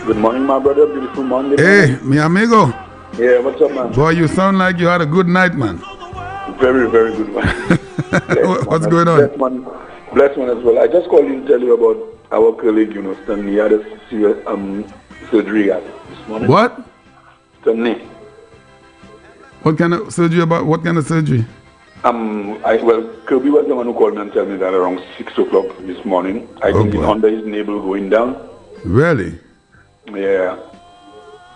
Good morning, my brother. Beautiful Monday. Hey, mi amigo. Yeah, what's up, man? Boy, you sound like you had a good night, man. Very, very good one. What's going on? Blessed one as well. I just called you to tell you about our colleague, Stanley. He had a serious surgery this morning. What? Stanley. What kind of surgery what kind of surgery? Kirby was the one who called me and told me that around 6 o'clock this morning. I think it's under his navel going down. Really? Yeah.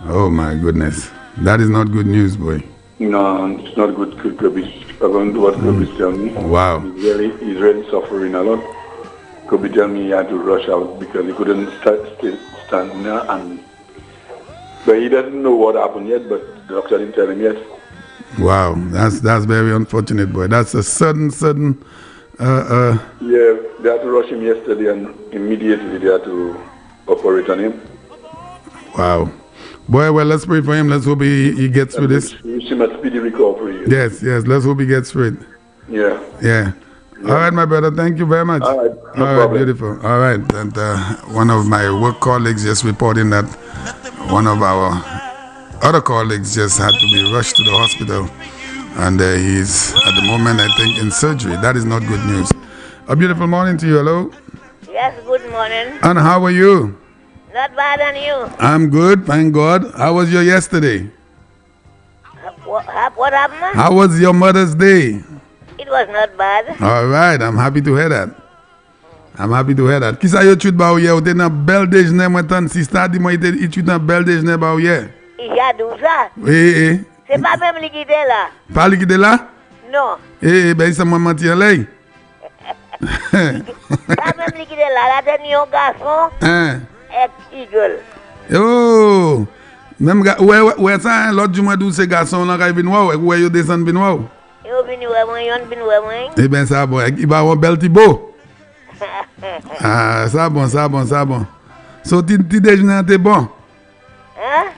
Oh my goodness. That is not good news, boy. No, it's not good, Kirby. According to what Kirby's telling me. Wow. He's really suffering a lot. Kirby told me he had to rush out because he couldn't stand there. But he doesn't know what happened yet, but the doctor didn't tell him yet. Wow, that's very unfortunate, boy. That's a sudden. Yeah, they had to rush him yesterday, and immediately they had to operate on him. Wow, boy. Well, let's pray for him. Let's hope he gets through this. Wish him a speedy recovery. Yes. Let's hope he gets through it. Yeah. All right, my brother. Thank you very much. All right, no All right, beautiful. All right, and one of my work colleagues just reporting that one of our other colleagues just had to be rushed to the hospital, and he's at the moment, I think, in surgery. That is not good news. A beautiful morning to you. Hello. Yes, good morning. And how are you? Not bad, and you? I'm good, thank God. How was your yesterday? What happened? How was your Mother's Day? It was not bad. All right, I'm happy to hear that. Kisa yo chute ba ou ye, ou te nan bel dejne mwen tan si stadi mwen ite chute nan bel dejne ba ou ye? Iya dou sa? Oui. C'est pas même liquide là. Pas liquide là? Non. Ben ça m'a menti en lay. Pas même liquide là. La dernière garçon est eagle. Oh! Même ouais ça l'autre du mois d'août ces garçons là qui viennent voir ouais yo descend viennent voir. Yo viennent voir moi, yon viennent voir moi. Eh ben ça bon, il va avoir bel tibo. Ah, ça bon. So ti déjeuner t'es bon.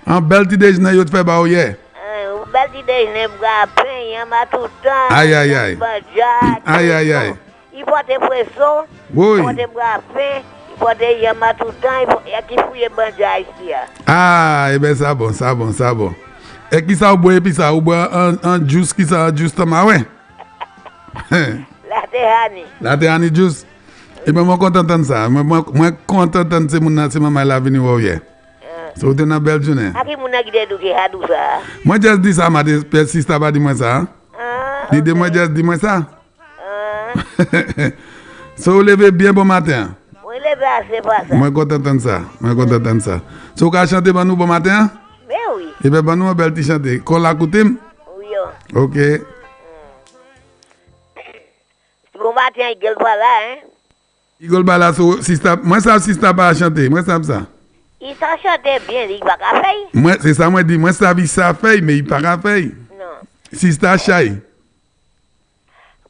Un bel petit déjeuner yo te fait ba ou hier. Un bel petit déjeuner bra pain, y'a ma tout temps. Aïe. Il faut te pression. Oui. Il faut te bra pain. Il faut te y'a ma tout temps, il y a qui fouille banja ici. Ah, eh ben ça bon. Et qui ça ou boire puis ça ou boire un juice qui ça juice tama ouais. La tehani juice. Et ben moi content de ça. Moi content de c'est mon c'est maman la venir voir hier. So tu na belle journée. Aki muna gide du ki hadu sa. Moi just dis ça ma sister pas dit moi ça. Dis moi just dis moi ça. So lever bien bon matin. Oui, lever assez pas ça. Moi content de ça. So ka chanter ba nous bon matin? Ben oui. Et ben ba nous un bel petit chanter. Qu'on la coutume? Oui. OK. Bon matin, il gueule pas là, hein. Il gueule pas là so sister, moi ça sister pas chanter, moi ça. Il s'en chantait bien, il va pas faire. Moi c'est ça moi dit, moi ça fait mais il pas faire. Non. Sister Shy.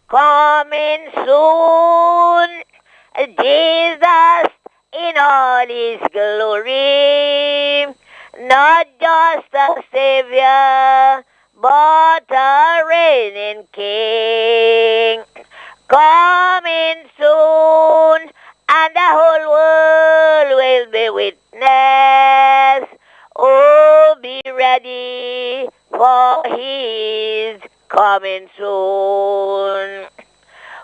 Coming soon, Jesus in all his glory, not just a savior, but a reigning king. Coming soon, and the whole world will be witness. Oh, be ready, for he is coming soon.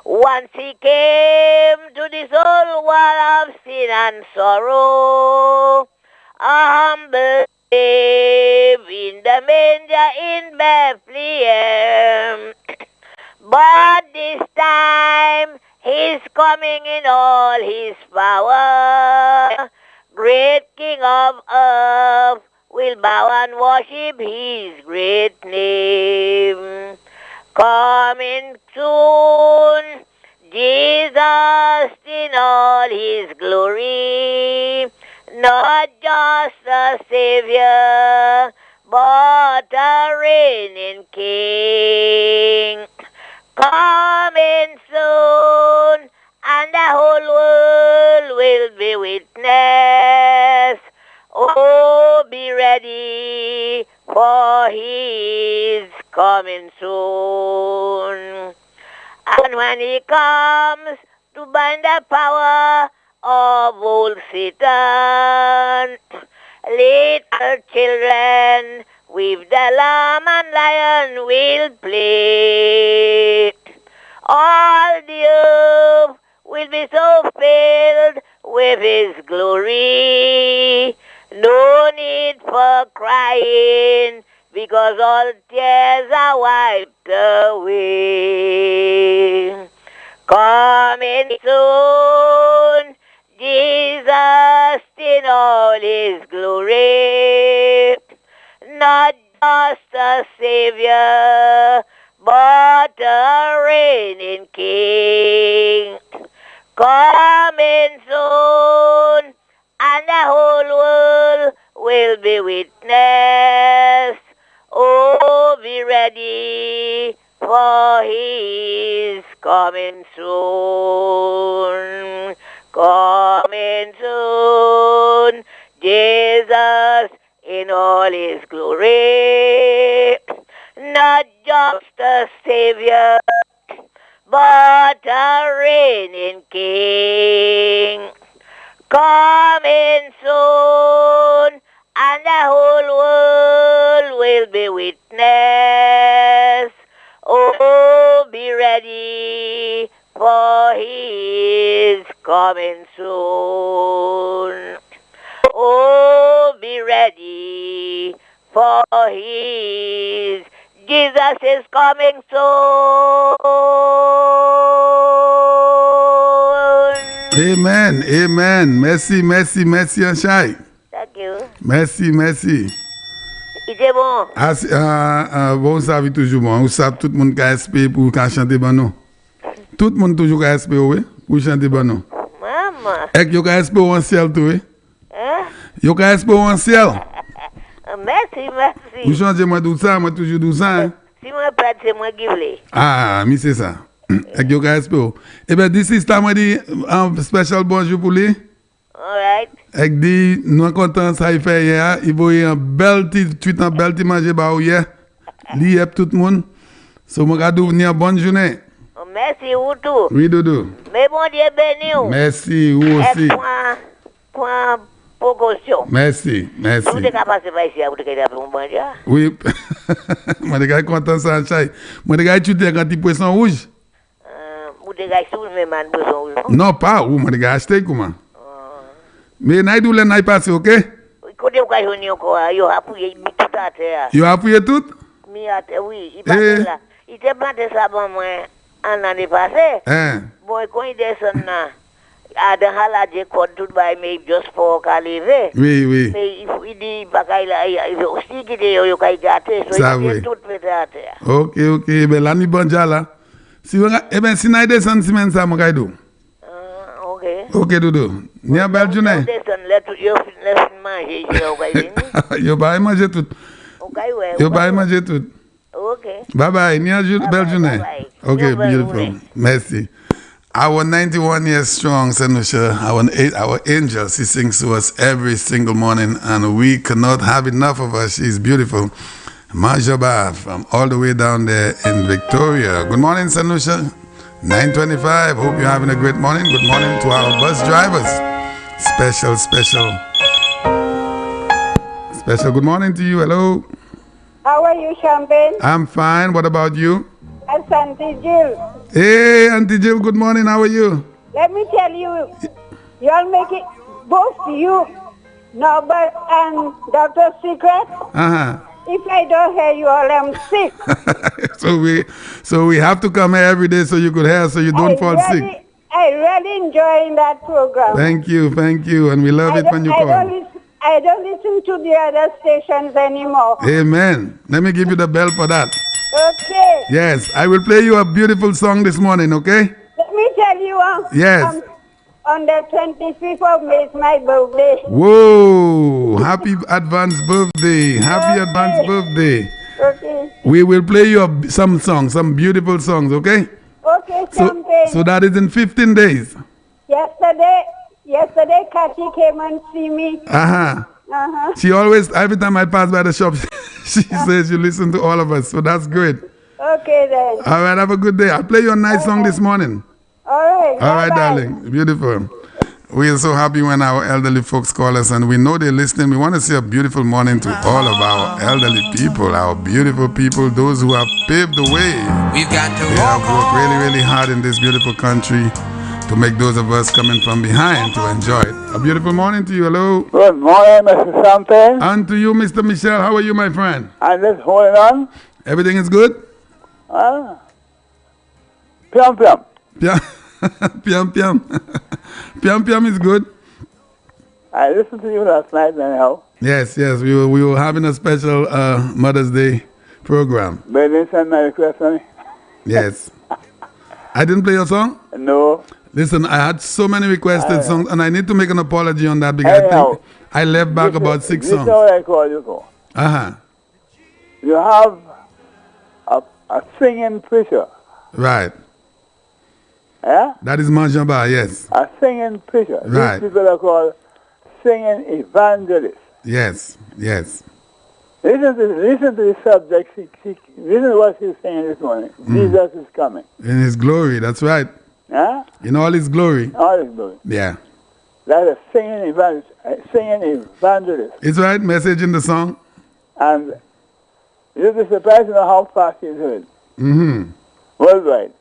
Once he came to this old world of sin and sorrow, a humble babe in the manger in Bethlehem. But this time he's coming in all his power. Great King of earth will bow and worship his great name. Coming soon, Jesus in all his glory, not just a savior, but a reigning king. Coming soon, and the whole world will be witness. Oh, be ready, for he is coming soon. And when he comes to bind the power of old Satan, Little children, with the lamb and lion will play. All the earth will be so filled with His glory. No need for crying, because all tears are wiped away. Coming soon, Jesus in all His glory. Not just a Savior, but a reigning King. Coming soon, and the whole world will be witness. Oh, be ready, for He is coming soon. Coming soon, Jesus in all His glory. Not just a Savior, but a reigning King. Coming soon, and the whole world will be witness. Oh, be ready, for He is coming soon. Oh, be ready, for He is, Jesus is coming soon. Amen, amen. Merci, merci, merci, Anshai. Thank you. Merci, merci. Ite bon. Bon, ça va toujours bon. Vous savez, tout le monde qui a espéré pour chanter bon nous. Tout le monde toujours a espéré, oui, pour chanter bon nous. Maman. Et que vous avez espéré en ciel, tout, oui. Hein? Vous avez espéré en ciel. Merci, merci. Vous changez moi tout ça, moi toujours tout ça. Hein? Si moi pète, c'est moi qui voulais. Ah, mais c'est ça. Et que vous avez espéré. Eh bien, this is time dit un spécial bonjour pour lui. Alright. Et dit, nous content ça il fait hier. Il voyait un bel tweet, un bel manger bah hier. Lui et tout le monde. So, moi, je vais venir bonne journée. Merci, vous tout. Oui, Dodo. Mais bon Dieu béni vous. Merci, vous aussi. Et point précaution. Merci, merci. Vous êtes capable de passer à vous de faire un bon Dieu. Oui. Moi, je suis content ça, Chai. Moi, je suis étudié quand il poisson rouge. Vous êtes sous même un poisson rouge. Non, pas où. Moi, je suis acheté comment. Mais naïdou le naï passé, ok? Côté vous avez encore, il a appuyé tout à terre. Il a appuyé tout? Oui, il passe là. Il était planté ça pour moi en année passée. Hein? Bon, quand il descend là, à dans la décote tout bas, mais juste pour qu'à lever. Oui, oui. Mais il dit, il aussi qu'il est, il a gâté, ça il oui. tout pété à terre. Ok, ok. Ben, là, ni bon déjà là. Si vous, eh ben, si naï descend semaine ça, mon gaïdou. Ok. Ok, Dodo. Ni a belle journée. Yo ba manger tout. Yo ba manger tout. Okay. Bye bye. Ni a belle journée. Okay, beautiful. Merci. Our 91 years strong Senusha, our angel, she sings to us every single morning, and we cannot have enough of her. She's beautiful. Majaba from all the way down there in Victoria. Good morning, Senusha. 9:25. Hope you're having a great morning. Good morning to our bus drivers. Special good morning to you. Hello. How are you, Champagne? I'm fine. What about you? That's Auntie Jill. Hey, Auntie Jill. Good morning. How are you? Let me tell you, you'll make it both you, Norbert, and Dr. Secret. If I don't hear you all, I'm sick. so we have to come here every day so you could hear, so you don't fall sick. I really enjoy that program. Thank you, and we love it when you call. I don't listen to the other stations anymore. Amen. Let me give you the bell for that. Okay. Yes, I will play you a beautiful song this morning, okay? Let me tell you, yes. On the 25th of May is my birthday. Whoa! Happy advance birthday. Happy advance birthday. Okay. We will play you some songs, some beautiful songs, okay? Okay, so that is in 15 days. Yesterday, Kathy came and see me. She always, every time I pass by the shop, she says you listen to all of us. So that's great. Okay, then. All right, have a good day. I'll play you a nice song this morning. All right. All right, darling. Beautiful. We are so happy when our elderly folks call us, and we know they're listening. We want to say a beautiful morning to all of our elderly people, our beautiful people, those who have paved the way. We've got to They have worked really, really hard in this beautiful country to make those of us coming from behind to enjoy it. A beautiful morning to you. Hello. Good morning, Mr. Champagne. And to you, Mr. Michel. How are you, my friend? I'm just holding on. Everything is good? Pium pium. Pium, pium, pium. Pium, pium is good. I listened to you last night anyhow. Yes. We were having a special Mother's Day program. But you didn't send my request, honey? Yes. I didn't play your song? No. Listen, I had so many requested songs, and I need to make an apology on that because I think I left back about 6 songs. This is what I call you for. You have a singing preacher. Right. Yeah? That is Manjaba, yes. A singing preacher. Right. These people are called singing evangelists. Yes. Listen to the subject. Listen to what he's saying this morning. Jesus is coming. In his glory, that's right. Huh? In all his glory. All his glory. Yeah. That's a singing evangelist. It's right, message in the song. And you'll be surprised to know how fast he's heard. Mm-hmm. Worldwide.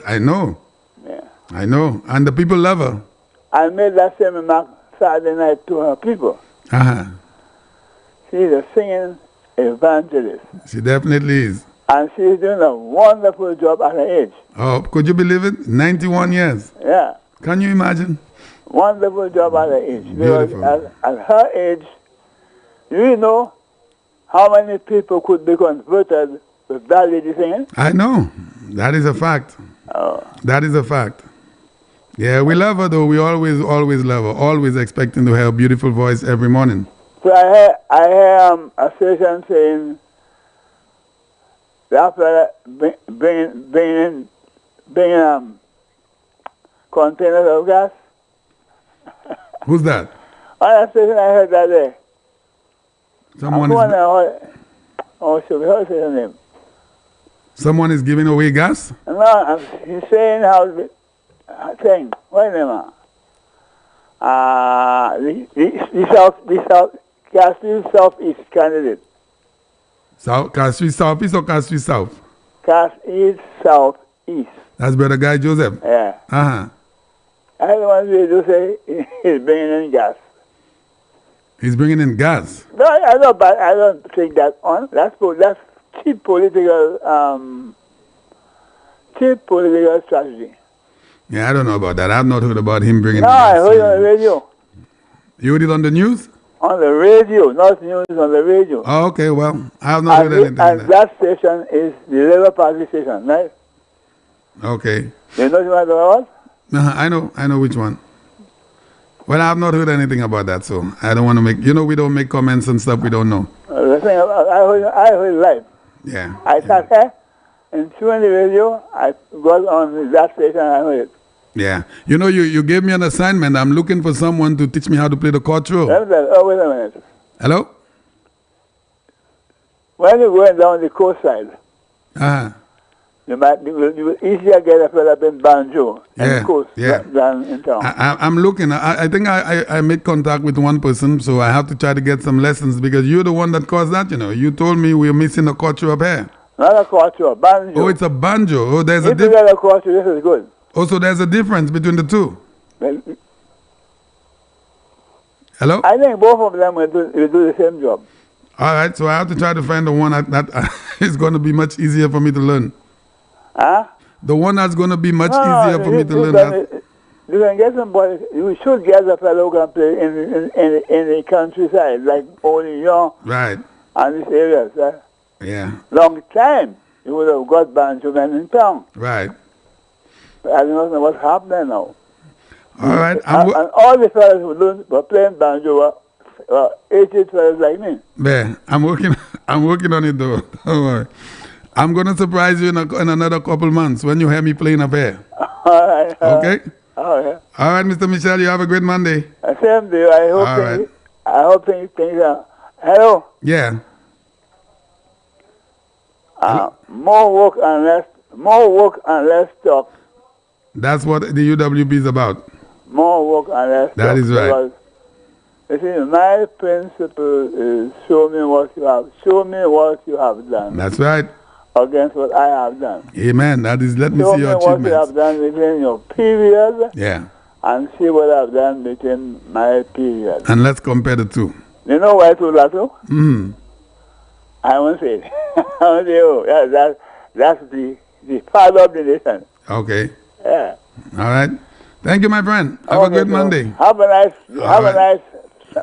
I know. Yeah. I know. And the people love her. I made that same remark Saturday night to her people. She's a singing evangelist. She definitely is. And she's doing a wonderful job at her age. Oh, could you believe it? 91 years. Yeah. Can you imagine? Wonderful job at her age. Beautiful. Because at her age, you know how many people could be converted with that lady singing? I know. That is a fact. Oh. That is a fact. Yeah, we love her though. We always love her. Always expecting to hear a beautiful voice every morning. So I hear a station saying after bringing containers of gas. Who's that? On that station I heard that day. Someone is giving away gas? No, he's saying how wait a minute. The Southeast candidate. Castries Southeast or Castries South? Castries Southeast. That's Brother Guy Joseph? Yeah. Uh-huh. I don't want to say he's bringing in gas. He's bringing in gas? No, I don't think that on. That's cheap political strategy. Yeah, I don't know about that. I've not heard about him bringing No, gas. I heard it on the radio. You heard it on the news? On the radio, not news, on the radio. Oh, okay, well, I have not heard anything. And that station is the Labour Party station, right? Okay. You know what it was? I know which one. Well, I have not heard anything about that, so I don't want to make, we don't make comments and stuff we don't know. The thing I heard live. Yeah. I sat here and through the radio, I got on that station and I heard it. Yeah. You gave me an assignment. I'm looking for someone to teach me how to play the control. Wait a minute. Hello? When you're going down the coastside, you will easier get a fella up in banjo and coast than in town. I'm looking. I think I made contact with one person, so I have to try to get some lessons because you're the one that caused that, You told me we're missing a culture up here. Not a culture, a banjo. Oh, it's a banjo. Oh, there's a difference. If you get a culture, this is good. Oh, so there's a difference between the two? Well, hello? I think both of them will do the same job. All right, so I have to try to find the one that is going to be much easier for me to learn. Huh? The one that's going to be much easier for me to learn. You can get somebody, you should get a fellow who can play in the countryside, like only young. Right. And these areas. Yeah. Long time, you would have got banjo men in town. Right. But I don't know what's happening now. All right. And all the fellas who were playing banjo were 80 fellas like me. Yeah, I'm working on it though. Don't worry. I'm going to surprise you in another couple months when you hear me playing up here. All right. Okay? All right. All right, Mr. Michel, you have a great Monday. Same to you. I hope things are... Hello? Yeah. More work and less talk. That's what the UWP is about. more work and less That talk. is right. You see, my principle is show me what you have. Show me what you have done. That's right. Against what I have done. Amen. That is, let me Show see your me what you achievements. have done within your period. Yeah. And see what I've done within my period. And let's compare the two. You know why I told that to? Mm-hmm. I won't say it. I won't say, oh, that's the father of the nation. Okay. Yeah. All right. Thank you, my friend. Have a good Monday. Have a nice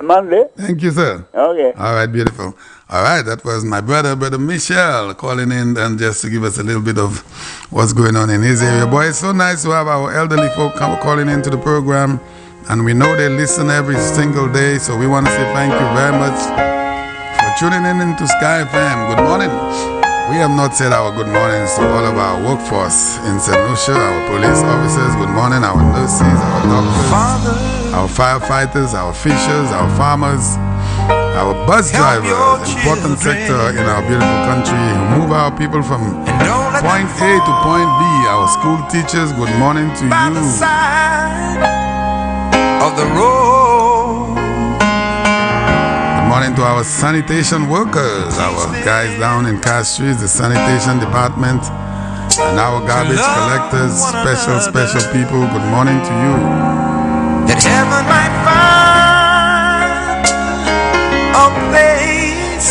Monday. Thank you, sir. Okay. All right, beautiful. All right, that was my brother Michel, calling in and just to give us a little bit of what's going on in his area. Boy, it's so nice to have our elderly folk calling into the program, and we know they listen every single day, so we want to say thank you very much for tuning in into Sky FM. Good morning. We have not said our good mornings to all of our workforce in St. Lucia, our police officers. Good morning, our nurses, our doctors, our firefighters, our fishers, our farmers, our bus drivers, important sector in our beautiful country who move our people from point A to point B. Our school teachers, good morning to you. Of the road. Good morning to our sanitation workers, our guys down in Castries, the sanitation department, and our garbage collectors, special people. Good morning to you. That heaven might find a place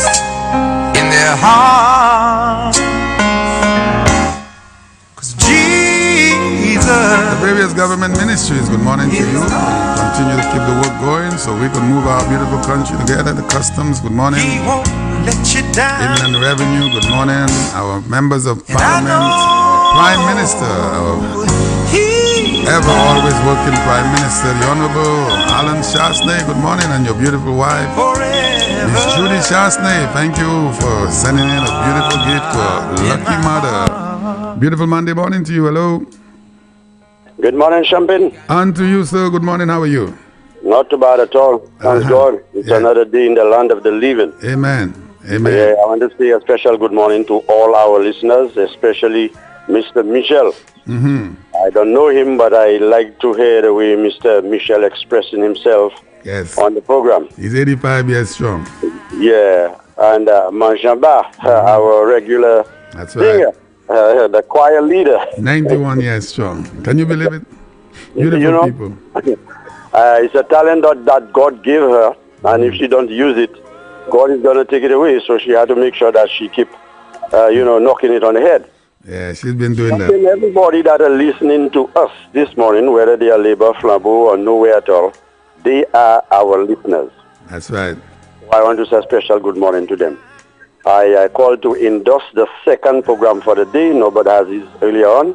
in their heart. 'Cause Jesus. The various government ministries, good morning to you. Continue to keep the work going so we can move our beautiful country together. The customs, good morning. He won't let you down. Inland Revenue, good morning. Our members of Parliament, Prime Minister, our ever always working Prime Minister, the Honorable Alan Shasney, good morning, and your beautiful wife, Miss Judy Shasney. Thank you for sending in a beautiful gift to a lucky mother. Beautiful Monday morning to you. Hello. Good morning, Champagne. And to you, sir. Good morning. How are you? Not too bad at all. Thanks God. It's another day in the land of the living. Amen. Amen. Yeah, I want to say a special good morning to all our listeners, especially Mr. Michel. Mm-hmm. I don't know him, but I like to hear the way Mr. Michel expressing himself on the program. He's 85 years strong. Yeah, and Manjamba, our regular singer, the choir leader. 91 years strong. Can you believe it? Beautiful people. It's a talent that God gave her, and if she don't use it, God is going to take it away. So she had to make sure that she keep, knocking it on the head. Yeah, she's been doing that. Everybody that are listening to us this morning, whether they are Labour, Flambeau, or nowhere at all, they are our listeners. That's right. I want to say a special good morning to them. I called to endorse the second program for the day. Nobody has this earlier on.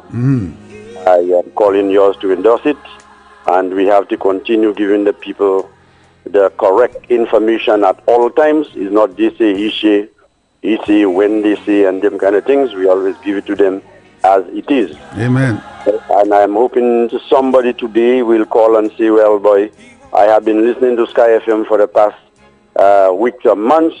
I am calling yours to endorse it. And we have to continue giving the people the correct information at all times. It's not they say, he say, when they say, and them kind of things. We always give it to them as it is. Amen. And I'm hoping somebody today will call and say, well, boy, I have been listening to Sky FM for the past weeks or months,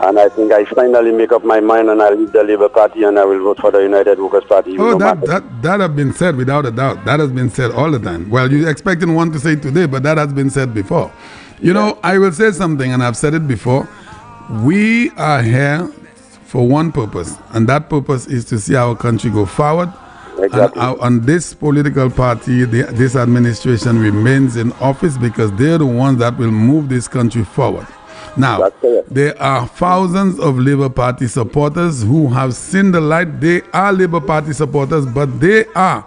and I think I finally make up my mind and I'll leave the Labour Party and I will vote for the United Workers' Party. Oh, that has been said without a doubt. That has been said all the time. Well, you're expecting one to say it today, but that has been said before. You know, I will say something, and I've said it before. We are here for one purpose, and that purpose is to see our country go forward. Exactly. And this political party, this administration remains in office because they're the ones that will move this country forward. Now, there are thousands of Labour Party supporters who have seen the light. They are Labour Party supporters, but they are,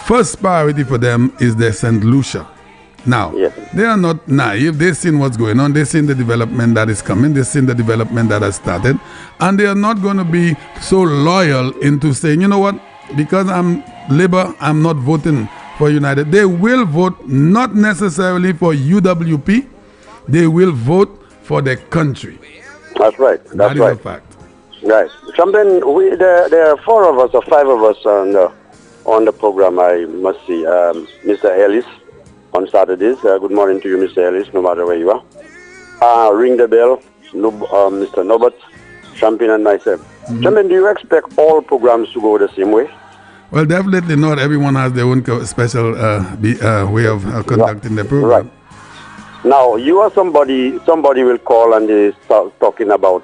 first priority for them is their St. Lucia. Now, they are not naive. They've seen what's going on. They've seen the development that is coming. They've seen the development that has started. And they are not going to be so loyal into saying, you know what, because I'm Labour, I'm not voting for United. They will vote not necessarily for UWP. They will vote for their country. That's right. That's right. That is a fact. Right. Something there are 4 of us or 5 of us on the program. I must see Mr. Ellis on Saturdays. Good morning to you, Mr. Ellis, no matter where you are. Ring the bell, Mr. Nobert, Champagne, and myself. Champagne, do you expect all programs to go the same way? Well, definitely not. Everyone has their own special way of conducting the program. Right. Now, you are somebody will call and they start talking about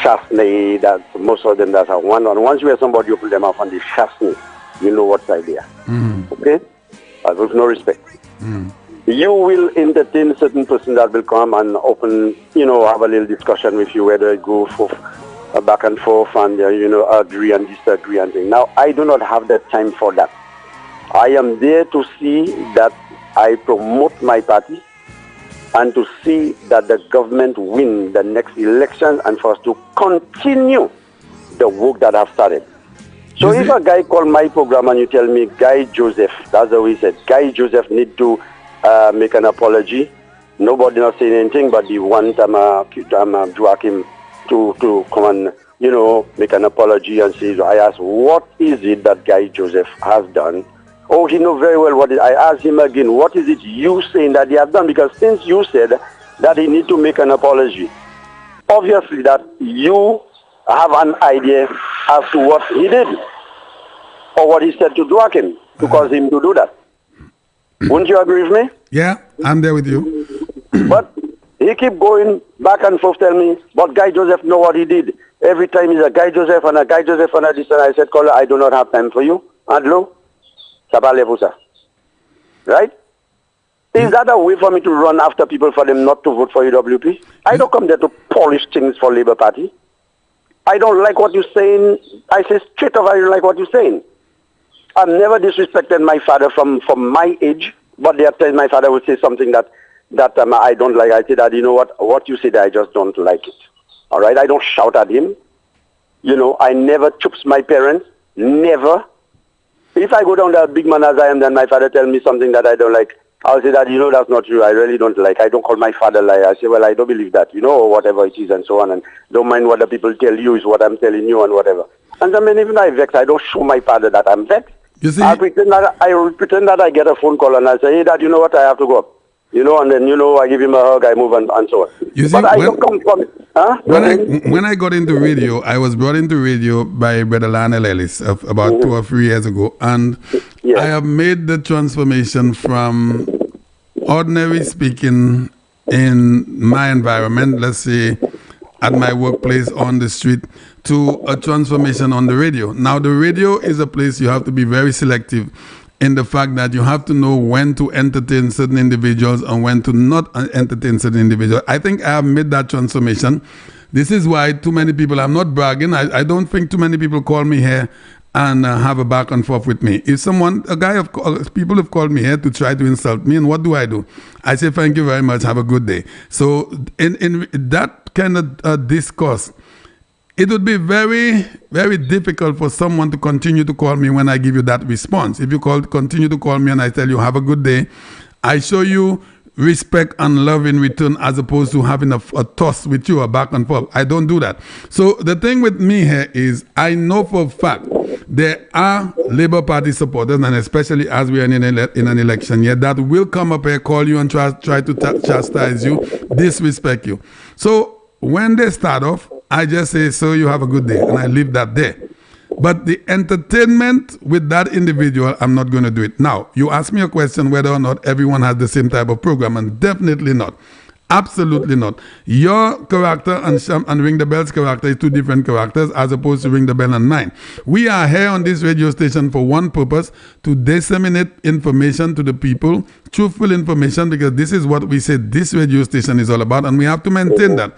Chasney, that most of them that are one. And once you hear somebody open them up on the Chasney, you know what's idea. Okay? With no respect. You will entertain a certain person that will come and open, have a little discussion with you, whether it go for back and forth and, agree and disagree and things. Now, I do not have the time for that. I am there to see that I promote my party and to see that the government win the next election and for us to continue the work that I've started. So if a guy call my program and you tell me, Guy Joseph, that's the way he said, Guy Joseph need to make an apology. Nobody not saying anything, but the one time Joachim to come and, make an apology and say, I asked, what is it that Guy Joseph has done? Oh, he knows very well what it is. I asked him again, what is it you saying that he has done? Because since you said that he need to make an apology, obviously that you have an idea as to what he did or what he said to Joachim to cause him to do that. Wouldn't you agree with me? Yeah, I'm there with you. But he keep going back and forth, tell me, but Guy Joseph know what he did. Every time he's a Guy Joseph and a Guy Joseph and a this, and I said, caller, I do not have time for you. Adlo, ça parle pour ça. Right? Is that a way for me to run after people for them not to vote for UWP? I don't come there to polish things for Labour Party. I don't like what you're saying. I say straight up, I don't like what you're saying. I've never disrespected my father from my age, but there are times my father would say something that I don't like. I say that, what you said, I just don't like it. All right? I don't shout at him. I never chups my parents. Never. If I go down there, big man as I am, then my father tell me something that I don't like, I'll say that, that's not true. I really don't like. I don't call my father liar. I say, well, I don't believe that, or whatever it is and so on. And don't mind what the people tell you is what I'm telling you and whatever. And I mean, even I vex, I don't show my father that I'm vexed. You see? I pretend that I get a phone call and I say, hey, Dad, you know what, I have to go up. And then, I give him a hug, I move and so on. You see, but I don't come from... Huh? When I got into radio, I was brought into radio by Brother Lionel Ellis about 2 or 3 years ago. And I have made the transformation from ordinary speaking in my environment, let's say at my workplace, on the street, to a transformation on the radio. Now, the radio is a place you have to be very selective in the fact that you have to know when to entertain certain individuals and when to not entertain certain individuals. I think I have made that transformation. This is why too many people, I'm not bragging, I don't think too many people call me here and have a back and forth with me. If people have called me here to try to insult me, and what do? I say, thank you very much, have a good day. So in that kind of discourse, it would be very, very difficult for someone to continue to call me when I give you that response. If you continue to call me and I tell you, have a good day, I show you respect and love in return as opposed to having a toss with you, a back and forth. I don't do that. So the thing with me here is I know for a fact there are Labour Party supporters, and especially as we are in an election year, that will come up here, call you and try to chastise you, disrespect you. So when they start off, I just say, so you have a good day, and I leave that there. But the entertainment with that individual, I'm not going to do it. Now, you ask me a question whether or not everyone has the same type of program, and definitely not. Absolutely not. Your character and Ring the Bell's character is two different characters as opposed to Ring the Bell and mine. We are here on this radio station for one purpose, to disseminate information to the people, truthful information, because this is what we said this radio station is all about, and we have to maintain that.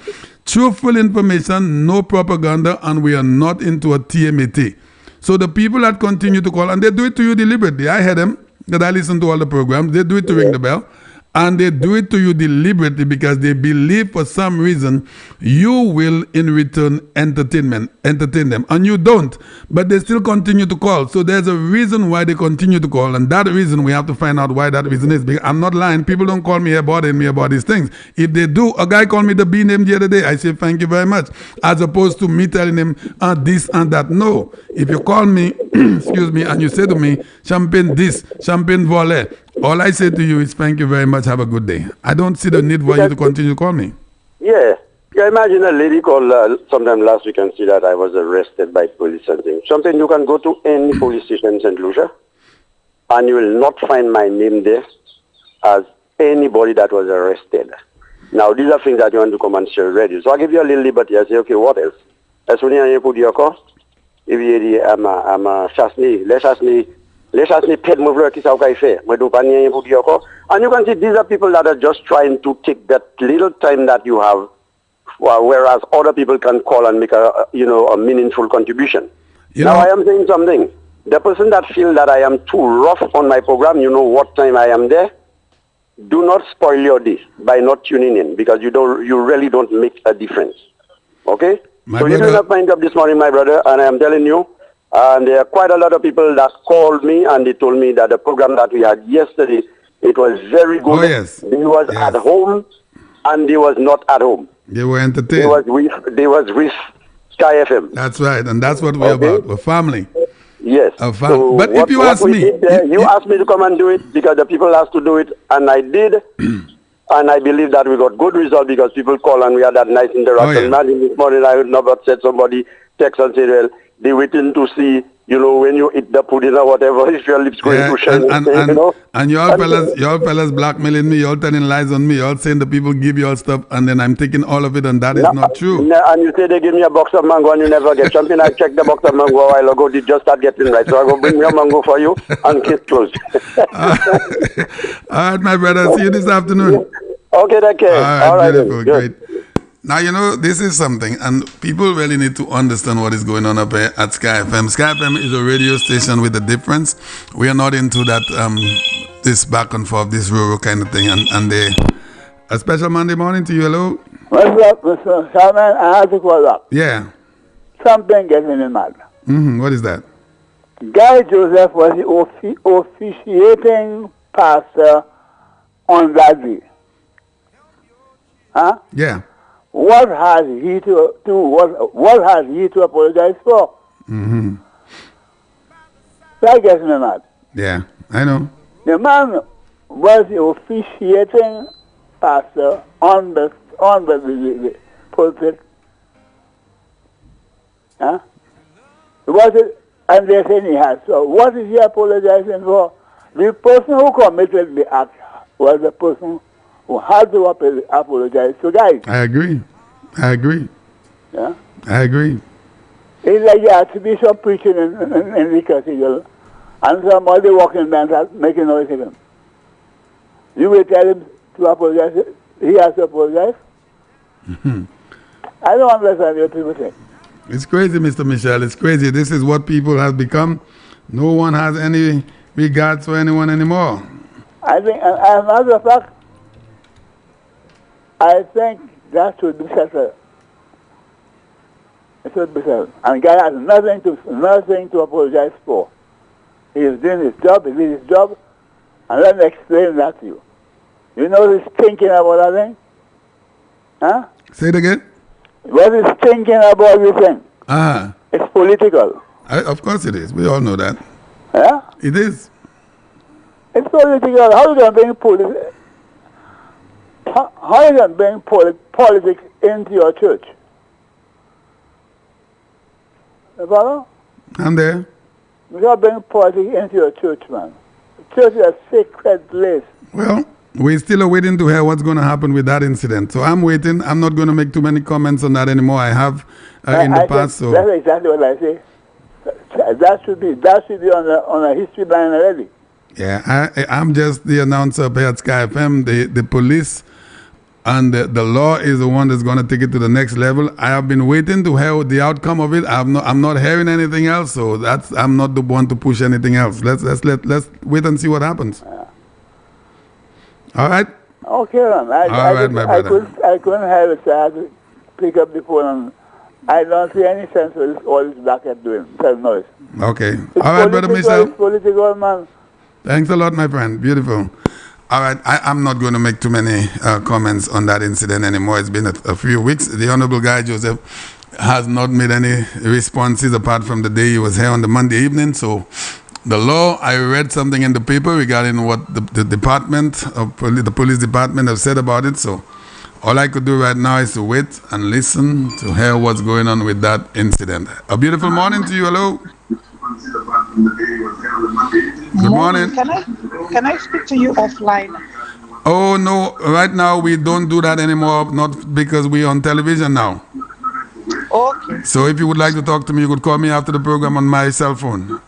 Truthful information, no propaganda, and we are not into a TMAT. So the people that continue to call, and they do it to you deliberately. I heard them, that I listen to all the programs, they do it to Ring the Bell. And they do it to you deliberately because they believe for some reason you will in return entertain them. And you don't, but they still continue to call. So there's a reason why they continue to call, and that reason we have to find out why that reason is. Because I'm not lying. People don't call me here bothering me about these things. If they do, a guy called me the B name the other day. I say thank you very much, as opposed to me telling him this and that. No. If you call me, excuse me, and you say to me, champagne this, champagne volet, all I say to you is thank you very much, have a good day. I don't see the need for you to continue to call me. Yeah, Yeah, imagine a lady called sometime last week and see that I was arrested by police and things. Something you can go to any police station in St. Lucia and you will not find my name there as anybody that was arrested. Now, these are things that you want to come and share ready. So I give you a little liberty. I say, okay, what else? As soon as you put your car, if you I'm a chasni, les chasni paid me work is how I say. And you can see these are people that are just trying to take that little time that you have, whereas other people can call and make a meaningful contribution. I am saying something. The person that feels that I am too rough on my program, you know what time I am there. Do not spoil your day by not tuning in because you really don't make a difference. Okay? So you do not mind up this morning, my brother, and I am telling you, and there are quite a lot of people that called me and they told me that the program that we had yesterday, it was very good. Oh, yes. They was at home and they was not at home. They were entertained. They was with Sky FM. That's right, and that's what we're about. We're family. Yes. So but if you ask me... you asked me to come and do it because the people asked to do it, and I did. And I believe that we got good results because people call and we had that nice interaction. Imagine this morning I would never said somebody text and say, well, they waiting to see, when you eat the pudding or whatever, if your lips going to shine. And you all fellas blackmailing me, you all telling lies on me, you all saying the people give you all stuff and then I'm taking all of it and that is not true. And you say they give me a box of mango and you never get something. I checked the box of mango a while ago, they just start getting right. So I go bring me a mango for you and case closed. All right, my brother, see you this afternoon. Okay, take care. All right, beautiful, great. Now, this is something, and people really need to understand what is going on up here at Sky FM. Sky FM is a radio station with a difference. We are not into that, this back and forth, this rural kind of thing. And a special Monday morning to you. Hello? What's up, Mr. Salman? I have to call up. Yeah. Something getting me mad. What is that? Guy Joseph was the officiating pastor on that day. Huh? Yeah. What has he to do? What has he to apologize for? That gets me mad. Yeah, I know. The man was the officiating pastor on the pulpit. Huh? Was it? And they're saying he has. So what is he apologizing for? The person who committed the act was the person who had to apologize to guys. I agree. Yeah? I agree. It's like the Archbishop preaching in the cathedral and somebody walking by and making noise at him. You will tell him to apologize. He has to apologize. I don't understand what people think. It's crazy, Mr. Michel. It's crazy. This is what people have become. No one has any regards for anyone anymore. I think, as a matter of fact, I think that should be settled. It should be settled. And guy has nothing to apologize for. He is doing his job, he did his job, and let me explain that to you. You know he's thinking about that thing? Huh? Say it again? What he's thinking about this thing? It's political. Of course it is. We all know that. Yeah? It is. It's political. How are you going to bring politics? How are you going to bring politics into your church? Follow? I'm there. You got to bring politics into your church, man. The church is a sacred place. Well, we're still waiting to hear what's going to happen with that incident. So I'm waiting. I'm not going to make too many comments on that anymore. I have in the past. So that's exactly what I say. That should be on a history line already. Yeah, I'm just the announcer up here at Sky FM. The police and the law is the one that's going to take it to the next level. I have been waiting to hear the outcome of it. I'm not hearing anything else, so I'm not the one to push anything else. Let's wait and see what happens. Yeah. All right. Okay, man. I couldn't have it, so I had to pick up the phone. And I don't see any sense of all this blackhead doing. Self noise. Okay. All right, Brother Michel. It's political, man. Thanks a lot, my friend. Beautiful. All right, I'm not going to make too many comments on that incident anymore. It's been a few weeks. The Honorable Guy Joseph has not made any responses apart from the day he was here on the Monday evening. So the law, I read something in the paper regarding what the department of the police department have said about it. So All I could do right now is to wait and listen to hear what's going on with that incident. A beautiful morning to you. Hello. Good morning. Can I speak to you offline? Oh, no. Right now, we don't do that anymore. Not because we're on television now. Okay. So if you would like to talk to me, you could call me after the program on my cell phone.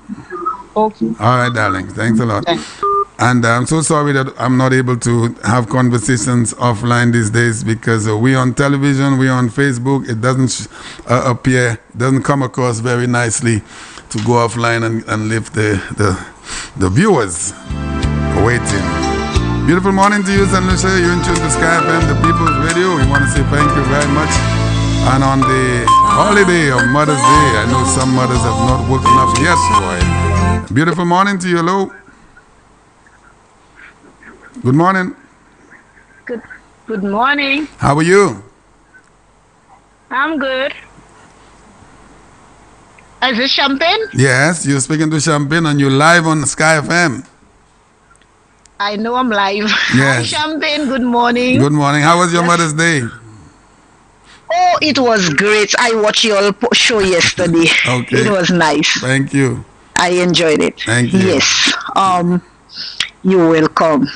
Okay. All right, darling. Thanks a lot. Thanks. And I'm so sorry that I'm not able to have conversations offline these days because we're on television, we're on Facebook. It doesn't appear, doesn't come across very nicely to go offline and leave the viewers waiting. Beautiful morning to you, St. Lucia. You're in tune to Sky FM, the People's Radio. We want to say thank you very much. And on the holiday of Mother's Day, I know some mothers have not woken up yet, boy. Beautiful morning to you. Hello. Good morning. Good morning. How are you? I'm good. Is this Champagne? Yes, you're speaking to Champagne and you're live on Sky FM. I know I'm live. Yes. Hi, Champagne. Good morning. Good morning. How was your Mother's Day? Oh, it was great. I watched your show yesterday. Okay. It was nice. Thank you. I enjoyed it. Thank you. Yes. You're welcome.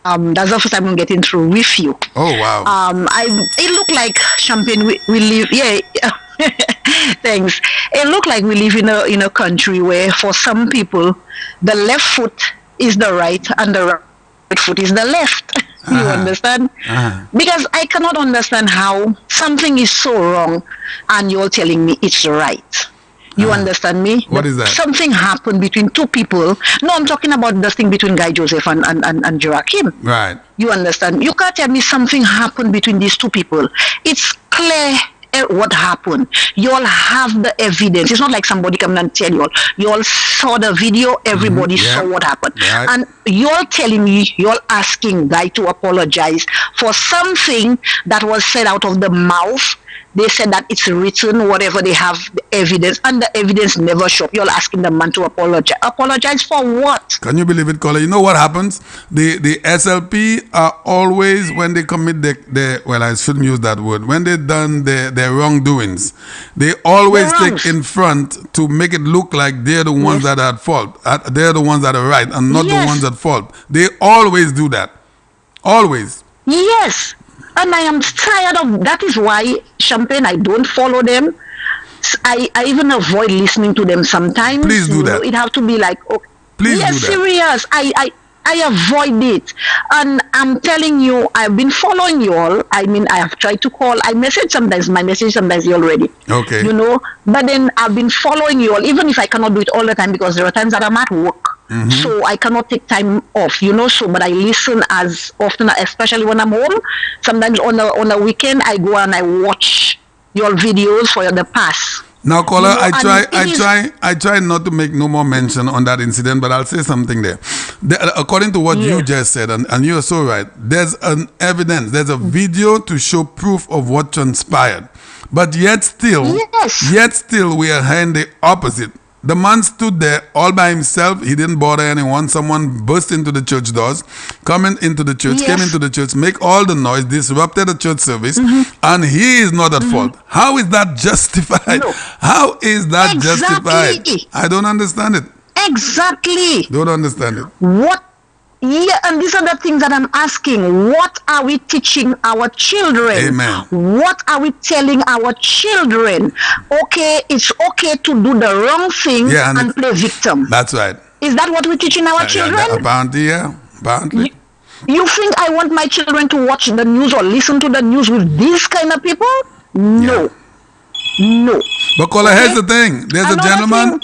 That's the first time I'm getting through with you. Oh wow. It looked like Champagne. We live. Yeah. Thanks. It looked like we live in a country where, for some people, the left foot is the right and the right foot is the left. You understand? Because I cannot understand how something is so wrong and you're telling me it's right. You understand me? What is that? Something happened between two people. No, I'm talking about this thing between Guy Joseph and Joachim. Right. You understand? You can't tell me something happened between these two people. It's clear what happened. You all have the evidence. It's not like somebody come and tell you all. You all saw the video. Everybody saw what happened. Right. And you're telling me, you're asking Guy to apologize for something that was said out of the mouth. They said that it's written, whatever they have, the evidence, and the evidence never show up. You're asking the man to apologize. Apologize for what? Can you believe it, caller? You know what happens? The SLP are always, when they commit their well, I shouldn't use that word, when they've done their wrongdoings, they always take in front to make it look like they're the ones that are at fault. They're the ones that are right and not the ones at fault. They always do that. Always. Yes. And I am tired of that. Is why, Champagne, I don't follow them. I even avoid listening to them sometimes. Please do that. It have to be like, okay. Please do that. Serious. I avoid it. And I'm telling you, I've been following you all. I mean, I have tried to call. I message sometimes, my message sometimes you already. Okay. You know, but then I've been following you all, even if I cannot do it all the time because there are times that I'm at work. So I cannot take time off, you know, but I listen as often, especially when I'm home. Sometimes on a weekend, I go and I watch your videos for the past. Now, caller, I try not to make no more mention on that incident, but I'll say something there. According to what you just said, and you're so right, there's an evidence, there's a video to show proof of what transpired. But yet still, we are hearing the opposite. The man stood there all by himself. He didn't bother anyone. Someone burst into the church doors, came into the church, make all the noise, disrupted the church service, and he is not at fault. How is that justified? No. How is that justified? I don't understand it. Exactly. Don't understand it. What? Yeah, and these are the things that I'm asking. What are we teaching our children? Amen. What are we telling our children? Okay, it's okay to do the wrong thing and play victim. That's right. Is that what we're teaching our children? Apparently, yeah. Apparently. You think I want my children to watch the news or listen to the news with these kind of people? No. Yeah. No. But caller, here's the thing. There's a gentleman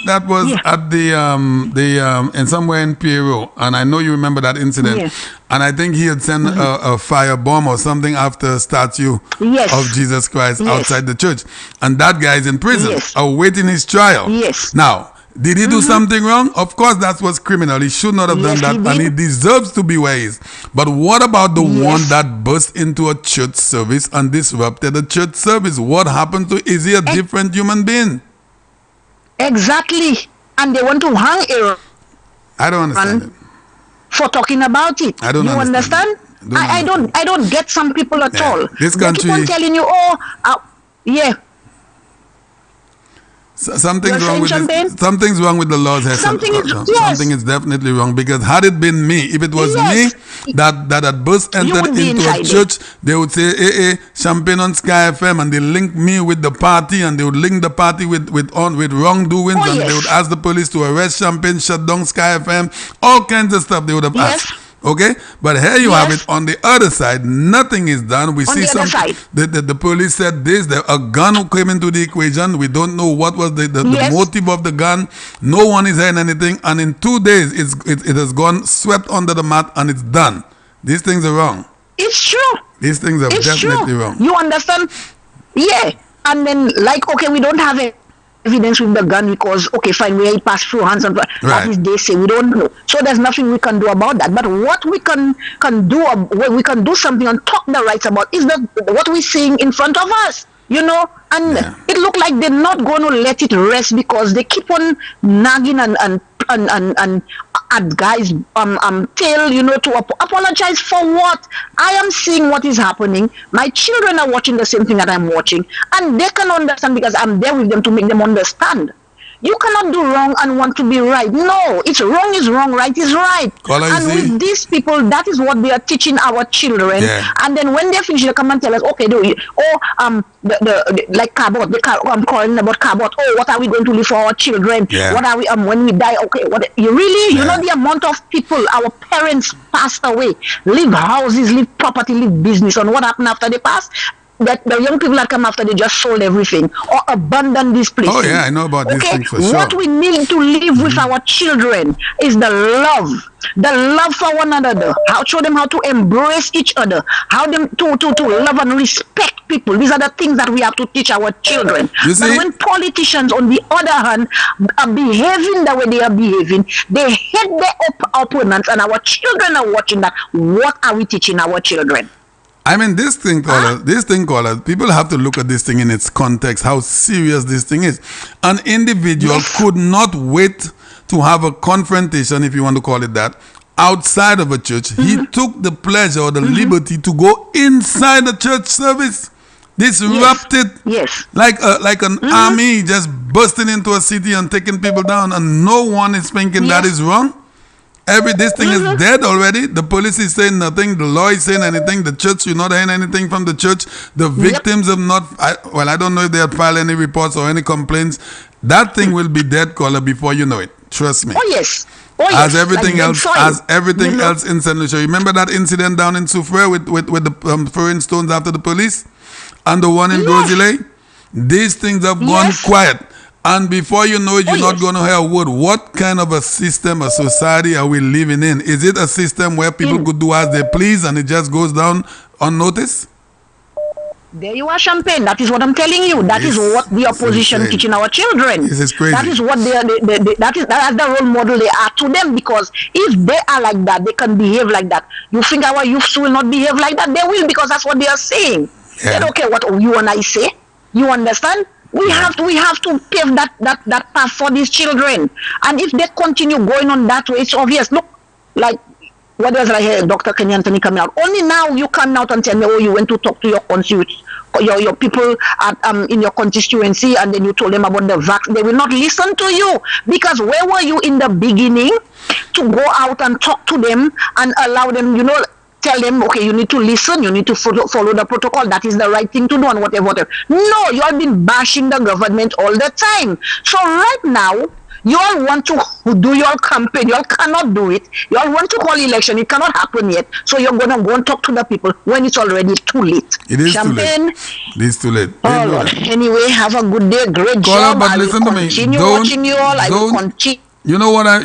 that was at the in somewhere in Peru, and I know you remember that incident. Yes. And I think he had sent a firebomb or something after a statue of Jesus Christ outside the church, and that guy is in prison awaiting his trial. Yes. Now, did he do something wrong? Of course, that was criminal. He should not have done that, and he deserves to be where he is. But what about the one that burst into a church service and disrupted the church service? What happened to? Is he a different human being? Exactly. And they want to hang Aaron. I don't understand it. For talking about it. I don't understand. I don't get some people at all. This they country, keep on telling you, yeah. Something's wrong with the laws here. Something is definitely wrong, because had it been me, if it was me that had burst entered into a church, they would say, Champagne on Sky FM, and they link me with the party, and they would link the party with wrongdoings, and they would ask the police to arrest Champagne, shut down Sky FM, all kinds of stuff they would have asked. Okay, but here you have it on the other side. Nothing is done. We see something. The police said this. A gun came into the equation. We don't know what was the motive of the gun. No one is hearing anything. And in 2 days, it has gone swept under the mat, and it's done. These things are wrong. It's true. These things are definitely wrong. You understand? Yeah. And then, we don't have evidence with the gun because, okay, fine, we pass through hands and that is they say, we don't know. So there's nothing we can do about that. But what we can do something and talk the rights about is what we're seeing in front of us, and it looked like they're not going to let it rest because they keep on nagging and at guys tail, to apologize for what? I am seeing what is happening. My children are watching the same thing that I'm watching, and they can understand because I'm there with them to make them understand. You cannot do wrong and want to be right. No, it's wrong is wrong, right is right. And with these people, that is what they are teaching our children. Yeah. And then when they finish, they come and tell us, okay, like Cabot, I'm calling about Cabot. Oh, what are we going to leave for our children? Yeah. What are we when we die? Okay, you know the amount of people our parents passed away, leave houses, leave property, leave business, and what happened after they passed? That the young people that come after, they just sold everything or abandoned this place. Oh yeah, I know about this thing for sure. What we need to live with our children is the love for one another. Show them how to embrace each other, how them to love and respect people. These are the things that we have to teach our children. But when politicians, on the other hand, are behaving the way they are behaving, they hate their opponents, and our children are watching that. What are we teaching our children? I mean, this thing called, people have to look at this thing in its context, how serious this thing is. An individual could not wait to have a confrontation, if you want to call it that, outside of a church. He took the pleasure or the liberty to go inside the church service. Disrupted, like an army just bursting into a city and taking people down, and no one is thinking that is wrong. This thing is dead already. The police is saying nothing. The law is saying anything. The church, you're not hearing anything from the church. The victims have not, I don't know if they have filed any reports or any complaints. That thing will be dead, caller, before you know it. Trust me. As everything else in St. Lucia. Remember that incident down in Soufriere with the throwing stones after the police? And the one in Rosillet? These things have gone quiet. And before you know it, you're not going to hear a word. What kind of a system, a society are we living in? Is it a system where people could do as they please and it just goes down unnoticed? There you are, Champagne. That is what I'm telling you. That is what the opposition teaching our children. This is crazy. That is what that's the role model they are to them, because if they are like that, they can behave like that. You think our youths will not behave like that? They will, because that's what they are saying. They don't care what you and I say. You understand? We have to pave that path for these children. And if they continue going on that way, it's obvious. Look, like, what else I hear Dr. Kenny Anthony coming out? Only now you come out and tell me, you went to talk to your constituents, your people in your constituency, and then you told them about the vaccine. They will not listen to you, because where were you in the beginning to go out and talk to them and allow them, tell them, okay, you need to listen, you need to follow the protocol, that is the right thing to do, and whatever. No, you have been bashing the government all the time. So right now, you all want to do your campaign, you all cannot do it. You all want to call election, it cannot happen yet. So you're going to go and talk to the people when it's already too late. It is Champagne, too late. It is too late. Oh Lord. Anyway, have a good day, great job. But listen to me. Continue watching you all. I will continue. You know what I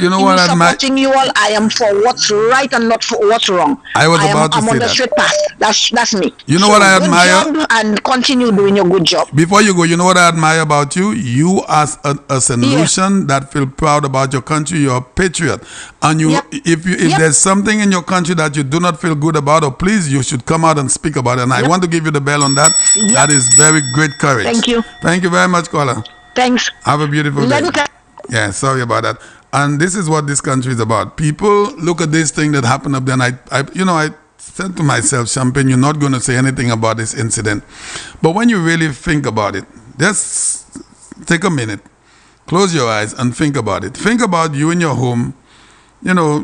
supporting you all. I am for what's right and not for what's wrong. I'm on the straight path. That's me. You know what I admire? And continue doing your good job. Before you go, you know what I admire about you? You as a St. Lucian that feel proud about your country, you're a patriot. And if there's something in your country that you do not feel good about, or please, you should come out and speak about it. And I want to give you the bell on that. That is very great courage. Thank you. Thank you very much, caller. Thanks. Have a beautiful day. Yeah, sorry about that. And this is what this country is about. People look at this thing that happened up there, and I said to myself, Champagne, you're not going to say anything about this incident. But when you really think about it, just take a minute, close your eyes and think about it. Think about you in your home,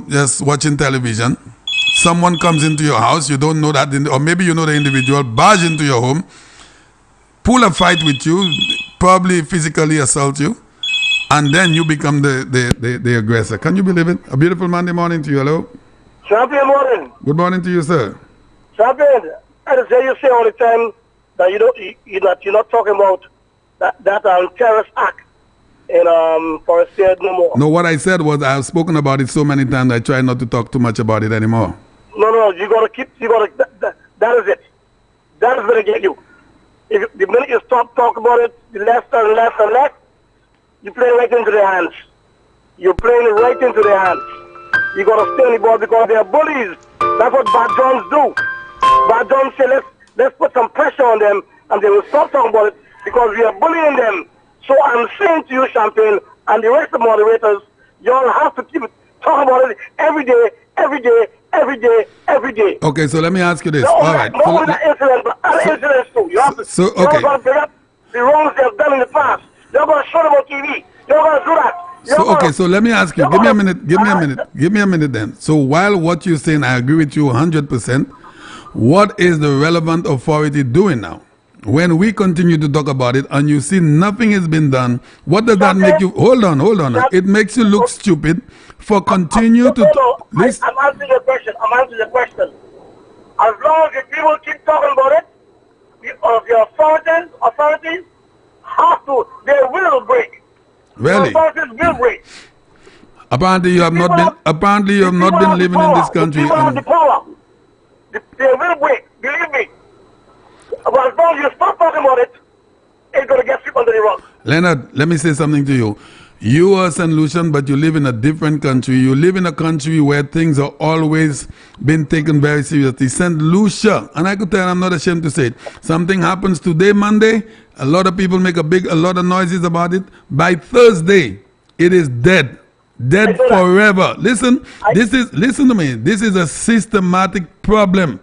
just watching television. Someone comes into your house, you don't know that, or maybe you know the individual, barge into your home, pull a fight with you, probably physically assault you, and then you become the aggressor. Can you believe it? A beautiful Monday morning to you. Hello. Champion morning. Good morning to you, sir. Champion, I say you say all the time that you're not talking about that terrorist act in Forest State no more. No, what I said was I've spoken about it so many times I try not to talk too much about it anymore. No, you gotta that is it. That is gonna get you. If the minute you stop talking about it, the less and less and less, you play right into their hands. You're playing it right into their hands. You gotta stay on the ball because they're bullies. That's what Bad Johns do. Bad Johns say let's put some pressure on them and they will stop talking about it because we are bullying them. So I'm saying to you, Champagne, and the rest of the moderators, you all have to keep talking about it every day, every day, every day, every day. Okay, so let me ask you this. Not All right. only that incident, but other incidents too. You have to. Okay. You're going to bring up the wrongs they have done in the past. You're going to show them on TV. You're going to do that. So let me ask you. Give me a minute then. So while what you're saying, I agree with you 100%. What is the relevant authority doing now? When we continue to talk about it and you see nothing has been done, what does that make you? Hold on. It makes you look stupid for continue to. I'm answering your question. As long as the people keep talking about it, the authorities have to, they will break. Really? The authorities will break. Apparently you have not been living in this country. People have the power. They will break. Believe me. But as long as you stop talking about it, it's going to get swept under the rug. Leonard, let me say something to you. You are St. Lucian, but you live in a different country. You live in a country where things are always been taken very seriously. St. Lucia, and I could tell, I'm not ashamed to say it, something happens today, Monday, a lot of people make a lot of noises about it. By Thursday, it is dead. Dead forever. Listen to me. This is a systematic problem.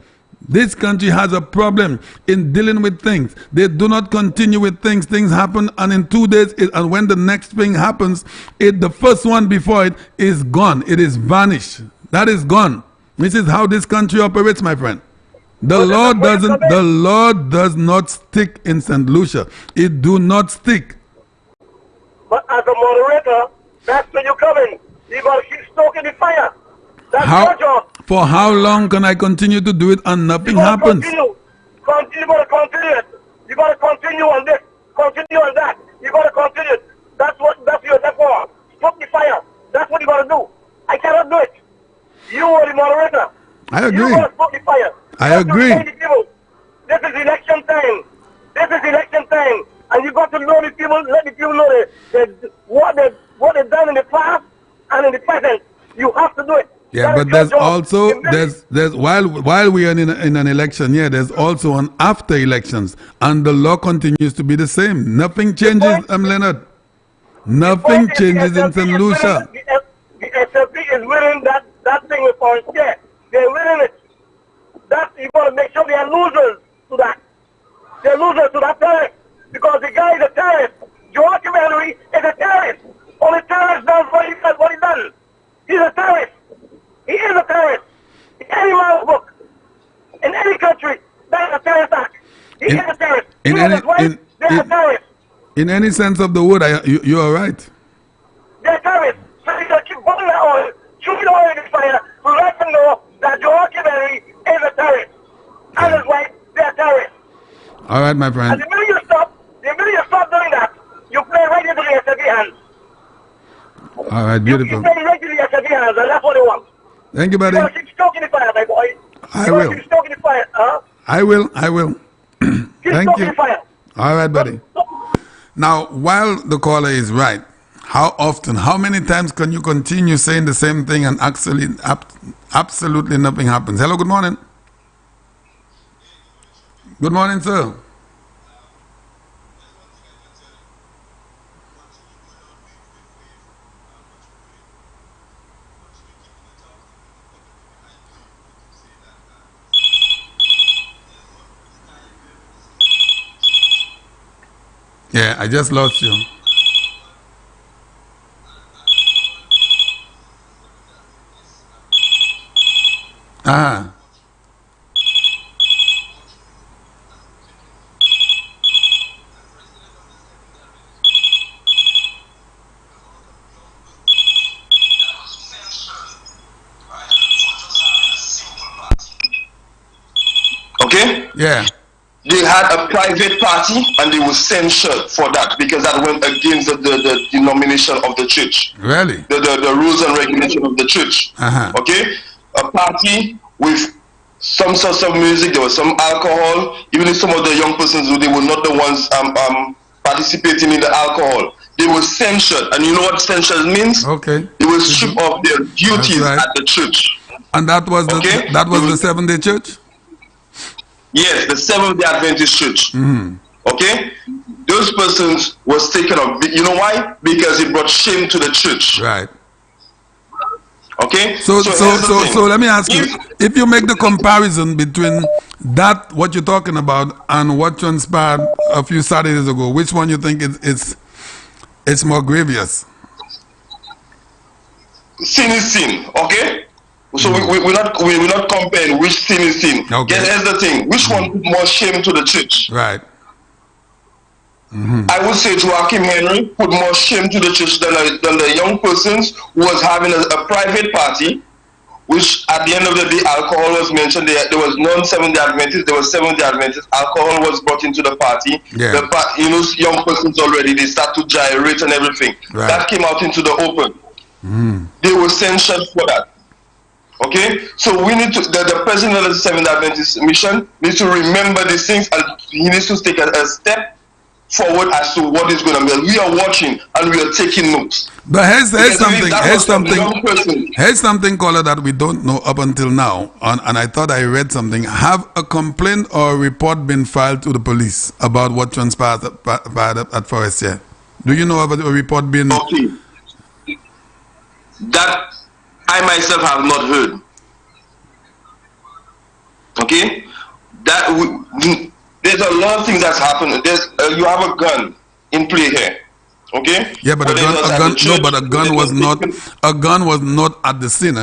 This country has a problem in dealing with things. They do not continue with things. Things happen, and in 2 days, and when the next thing happens, the first one before it is gone. It is vanished. That is gone. This is how this country operates, my friend. The Lord does not stick in St. Lucia. It do not stick. But as a moderator, that's when you come in. You got to keep stoking the fire. That's your job. For how long can I continue to do it and nothing happens? You got to continue it. You got to continue on this, continue on that. You got to continue it. That's your for. Stoke the fire. That's what you got to do. I cannot do it. You are the moderator. I agree. You got to stoke the fire. I agree. This is election time. And you got to know the people, let the people know what they've done in the past and in the present. You have to do it. Yeah, but there's also while we are in an election, there's also an after elections, and the law continues to be the same. Nothing changes, Leonard. Nothing changes in St. Lucia. The SLP is winning that thing with Forest Care. They're winning it. That you got to make sure they are losers to that. They're losers to that terrorist because the guy is a terrorist. Joachim Henry is a terrorist. Only terrorist does what he done. He's a terrorist. He is a terrorist. In any man's book, in any country, that is a terrorist act. He is a terrorist. They're a terrorist. In any sense of the word, you are right. They're terrorists. So you got to keep burning that oil, shooting the oil in the fire to let them know that Joachim Henry is a terrorist. And his wife, they're terrorists. All right, my friend. And the minute you stop doing that, you play right into the SLP hands. All right, beautiful. You play right into the SLP hands, and that's what they want. Thank you, buddy. You gotta keep stoking the fire, my boy. I will. Keep stoking the fire, huh? I will. Keep Thank stoking you. the fire. All right, buddy. Now, while the caller is right, how many times can you continue saying the same thing and absolutely nothing happens? Hello, good morning. Good morning, sir. Yeah, I just lost you. Ah. Okay? Yeah. They had a private party and they were censured for that because that went against the denomination of the church. Really? The rules and regulation of the church. Okay? A party with some sorts of music, there was some alcohol, even if some of the young persons, they were not the ones participating in the alcohol. They were censured. And you know what censure means? Okay. They were stripped of their duties at the church. And that was the Seventh-day Church? Yes, the Seventh-day Adventist Church. Okay? Those persons was taken off. You know why? Because it brought shame to the church. Right. Okay? So let me ask you, if you make the comparison between that, what you're talking about, and what transpired a few Saturdays ago, which one you think it's more grievous? Sin is sin, okay? So we're not comparing which sin is sin. Okay. Here's the thing. Which one put more shame to the church? Right. I would say Joachim Henry put more shame to the church than the young persons who was having a private party, which at the end of the day, alcohol was mentioned. There was non-Seventh-day Adventists, there was Seventh-day Adventists. Alcohol was brought into the party. Yeah. Young persons already, they start to gyrate and everything. Right. That came out into the open. They were censured for that. Okay, so we need to. The president of the Seventh-day Adventist Mission needs to remember these things, and he needs to take a step forward as to what is going to be. We are watching and we are taking notes. But here's something, caller, that we don't know up until now, and I thought I read something. Have a complaint or a report been filed to the police about what transpired at Forestier? Do you know about a report being? Okay. That I myself have not heard. Okay, there's a lot of things that's happened. You have a gun in play here. Okay. Yeah, but a gun was not at the scene.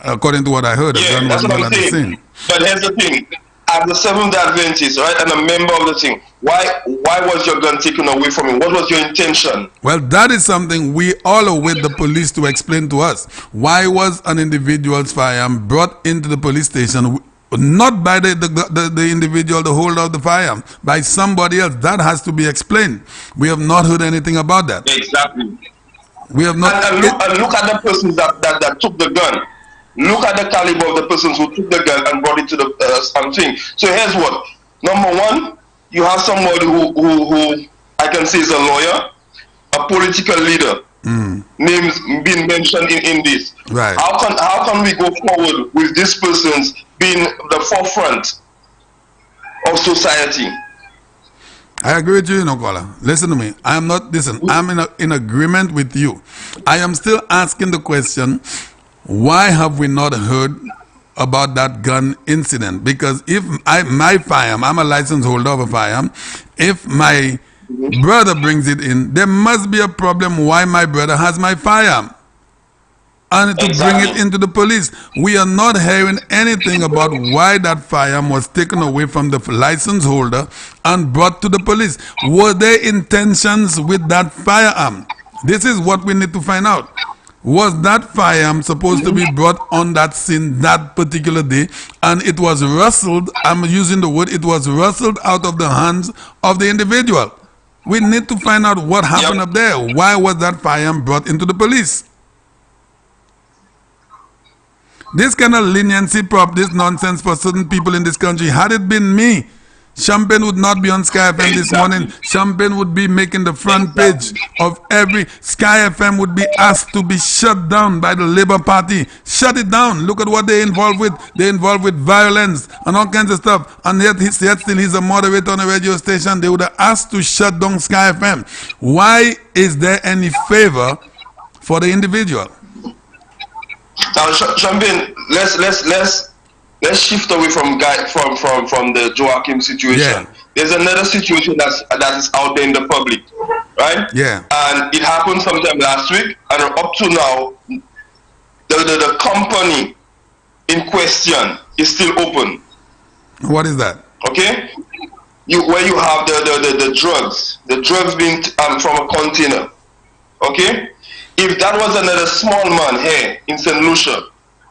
According to what I heard, a gun was not at the scene. But here's the thing: as the Seventh-day Adventist, right, and a member of the thing, why was your gun taken away from you? What was your intention? Well, that is something we all await the police to explain to us. Why was an individual's firearm brought into the police station, not by the individual, the holder of the firearm, by somebody else? That has to be explained. We have not heard anything about that. Exactly. We have not. And look at the persons that took the gun. Look at the caliber of the persons who took the gun and brought it to the thing. So here's what. Number one, you have somebody who I can say is a lawyer, a political leader, names being mentioned in this. Right. How can we go forward with these persons being the forefront of society? I agree with you, Nokola. Listen to me. I'm in agreement with you. I am still asking the question, why have we not heard about that gun incident? Because if my firearm, I'm a license holder of a firearm, if my brother brings it in, there must be a problem why my brother has my firearm. And to bring it into the police. We are not hearing anything about why that firearm was taken away from the license holder and brought to the police. Were there intentions with that firearm? This is what we need to find out. Was that firearm supposed to be brought on that scene that particular day, and it was rustled, I'm using the word, it was rustled out of the hands of the individual? We need to find out what happened up there. Why was that firearm brought into the police? This kind of leniency, this nonsense for certain people in this country, had it been me, Champagne would not be on Sky FM this morning. Champagne would be making the front page of every. Sky FM would be asked to be shut down by the Labour Party. Shut it down. Look at what they're involved with. They're involved with violence and all kinds of stuff. And yet still he's a moderator on a radio station. They would have asked to shut down Sky FM. Why is there any favor for the individual? Now, Champagne, let's let's shift away from the Joachim situation. Yeah. There's another situation that is out there in the public, right? Yeah. And it happened sometime last week, and up to now, the company in question is still open. What is that? Okay, where you have the drugs being from a container. Okay, if that was another small man here in St. Lucia,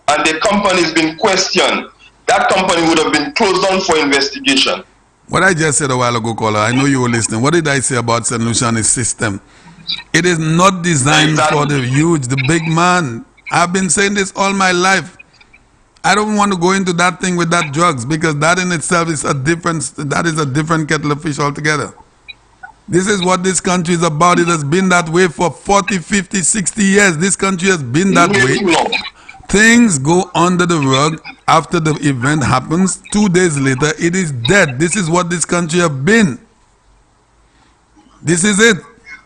and the company is being questioned, that company would have been closed down for investigation. What I just said a while ago, caller, I know you were listening. What did I say about St. Lucia and its system? It is not designed for the huge, the big man. I've been saying this all my life. I don't want to go into that thing with that drugs, because that in itself is a different kettle of fish altogether. This is what this country is about. It has been that way for 40, 50, 60 years. This country has been that way. Things go under the rug after the event happens. 2 days later, it is dead. This is what this country has been. This is it.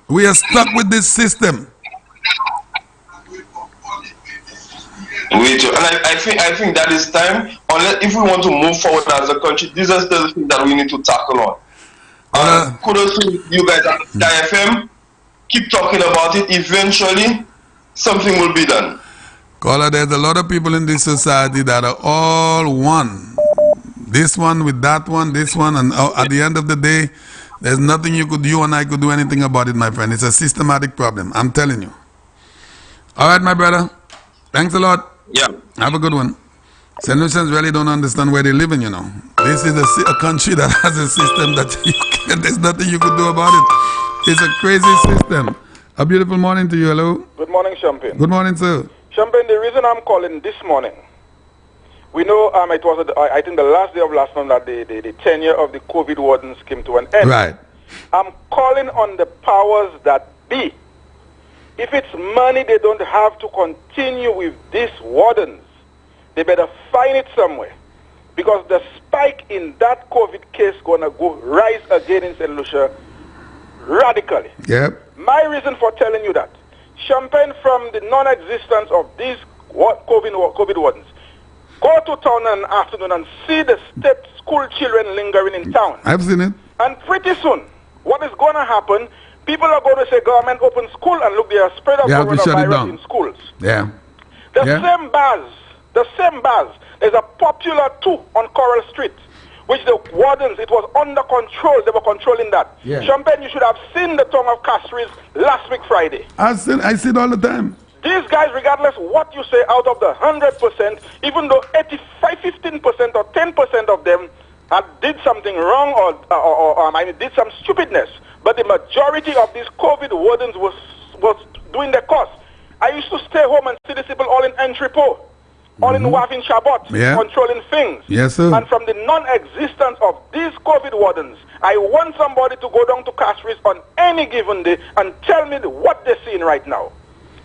We are stuck with this system. And I think that is time. Unless if we want to move forward as a country, these are the things that we need to tackle on. Kudos to you guys at IFM. Keep talking about it. Eventually, something will be done. Caller, there's a lot of people in this society that are all one. This one with that one, this one, and at the end of the day, there's nothing you and I could do anything about it, my friend. It's a systematic problem. I'm telling you. All right, my brother. Thanks a lot. Yeah. Have a good one. St. Lucians really don't understand where they live in, you know. This is a country that has a system that there's nothing you could do about it. It's a crazy system. A beautiful morning to you. Hello. Good morning, Champagne. Good morning, sir. Champagne, the reason I'm calling this morning, we know it was, I think, the last day of last month that the tenure of the COVID wardens came to an end. Right. I'm calling on the powers that be. If it's money they don't have to continue with these wardens, they better find it somewhere. Because the spike in that COVID case going to go rise again in St. Lucia radically. Yep. My reason for telling you that, Champagne, from the non-existence of these COVID wardens, go to town in the afternoon and see the school children lingering in town. I've seen it. And pretty soon, what is going to happen, people are going to say, government open school, and look, they are spread of coronavirus in schools. Yeah. Same bars, there's a popular 2 on Coral Street, which the wardens, it was under control, they were controlling that. Yeah. Champagne, you should have seen the tongue of Castries last week Friday. I see it all the time. These guys, regardless what you say, out of the 100%, even though 15% or 10% of them did something wrong or did some stupidness, but the majority of these COVID wardens was doing their course. I used to stay home and see these people all in entrepot, all in Wavin Shabbat, controlling things. Yes, sir. And from the non-existence of these COVID wardens, I want somebody to go down to Castries on any given day and tell me what they're seeing right now.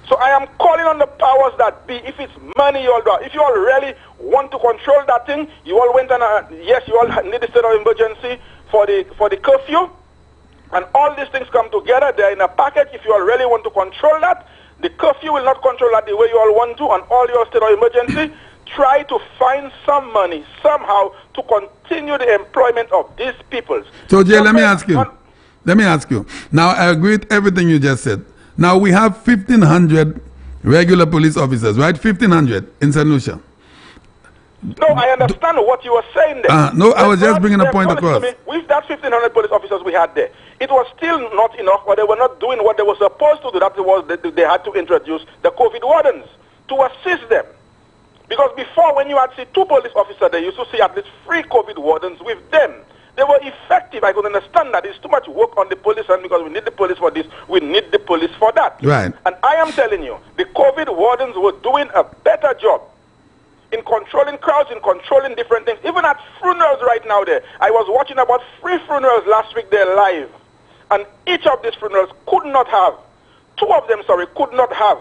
So I am calling on the powers that be. If it's money you all do, if you all really want to control that thing, you all went on yes, you all need a state of emergency for the curfew, and all these things come together. They're in a package. If you all really want to control that, the curfew will not control that the way you all want to, and all your state of emergency, try to find some money somehow to continue the employment of these people. So, Jay, let me ask you. Now, I agree with everything you just said. Now, we have 1,500 regular police officers, right? 1,500 in St. Lucia. No, I understand what you were saying there. No, I was just bringing a point across. With that 1,500 police officers we had there, it was still not enough, or they were not doing what they were supposed to do. That was they had to introduce the COVID wardens to assist them. Because before, when you had see 2 police officers, they used to see at least 3 COVID wardens with them. They were effective. I could understand that. It's too much work on the police, and because we need the police for this, we need the police for that. Right. And I am telling you, the COVID wardens were doing a better job in controlling crowds, in controlling different things. Even at funerals right now there. I was watching about 3 funerals last week there live. And each of these funerals could not have, 2 of them, could not have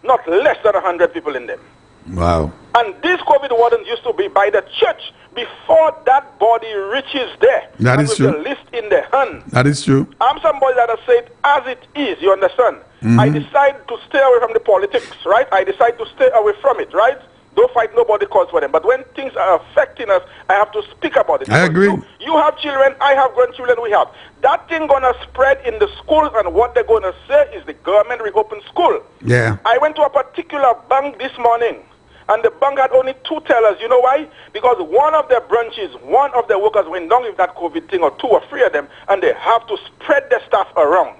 not less than 100 people in them. Wow. And these COVID wardens used to be by the church before that body reaches there. That is true. With the list in their hand. That is true. I'm somebody that has said, as it is, you understand? I decide to stay away from the politics, right? I decide to stay away from it, right? Don't fight, nobody calls for them. But when things are affecting us, I have to speak about it. I agree. You have children, I have grandchildren, we have. That thing going to spread in the schools, and what they're going to say is the government reopen school. Yeah. I went to a particular bank this morning, and the bank had only 2 tellers. You know why? Because one of their branches, one of their workers went down with that COVID thing, or 2 or 3 of them, and they have to spread their staff around.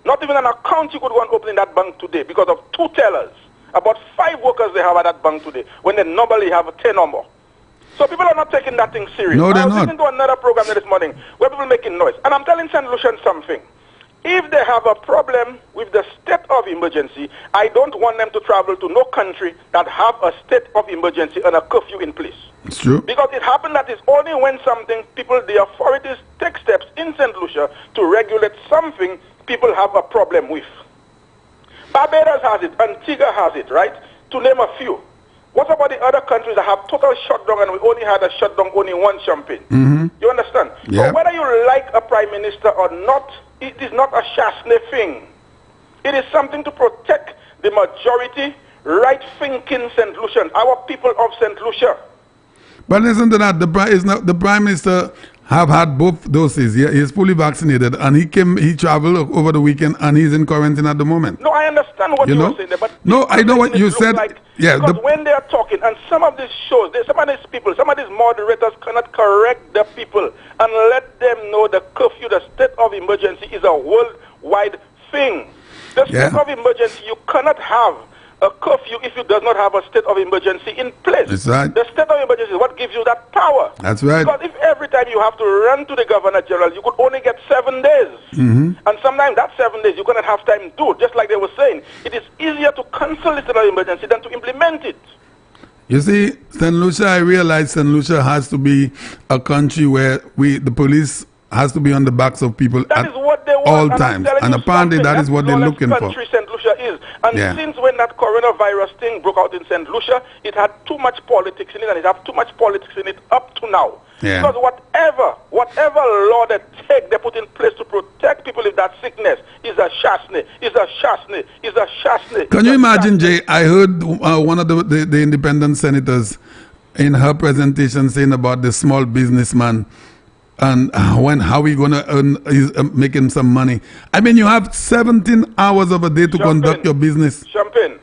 Not even an account you could go and open in that bank today because of 2 tellers. About 5 workers they have at that bank today, when they normally have a 10 or more. So people are not taking that thing serious. No, they're I was not. listening to another program this morning where people making noise. And I'm telling St. Lucian something. If they have a problem with the state of emergency, I don't want them to travel to no country that have a state of emergency and a curfew in place. It's true. Because it happened that it's only when something, the authorities take steps in St. Lucia to regulate something people have a problem with. Barbados has it, Antigua has it, right? To name a few. What about the other countries that have total shutdown and we only had a shutdown only one Champagne? You understand? Yeah. So whether you like a prime minister or not, it is not a Chasney thing. It is something to protect the majority, right-thinking St. Lucians, our people of St. Lucia. But listen to that, the Prime Minister have had both doses. He's fully vaccinated, and he traveled over the weekend, and he's in quarantine at the moment. No, I understand what you were saying there, but no, I know what you said. Because when they are talking, and some of these shows, some of these people, some of these moderators cannot correct the people and let them know the curfew, the state of emergency is a worldwide thing. The state of emergency, you cannot have a curfew if you does not have a state of emergency in place. That's right. The state of emergency is what gives you that power. That's right. Because if every time you have to run to the Governor General, you could only get 7 days. And sometimes that 7 days you cannot have time to do it. Just like they were saying, it is easier to cancel the state of emergency than to implement it. You see, St. Lucia, I realize St. Lucia has to be a country where the police has to be on the backs of people at all times. And apparently that is what they're looking for. St. Lucia is. And since when that coronavirus thing broke out in St. Lucia, it had too much politics in it, and it has too much politics in it up to now. Yeah. Because whatever law they take, they put in place to protect people with that sickness is a Chasney, is a Chasney, is a Chasney. Can you imagine, Jay? I heard one of the independent senators in her presentation saying about the small businessman and how we going to earn, make him some money. I mean, you have 17 hours of a day to conduct your business. Champagne,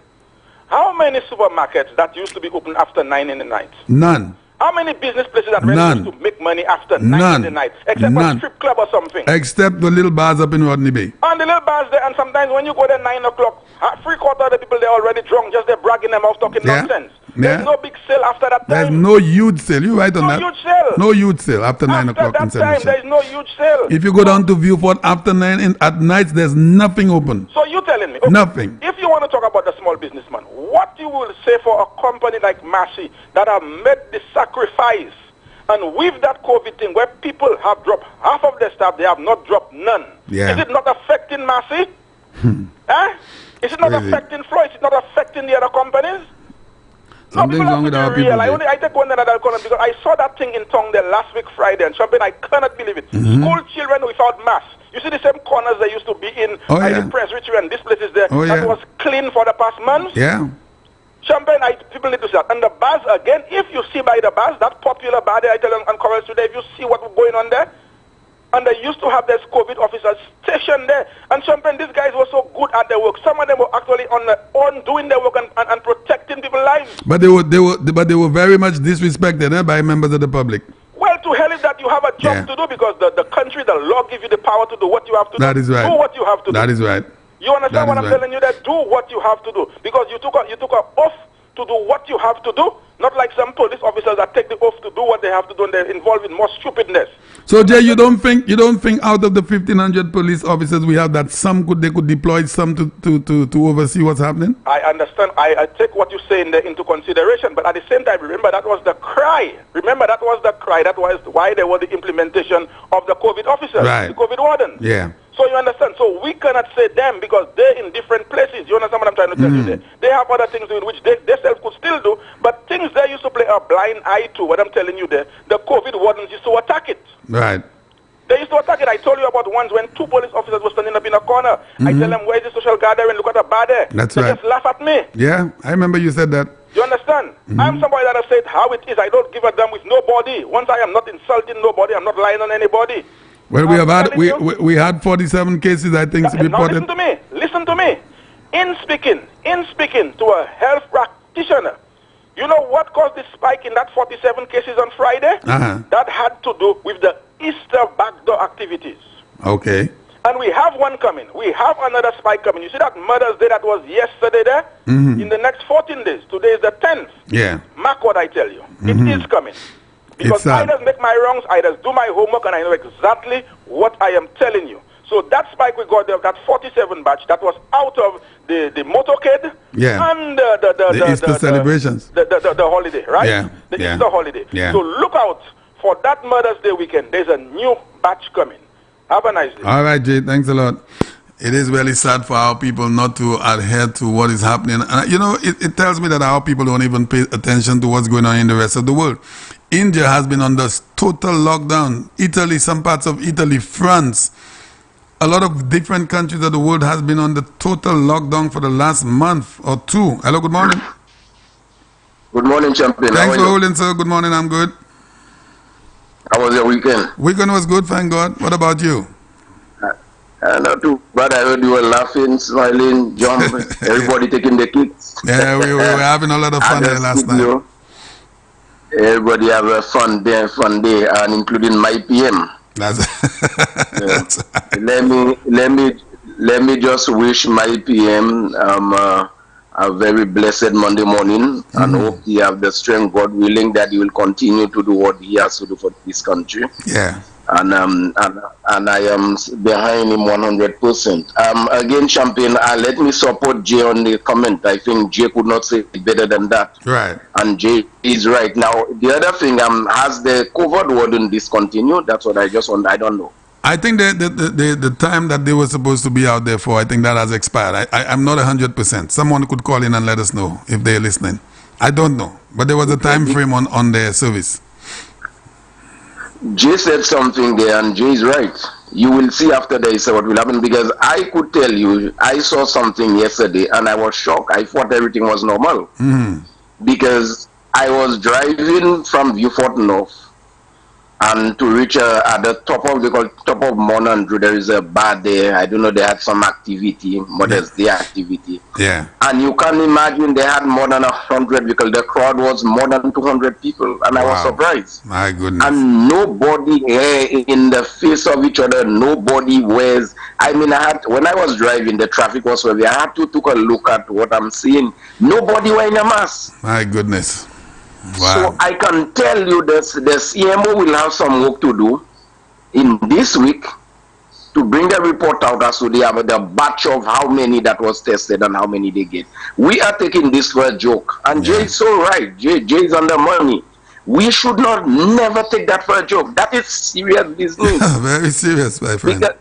how many supermarkets that used to be open after 9 in the night? None. How many business places that really used to make money after 9 in the night? Except a strip club or something. Except the little bars up in Rodney Bay. And the little bars there, and sometimes when you go there 9 o'clock, 3/4 of the people, they're already drunk, just they're bragging them out, talking nonsense. There's no big sale after that time. There's no huge sale. You're right on that. No huge sale. No huge sale after 9 o'clock in St. Lucia. There's no huge sale. If you go down to Viewfort after 9 at night, there's nothing open. So you telling me? Okay, nothing. If you want to talk about the small businessman, what you will say for a company like Massey that have made the sacrifice, and with that COVID thing where people have dropped half of their staff, they have not dropped none. Yeah. Is it not affecting Massey? Is it not affecting Floyd? Is it not affecting the other companies? Something's wrong with our people. I take one another comment because I saw that thing in Tongue there last week Friday, and Champagne, I cannot believe it. School children without masks. You see the same corners they used to be in the Presbyterian, this place is there. That was clean for the past months. Yeah. Champagne, people need to see that. And the bars, again, if you see by the bars, that popular bar there, I tell you on Coral today, if you see what's going on there, and they used to have their COVID officers stationed there. And Champagne, these guys were so good at their work. Some of them were actually on doing their work and protecting people's lives. But they were very much disrespected by members of the public. Well, to hell is that you have a job to do because the country, the law gives you the power to do what you have to do. That is right. Do what you have to do. That is right. You understand what I'm telling you? That do what you have to do because you took an oath to do what you have to do. Not like some police officers that take the oath to do what they have to do and they're involved in more stupidness. So Jay, you don't think out of the 1,500 police officers we have that they could deploy some to oversee what's happening? I understand. I take what you say into consideration, but at the same time, remember that was the cry. That was why there was the implementation of the COVID officers, the COVID wardens. Yeah. So you understand? So we cannot say them because they're in different places. You understand what I'm trying to tell you there? They have other things in which they themselves could still do, but things they used to play a blind eye to, what I'm telling you there, the COVID wardens used to attack it. Right. They used to attack it. I told you about once when 2 police officers were standing up in a corner. I tell them, where's the social gathering? Look at the bar there. That's they right. just laugh at me. Yeah, I remember you said that. You understand? I'm somebody that has said how it is. I don't give a damn with nobody. Once I am not insulting nobody, I'm not lying on anybody. Well, we had 47 cases, I think, reported. Now listen to me. In speaking to a health practitioner, you know what caused the spike in that 47 cases on Friday? That had to do with the Easter backdoor activities. Okay. And we have one coming. We have another spike coming. You see that Mother's Day that was yesterday there? In the next 14 days. Today is the 10th. Yeah. Mark what I tell you. It is coming. Because I just make my wrongs, I just do my homework, and I know exactly what I am telling you. So that spike we got there, that 47 batch, that was out of the motorcade and the Easter celebrations. The holiday, right? Yeah. The Easter holiday. Yeah. So look out for that Mother's Day weekend. There's a new batch coming. Have a nice day. All right, Jay. Thanks a lot. It is really sad for our people not to adhere to what is happening. And, you know, it tells me that our people don't even pay attention to what's going on in the rest of the world. India has been under total lockdown. Italy, some parts of Italy, France, a lot of different countries of the world has been under total lockdown for the last month or two. Hello, good morning. Good morning, champion. Thanks for holding, sir. Good morning. I'm good. How was your weekend? Weekend was good, thank God. What about you? Not too bad. I heard you were laughing, smiling, jumping, everybody taking the kicks. Yeah, we were having a lot of fun there last night. Everybody have a fun day, and including my PM. Let me just wish my PM a very blessed Monday morning, and hope he have the strength, God willing, that he will continue to do what he has to do for this country. Yeah. And I am behind him 100%. Again, champion, let me support Jay on the comment. I think Jay could not say it better than that. Right. And Jay is right. Now, the other thing, has the COVID warden discontinued? That's what I just want. I don't know. I think the time that they were supposed to be out there for, I think that has expired. I'm not 100%. Someone could call in and let us know if they're listening. I don't know. But there was a time frame on their service. Jay said something there, and Jay is right. You will see after this what will happen, because I could tell you, I saw something yesterday and I was shocked. I thought everything was normal. Because I was driving from Viewfort North, and to reach at the top of Mount Andrew, there is a bar there. I don't know, they had some activity, Mother's Day activity. Yeah. And you can imagine they had more than 100 because the crowd was more than 200 people, and I was surprised. My goodness. And nobody in the face of each other, nobody wears. I mean, when I was driving, the traffic was heavy. I had to take a look at what I'm seeing. Nobody wearing a mask. My goodness. Wow. So I can tell you that the CMO will have some work to do in this week to bring the report out as to the batch of how many that was tested and how many they get. We are taking this for a joke. And Jay is so right. Jay is on the money. We should never take that for a joke. That is serious business. Very serious, my friend. Because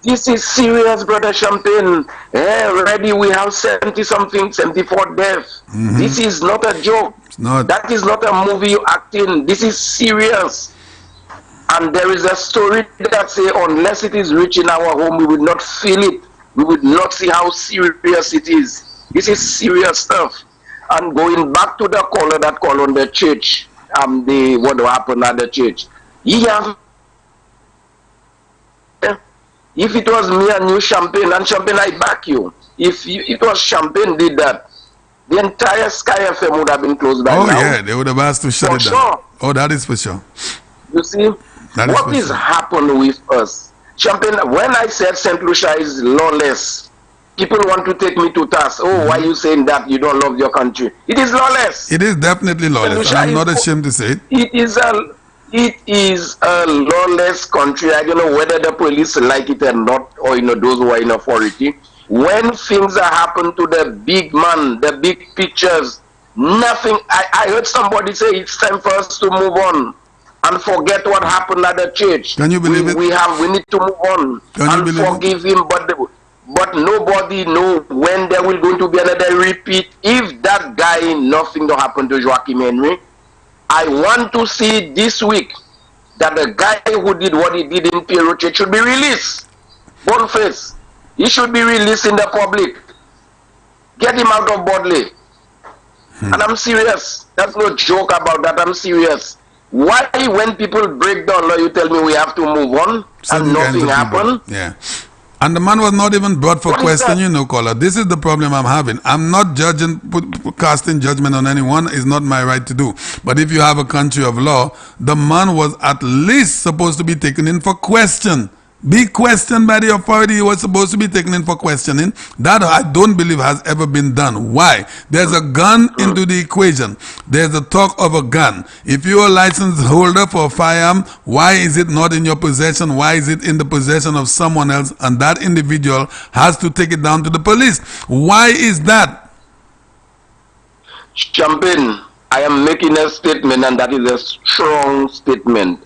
this is serious, brother Champagne. Already we have 70-something, 74 deaths. This is not a joke. That is not a movie acting. This is serious. And there is a story that says unless it is reaching our home, we would not feel it. We would not see how serious it is. This is serious stuff. And going back to the caller that called on the church, what happened at the church. If it was me and you, Champagne, I back you. If it was Champagne did that, the entire Sky FM would have been closed by now. Oh, yeah, they would have asked to shut it down. Sure. Oh, that is for sure. You see, what is happening with us? Champagne, when I said St. Lucia is lawless, people want to take me to task. Oh, why are you saying that you don't love your country? It is lawless. It is definitely lawless, and I'm not ashamed to say it. It is a lawless country. I don't know whether the police like it or not, or those who are in authority. When things are happening to the big man, the big pictures, nothing. I heard somebody say it's time for us to move on and forget what happened at the church. Can you believe it? We need to move on and forgive him, but nobody knows when there will going to be another repeat. If that guy, nothing will happen to Joachim Henry. I want to see this week that the guy who did what he did in Pierrot Church should be released. Boniface. He should be released in the public. Get him out of Bodley. And I'm serious. That's no joke about that. I'm serious. Why, when people break down law, you tell me we have to move on and nothing happened? Yeah. And the man was not even brought for question, you know, caller. This is the problem I'm having. I'm not judging, casting judgment on anyone. It's not my right to do. But if you have a country of law, the man was at least supposed to be taken in for question. Be questioned by the authority. He was supposed to be taken in for questioning. That I don't believe has ever been done. Why? There's a gun into the equation. There's a talk of a gun. If you're a license holder for a firearm, why is it not in your possession? Why is it in the possession of someone else? And that individual has to take it down to the police. Why is that? Champagne, I am making a statement, and that is a strong statement.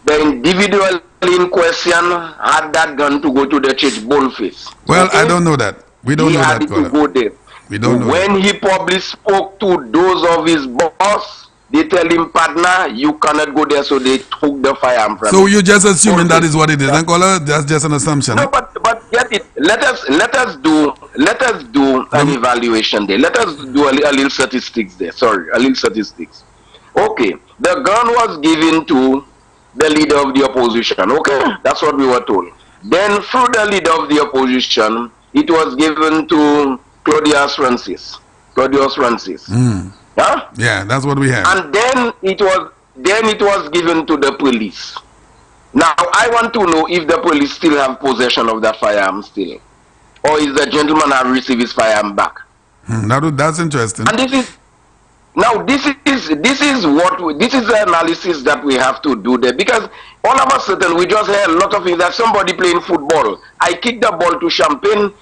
The individual in question had that gun to go to the church boldface. Well, okay? I don't know that. We don't know that. He had to go there. We don't know when he probably spoke to those of his boss, they tell him, partner, you cannot go there, so they took the firearm from him. So you're just assuming that is what it is, and caller, that's just an assumption. No, but get it. Let us do an evaluation there. Let us do a little statistics there. Sorry, a little statistics. Okay, the gun was given to the leader of the opposition. Okay, that's what we were told. Then through the leader of the opposition, it was given to Claudius Francis. Huh? Yeah, that's what we have. And then it was given to the police. Now I want to know if the police still have possession of that firearm still, or is the gentleman have received his firearm back? That's interesting. And this is the analysis that we have to do there, because all of a sudden we just hear a lot of things that somebody playing football. I kick the ball to Champagne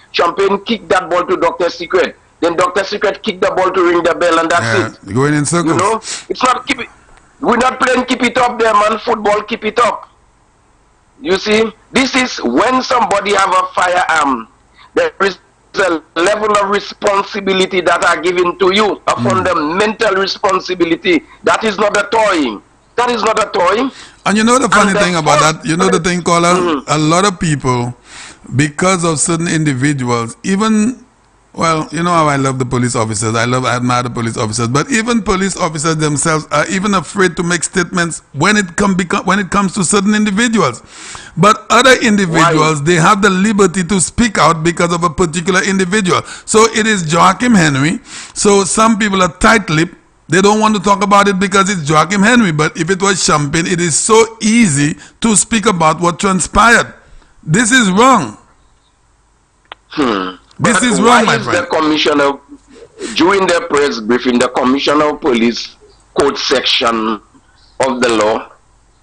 kicked that ball to Dr. Secret, then Dr. Secret kicked the ball to ring the bell, and that's it. Going in circles. You know, it's not we're not playing keep it up there, man. Football, keep it up. You see, this is when somebody have a firearm, there is a level of responsibility that are given to you, a fundamental responsibility. That is not a toy. That is not a toy. And you know the funny thing about that? You know the thing, caller? A lot of people, because of certain individuals, even, well, you know how I love the police officers. I admire the police officers. But even police officers themselves are even afraid to make statements when it comes to certain individuals. But other individuals, they have the liberty to speak out because of a particular individual. So it is Joachim Henry. So some people are tight-lipped. They don't want to talk about it because it's Joachim Henry. But if it was Champagne, it is so easy to speak about what transpired. This is wrong. This is wrong, my friend. The commissioner, during the press briefing, the commissioner of police code section of the law,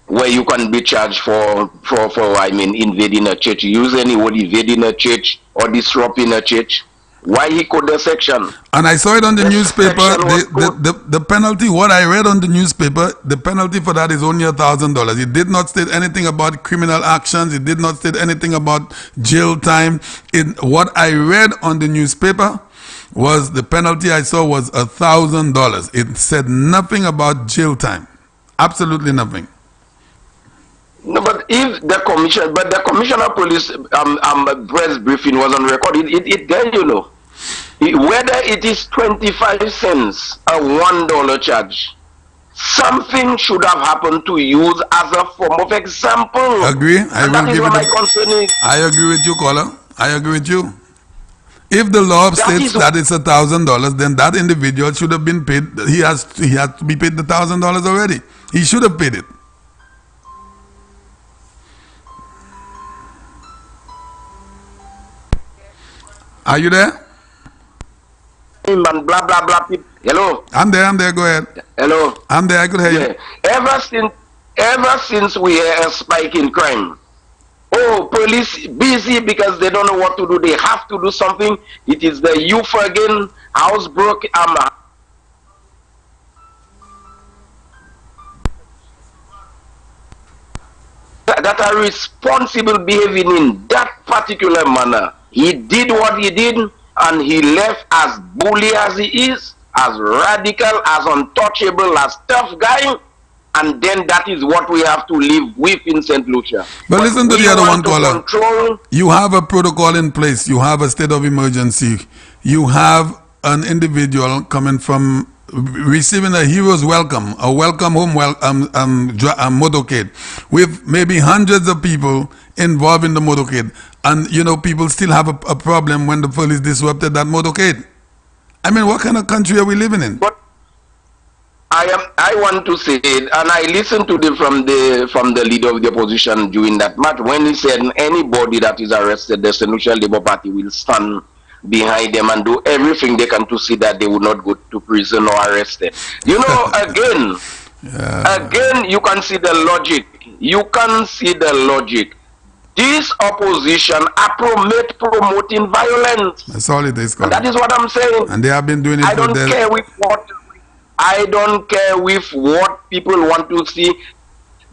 where you can be charged for invading a church, use any word, invading a church or disrupting a church. Why he code the section? And I saw it on the newspaper. The penalty, what I read on the newspaper, the penalty for that is only $1,000. It did not state anything about criminal actions. It did not state anything about jail time. What I read on the newspaper was the penalty I saw was $1,000. It said nothing about jail time. Absolutely nothing. No, but if the commissioner of police press briefing was on record, it there, you know, whether it is 25 cents or $1 charge, something should have happened to use as a form of example. Agree. That is what my concern is. I agree with you, caller. I agree with you. If the law states that it's $1,000, then that individual should have been paid. He has to be paid the $1,000 already. He should have paid it. Are you there? And blah blah blah. Hello. I'm there. Go ahead. Hello. I'm there. I could hear you. Ever since we had a spike in crime, police busy because they don't know what to do. They have to do something. It is the youth again, house broke. That are responsible behaving in that particular manner. He did what he did, and he left as bully as he is, as radical, as untouchable, as tough guy, and then that is what we have to live with in St. Lucia. But listen to the other one, caller. You have a protocol in place. You have a state of emergency. You have an individual coming from receiving a hero's welcome, a welcome home motorcade, with maybe hundreds of people involved in the motorcade, and people still have a problem when the police disrupted that motorcade. I mean, what kind of country are we living in? But I want to say it, and I listened to from the leader of the opposition during that match when he said anybody that is arrested, the St. Lucia Labour Party will stand behind them and do everything they can to see that they will not go to prison or arrested. Again, you can see the logic. You can see the logic. This opposition are promoting violence. That's all it is. And that is what I'm saying. And they have been doing it. I don't care with what people want to see.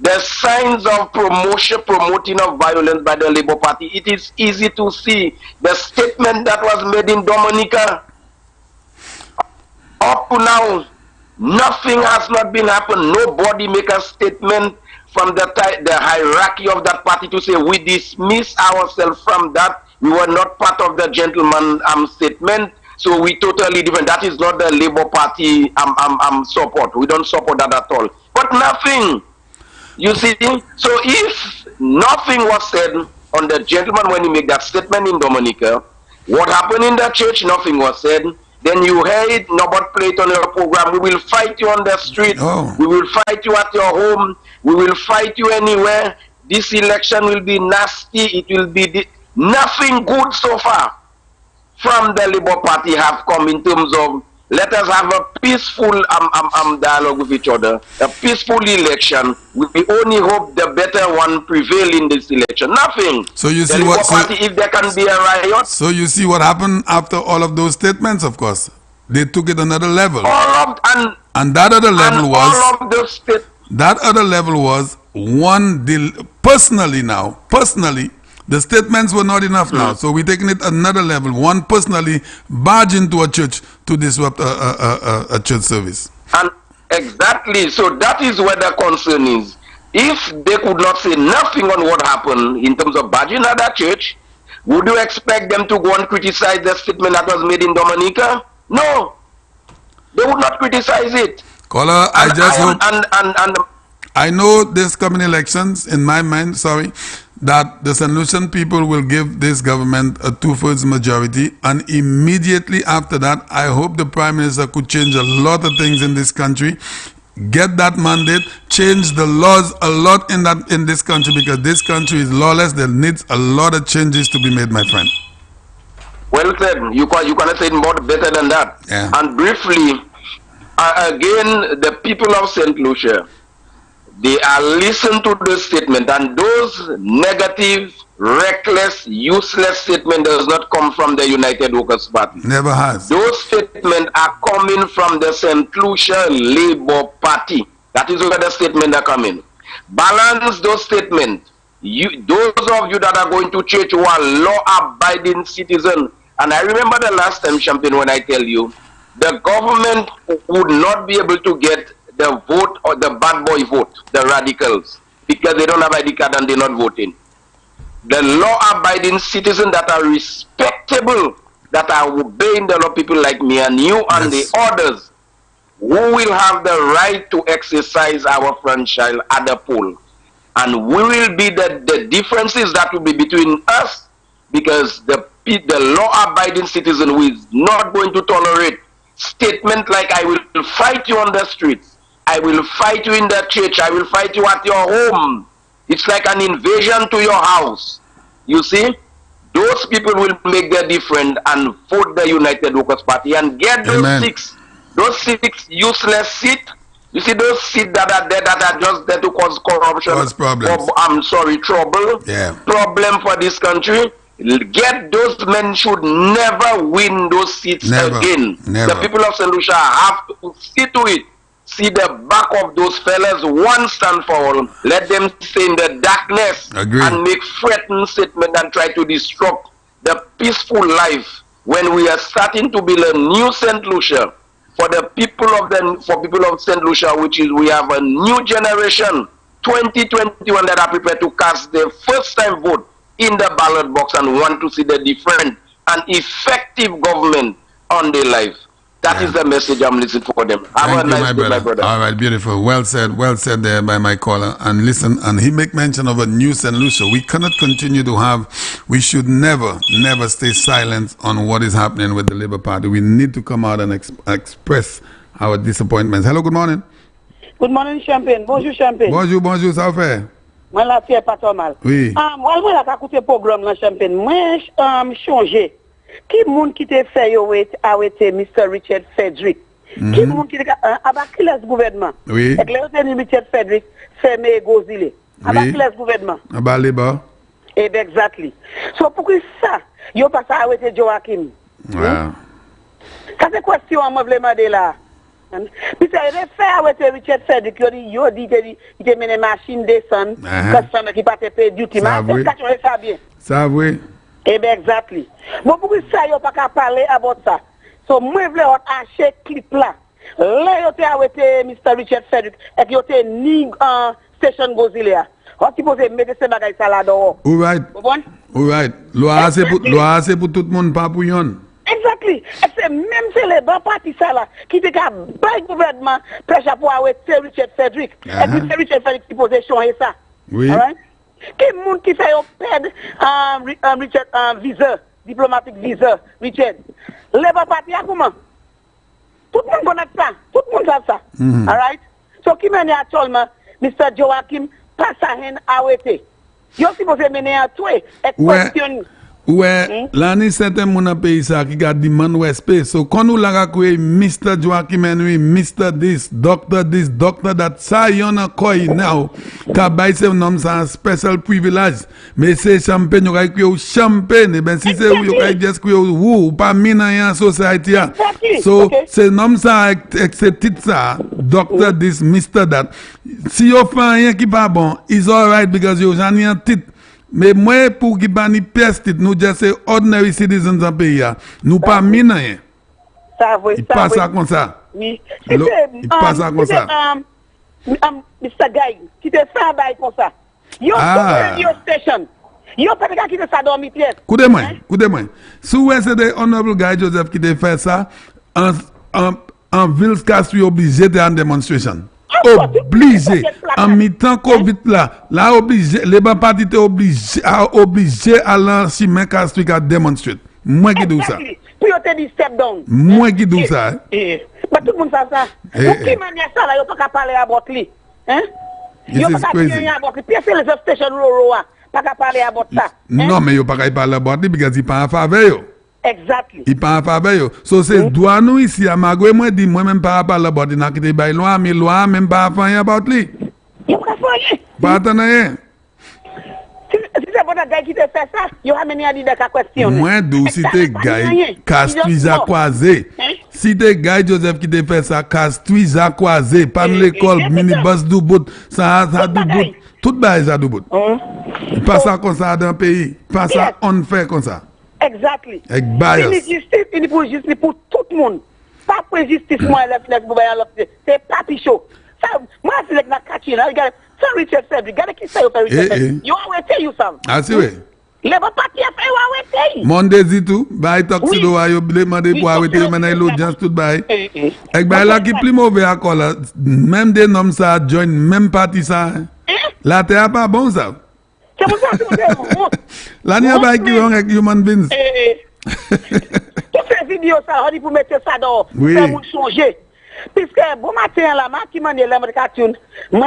The signs of promoting of violence by the Labour Party, it is easy to see. The statement that was made in Dominica, up to now, nothing has not been happened. Nobody make a statement from the hierarchy of that party to say we dismiss ourselves from that. We were not part of the gentleman statement. So we totally different. That is not the Labour Party support. We don't support that at all. But nothing. You see, so if nothing was said on the gentleman when he made that statement in Dominica, what happened in the church, nothing was said. Then you hear it, nobody play it on your program. We will fight you on the street. Oh. We will fight you at your home. We will fight you anywhere. This election will be nasty. It will be nothing good so far from the Labour Party have come in terms of let us have a peaceful dialogue with each other, a peaceful election. We only hope the better one prevail in this election. Nothing. So you see if there can be a riot. So you see what happened after all of those statements. Of course, they took it another level. And that other level was one deal. Personally. The statements were not enough now, so we're taking it another level. One personally barge into a church to disrupt a church service. And exactly, so that is where the concern is. If they could not say nothing on what happened in terms of barging at that church, would you expect them to go and criticize the statement that was made in Dominica? No, they would not criticize it. Caller, I know this coming elections, in my mind, that the St. Lucian people will give this government a 2/3 majority, and immediately after that, I hope the Prime Minister could change a lot of things in this country, get that mandate, change the laws a lot in this country, because this country is lawless. There needs a lot of changes to be made, my friend. Well said. You cannot say it more better than that. Yeah. And briefly, again, the people of St. Lucia, they are listening to the statement, and those negative, reckless, useless statements does not come from the United Workers' Party. Never has. Those statements are coming from the St. Lucia Labour Party. That is where the statements are coming. Balance those statements. Those of you that are going to church who are law-abiding citizens, and I remember the last time, Champagne, when I tell you, the government would not be able to get the vote or the bad boy vote, the radicals, because they don't have ID card and they're not voting. The law-abiding citizens that are respectable, that are obeying the law, people like me and you and the others, who will have the right to exercise our franchise at the poll. And we will be the differences that will be between us, because the law-abiding citizen who is not going to tolerate statement like I will fight you on the streets, I will fight you in the church, I will fight you at your home. It's like an invasion to your house. You see, those people will make their difference and vote the United Workers' Party and get those six useless seats. You see those seats that are there that are just there to cause corruption. Cause problems. Trouble. Yeah. Problem for this country. Get those men should never win those seats again. Never. The people of St. Lucia have to see to it. See the back of those fellas once and for all. Let them stay in the darkness and make threatening statements and try to disrupt the peaceful life when we are starting to build a new St. Lucia for the people of St. Lucia, which is we have a new generation, 2021, that are prepared to cast their first time vote in the ballot box and want to see the different and effective government on their life. That is the message I'm listening for them. Have a nice day, my brother. All right, beautiful. Well said there by my caller. And listen, and he make mention of a new St. Lucia. We cannot continue to we should never stay silent on what is happening with the Labour Party. We need to come out and express our disappointments. Hello, good morning. Good morning, Champagne. Bonjour, Champagne. Bonjour, ça fait? Moi, la fille pas trop mal. Oui. Moi, la écouté programme dans Champagne. Moi, changé. Qui moun qui te fait arrêter Mr. Richard Frederick? Qui moun qui avec le gouvernement? Oui. Et le Richard Frederick fermé Gozile. Avec le gouvernement. Avec les bas. Exactly. So pourquoi ça? Yo pas ça arrêter Joachim. Wow. Ça c'est question on m'a demander là. Puis ça fait arrêter Richard Frederick yo dit il te mène machine descend customer qui pas te payer duty. Mais ça bien. Ça oui. Exactly. Bon, pour ça, yo pas qu'à parler about ça. So, moi, je voulais acheter clip là. Là, yo te arrêté Mr. Richard Frederick et yo te ni station Gozilea. On t'y pose mettre ces bagages ça là dehors. All right. Loi c'est pour tout le monde, pas pour yon. Exactly. Et c'est même c'est les bons partis ça là qui te ka bail gouvernement prêche pour arrêter Richard Frederick. Et puis c'est Richard Frederick qui pose changer ça. Oui. All right? Qui moun qui fait perdre Richard visa diplomatique visa Richard les pas parti à comment tout le monde connaît ça tout le monde sait ça all right so qui mène actuellement Mr. Joachim pas sa haine arrêté yo supposé mener à toi et question ouais l'année certain mon pays ça qui garde demand space so quand nous la créé Mr. Joachim Henry Mr. this doctor that ça yon a koi now ka bay se nom ça special privilege mais c'est champagne yo créé champagne ben si c'est yo créé just créé ou pas mina en society so c'est nom ça accepté ça doctor this Mr. that si yo fait rien qui pas bon is all right because yo j'en ai un titre. Mais moi, pour qui bani peste, nous just ordinary citizens en pays, nous pas minants. Ça va. Il passe ça comme ça. Oui. Il passe ça comme ça. Mr. Guy, qui te fait un bail comme ça. Yo, radio station. Yo, pas de gars qui te ça dormi pièce. Coudez-moi. Si vous êtes des honorable Guy Joseph qui te fait ça, en ville Castro obligé de en démonstration. Obligé en mi-temps Covid là obligé les bas partis étaient obligé à lancer main Castro à démontrer moi qui dis ça puis on te dit step down moi qui dis ça mais tout le monde sait ça qui manière ça là yo pas parler à Botli hein yo pas parler à Botli puis c'est les station Roro pas parler à Bot ça non mais yo pas parler à Botli parce qu'il pas en faveur yo. Exactly. Il pas en faveur. So c'est droit nous ici à Magoué moi dit moi même pas parler about il n'a quitté bail loi mais loi même pas faire about lui. Il pas faire. Pas attendre rien. Si c'est bon gars qui te fait ça, yo amené à dire la question. Moi d'où si t'es gars Castuiza croisé. Si t'es gars Joseph qui te fait ça Castuiza croisé par l'école minibus du bout ça du bout tout bail ça du bout. Il passe ça comme ça dans le pays. Pas ça on fait comme ça. Exactly. Il pour justice pour tout le monde. Pas pour justice moi c'est papi chaud. Ça moi c'est la catching là regarde ça Richard Frederick regarde qui ça yo Richard. You arrêté you Sam. Ah c'est vrai. Les pas parti a fait arrêter. Monday dit tout, bail tuxedo yo demander pour arrêter maintenant l'audience tout bail. Avec bail là qui plus mauvais encore là même des noms ça join même parti ça. Là t'es pas bon ça. C'est pour ça que là n'y a pas qui wrong avec human beings. Toutes ces vidéos ça on dit pour mettre ça dans faire nous changer. Puisque bon matin là qui m'a dit là moi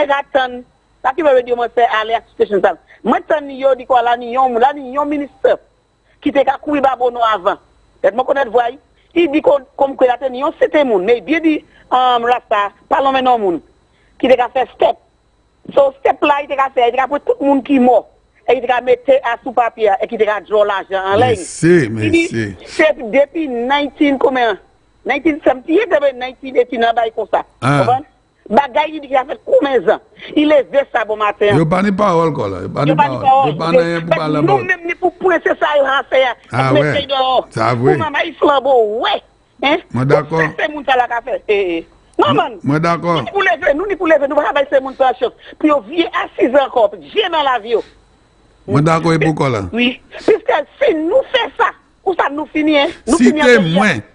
j'attends ça qui veut dire moi c'est aller à station ça. Moi t'en yo dit quoi là ni yon ministre qui te ka courir babono avant. Et moi connaître voix il dit comme que là yon c'était moun mais bien dit rasta parlons maintenant moun qui te ka faire step. So step là il te ka faire il te ka pour tout monde qui mort. Et il te mettre à sous papier et qui te draw l'argent en ligne. C'est depuis 1978 1989 comme ça. Bagay il dit qu'il a fait combien ans? Il est versé ça bon matin. Il pas ni parole quoi là. Il pas ni parole. Il pas rien pour parler. Nous même ni pour presser ça il a fait. Ah ouais. Ça vrai. Pour maman il flambeau ouais. Hein? Moi d'accord. C'est mon ça la fait. Non man. Moi d'accord. Nous pour lever nous va travailler c'est mon ça chef. Puis on vient à 6 ans encore. J'ai dans la vie. Moi d'accord et pourquoi là? Oui, puisque si nous faisons ça, Où ça nous finit?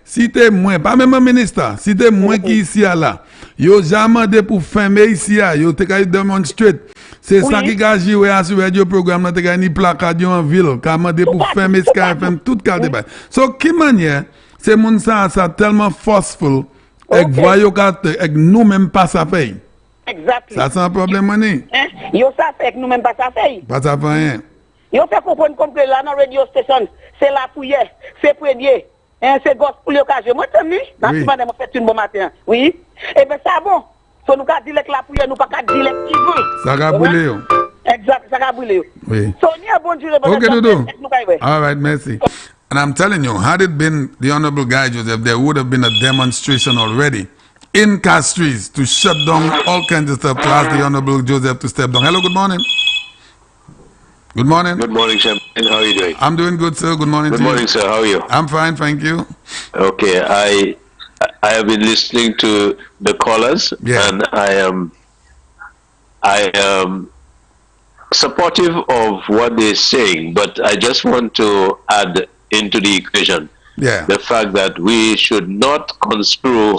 Si t'es moins, pas même un ministre, si t'es moins qui ici à là, yo jamais demandé pour fermer ici à, yo te qu'à démontrer. C'est ça qui a joué à ce radio programme, te qu'à ni placard en ville, qu'a demandé pour fermer Sky FM tout cas débat. So qui manière, c'est mon ça tellement forceful, et voyons que nous même pas ça fait. Exactement. Ça c'est un problème money. Yo ça fait que nous même pas ça fait. Pas ça fait rien. Yo fait comprendre comme que là dans radio station, c'est la pouille, c'est premier. C'est gosse pour l'occasion. Moi, t'as mis? Oui. Moi, fait une bon matin. Oui. Eh bien, ça bon. So, nous, dire que la pouille, nous, pas dire qui veut. Ça va brûler. Exact, ça va brûler. Oui. So, ni a bon Dieu, okay, Dodo. All right, merci. And I'm telling you, had it been the Honorable Guy Joseph, there would have been a demonstration already in Castries to shut down all kinds of stuff to ask the Honorable Joseph to step down. Hello, good morning. Good morning. Good morning, Champagne. How are you doing? I'm doing good, sir. Good morning. Good morning, sir. How are you? I'm fine, thank you. Okay, I have been listening to the callers, and I am supportive of what they're saying, but I just want to add into the equation the fact that we should not construe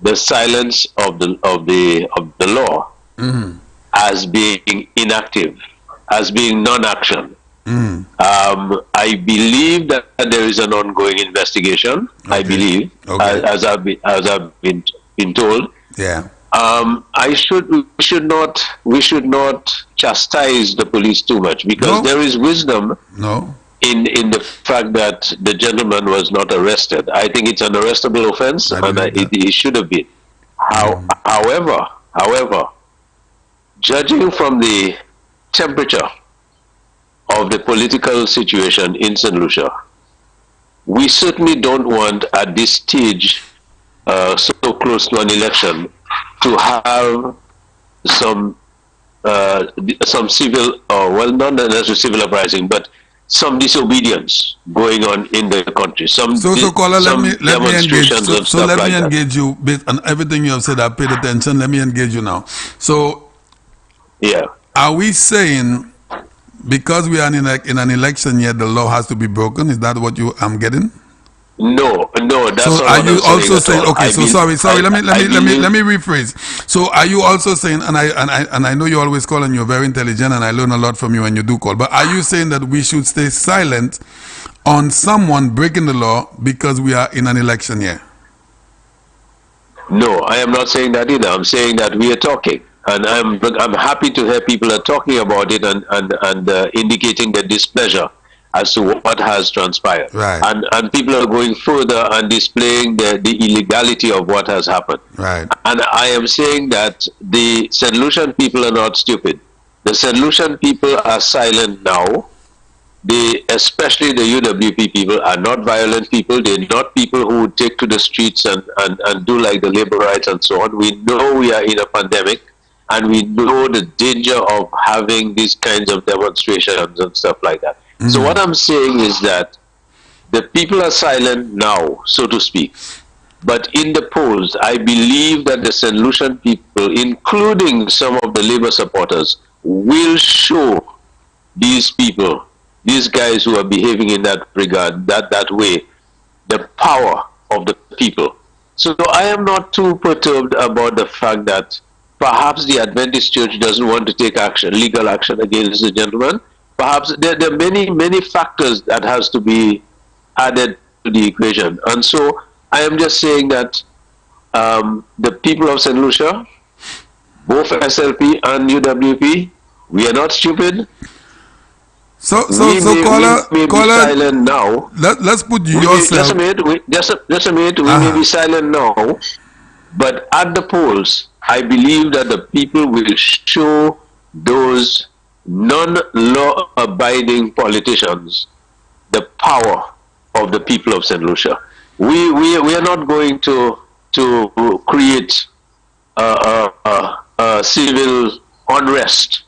the silence of the law as being inactive, as being non-action. I believe that there is an ongoing investigation. I believe, as I've been told. Yeah. We should not chastise the police too much, because there is wisdom in the fact that the gentleman was not arrested. I think it's an arrestable offense, and it should have been. However, judging from the temperature of the political situation in St. Lucia, we certainly don't want at this stage, so close to an election, to have some civil, well, not necessarily civil uprising, but some disobedience going on in the country. Caller, let me engage. So let me engage you based on everything you have said. I paid attention. Let me engage you now. So, are we saying, because we are in an election yet, the law has to be broken? Is that what I'm getting? No, that's so are you also saying? Okay, so sorry. Let me rephrase. So are you also saying? And I know you always call, and you're very intelligent, and I learn a lot from you when you do call. But are you saying that we should stay silent on someone breaking the law because we are in an election year? No, I am not saying that either. I'm saying that we are talking. And I'm happy to hear people are talking about it and indicating their displeasure as to what has transpired. Right. And people are going further and displaying the illegality of what has happened. Right. And I am saying that the St. Lucian people are not stupid. The St. Lucian people are silent now. Especially the UWP people are not violent people. They're not people who would take to the streets and do like the labor rights and so on. We know we are in a pandemic. And we know the danger of having these kinds of demonstrations and stuff like that. So what I'm saying is that the people are silent now, so to speak. But in the polls, I believe that the St. Lucian people, including some of the labor supporters, will show these people, these guys who are behaving in that regard, that way, the power of the people. So I am not too perturbed about the fact that perhaps the Adventist Church doesn't want to take action, legal action against the gentleman. Perhaps there are many factors that has to be added to the equation. And so I am just saying that the people of St. Lucia, both SLP and UWP, we are not stupid. So caller, silent now. Let's put yourself. Just a minute. We may be silent now, but at the polls, I believe that the people will show those non-law-abiding politicians the power of the people of St. Lucia. We are not going to create civil unrest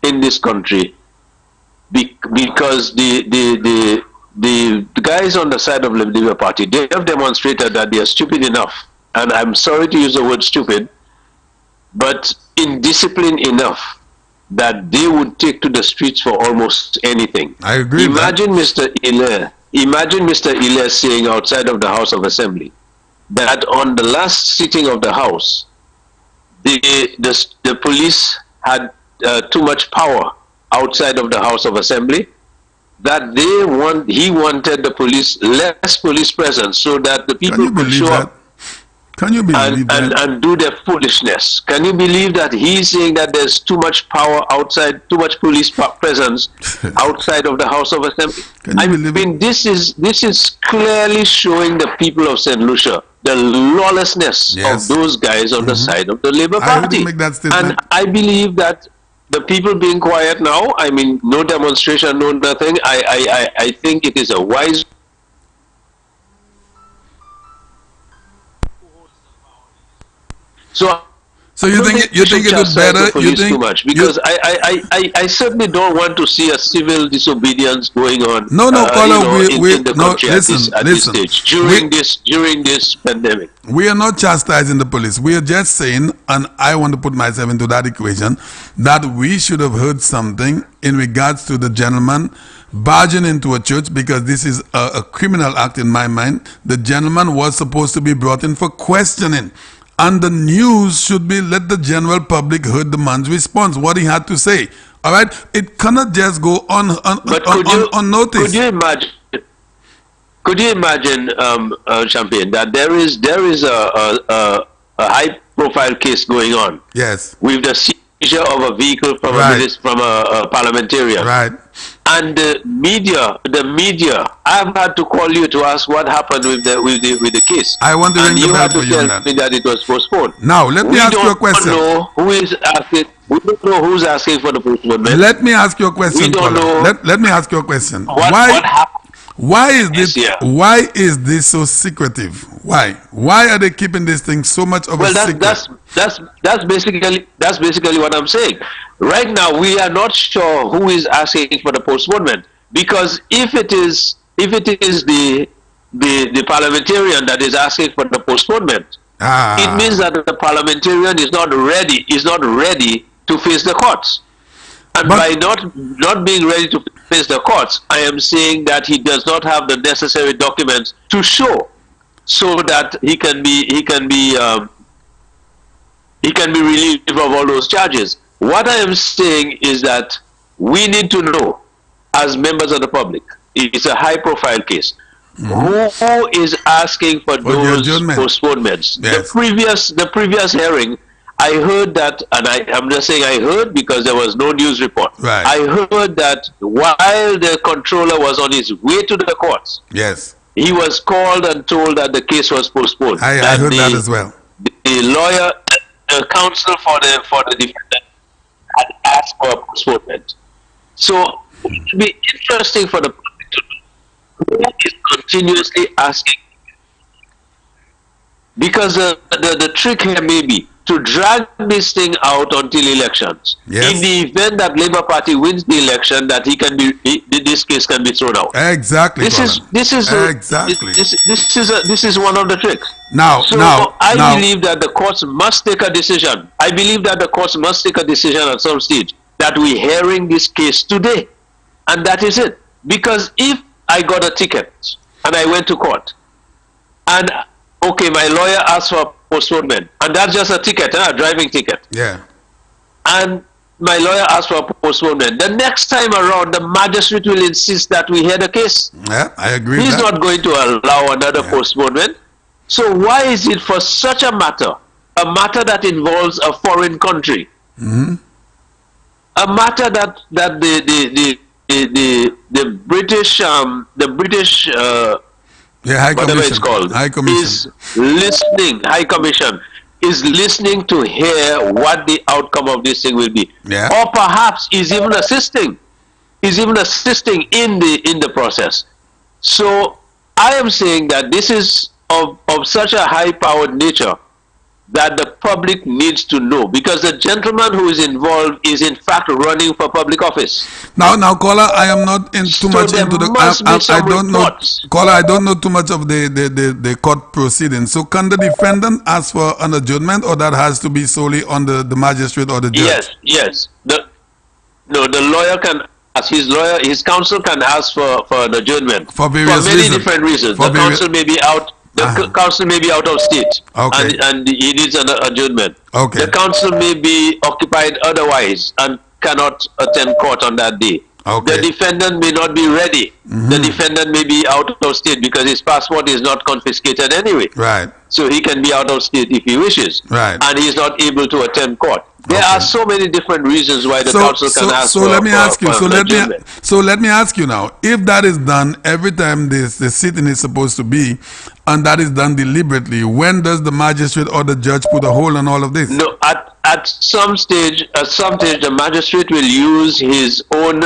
in this country because the guys on the side of the Labour Party, they have demonstrated that they are stupid enough, and I'm sorry to use the word stupid, but indisciplined enough that they would take to the streets for almost anything. I agree. Imagine Mr. Hilaire imagine Mr. Elias saying outside of the House of Assembly that on the last sitting of the House, the police had too much power outside of the House of Assembly, that he wanted the police, less police presence, so that the people could show up. Can you believe that? And do their foolishness. Can you believe that he's saying that there's too much power outside, too much police presence outside of the House of Assembly? I mean, this is clearly showing the people of St. Lucia the lawlessness of those guys on the side of the Labour Party. And I believe that the people being quiet now, I mean, no demonstration, no nothing, I think it is a wise. So you think it would better? You think too much because I certainly don't want to see a civil disobedience going on. No, caller, in the country at this stage during this pandemic. We are not chastising the police. We are just saying, and I want to put myself into that equation, that we should have heard something in regards to the gentleman barging into a church, because this is a criminal act in my mind. The gentleman was supposed to be brought in for questioning. And the news should be let the general public heard the man's response, what he had to say. All right, it cannot just go unnoticed. Could you imagine, Champagne, that there is a high-profile case going on? Yes. With the seizure of a vehicle from a parliamentarian. Right. And the media, I've had to call you to ask what happened with the case. I want to ring the bell for you on that. You had to tell me that it was postponed. Now, let me ask you a question. We don't know who's asking for the postponement. Let me ask you a question. We don't know. Let me ask you a question. What happened? Why is this so secretive? Why are they keeping this thing so much of a secret? That's basically what I'm saying. Right now, we are not sure who is asking for the postponement, because if it is the parliamentarian that is asking for the postponement, it means that the parliamentarian is not ready to face the courts. And by not being ready to face the courts, I am saying that he does not have the necessary documents to show, so that he can be relieved of all those charges. What I am saying is that we need to know, as members of the public, it's a high-profile case. Who is asking for those postponements? Yes. The previous hearing, I heard that, and I'm just saying I heard because there was no news report. Right. I heard that while the controller was on his way to the courts, yes, he was called and told that the case was postponed. I heard that as well. The lawyer, the counsel for the defendant, had asked for a postponement. So it would be interesting for the public to know who is continuously asking, because the trick here may be to drag this thing out until elections. Yes. In the event that Labour Party wins the election, that this case can be thrown out. Exactly. This is one of the tricks. Now, I believe that the courts must take a decision. I believe that the courts must take a decision at some stage that we're hearing this case today, and that is it. Because if I got a ticket and I went to court, and okay, my lawyer asked for postponement, and that's just a ticket, a driving ticket. Yeah. And my lawyer asked for a postponement. The next time around, the magistrate will insist that we hear the case. Yeah, I agree. He's not going to allow another postponement. So why is it for such a matter that involves a foreign country, a matter that the British High whatever it's called, High Commission. is listening, High Commission is listening to hear what the outcome of this thing will be. Yeah. Or perhaps is even assisting in the process. So I am saying that this is of such a high-powered nature that the public needs to know, because the gentleman who is involved is in fact running for public office. Now, caller, I am not too much into the. I don't know, caller. I don't know too much of the court proceedings. So, can the defendant ask for an adjournment, or that has to be solely on the magistrate or the judge? Yes. The lawyer can ask. His lawyer, his counsel can ask for an adjournment for many different reasons. The counsel may be out. The counsel may be out of state, and he needs an adjournment. Okay. The counsel may be occupied otherwise and cannot attend court on that day. Okay. The defendant may not be ready. The defendant may be out of state because his passport is not confiscated anyway. Right. So he can be out of state if he wishes. Right. And he's not able to attend court. There are so many different reasons why the counsel can ask for. So let me ask you. So let me ask you now. If that is done every time the sitting is supposed to be, and that is done deliberately, when does the magistrate or the judge put a hold on all of this? No, at some stage, the magistrate will use his own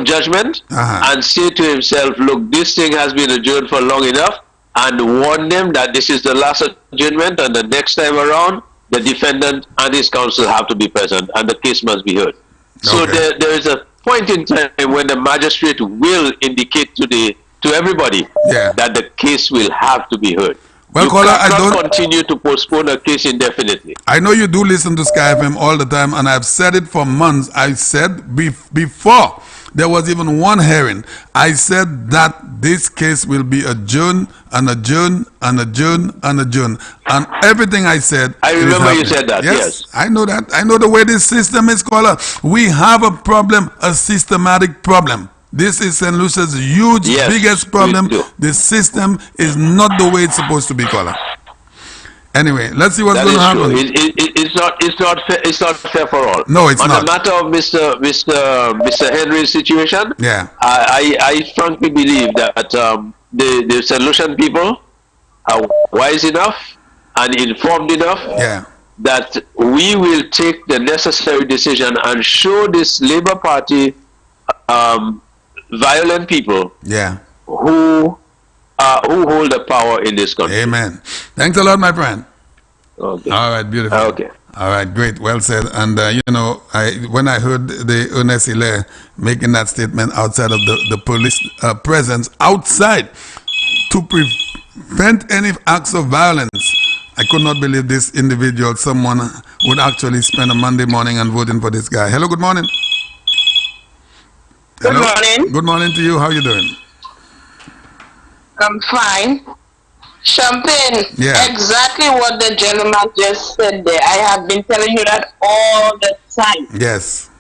judgment and say to himself, "Look, this thing has been adjourned for long enough," and warn them that this is the last adjournment, and the next time around, the defendant and his counsel have to be present, and the case must be heard. So there is a point in time when the magistrate will indicate to everybody that the case will have to be heard. Well, you caller, I cannot continue to postpone a case indefinitely. I know you do listen to Sky FM all the time, and I've said it for months. I said before there was even one hearing, I said that this case will be adjourned and adjourned and adjourned and adjourned. And everything I said. I remember you said that, yes. I know that. I know the way this system is, caller. We have a problem, a systematic problem. This is St. Lucia's biggest problem. The system is not the way it's supposed to be, caller. Anyway, let's see what's going to happen. It's not fair for all. No, it's not. On the matter of Mr. Henry's situation, I frankly believe that the St. Lucian people are wise enough and informed enough that we will take the necessary decision and show this Labour Party violent people who hold the power in this country. Amen. Thanks a lot, my friend. Okay. All right, beautiful. Okay. All right, great. Well said. And, when I heard the Ernest Hilaire making that statement outside of the police presence outside to prevent any acts of violence, I could not believe this individual, someone would actually spend a Monday morning and voting for this guy. Hello, good morning. Hello. Good morning. Good morning to you. How are you doing? I'm fine. Champagne, exactly what the gentleman just said there. I have been telling you that all the time. Yes.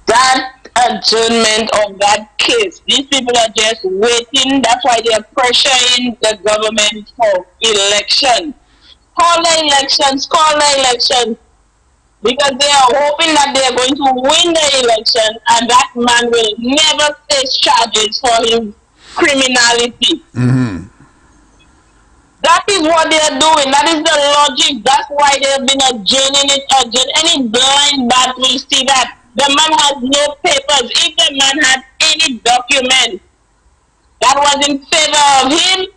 That adjournment of that case, these people are just waiting. That's why they are pressuring the government for election. Call the election. Because they are hoping that they are going to win the election and that man will never face charges for his criminality. That is what they are doing. That is the logic. That's why they have been adjourning it. Any blind bat will see that. The man has no papers. If the man had any document that was in favor of him,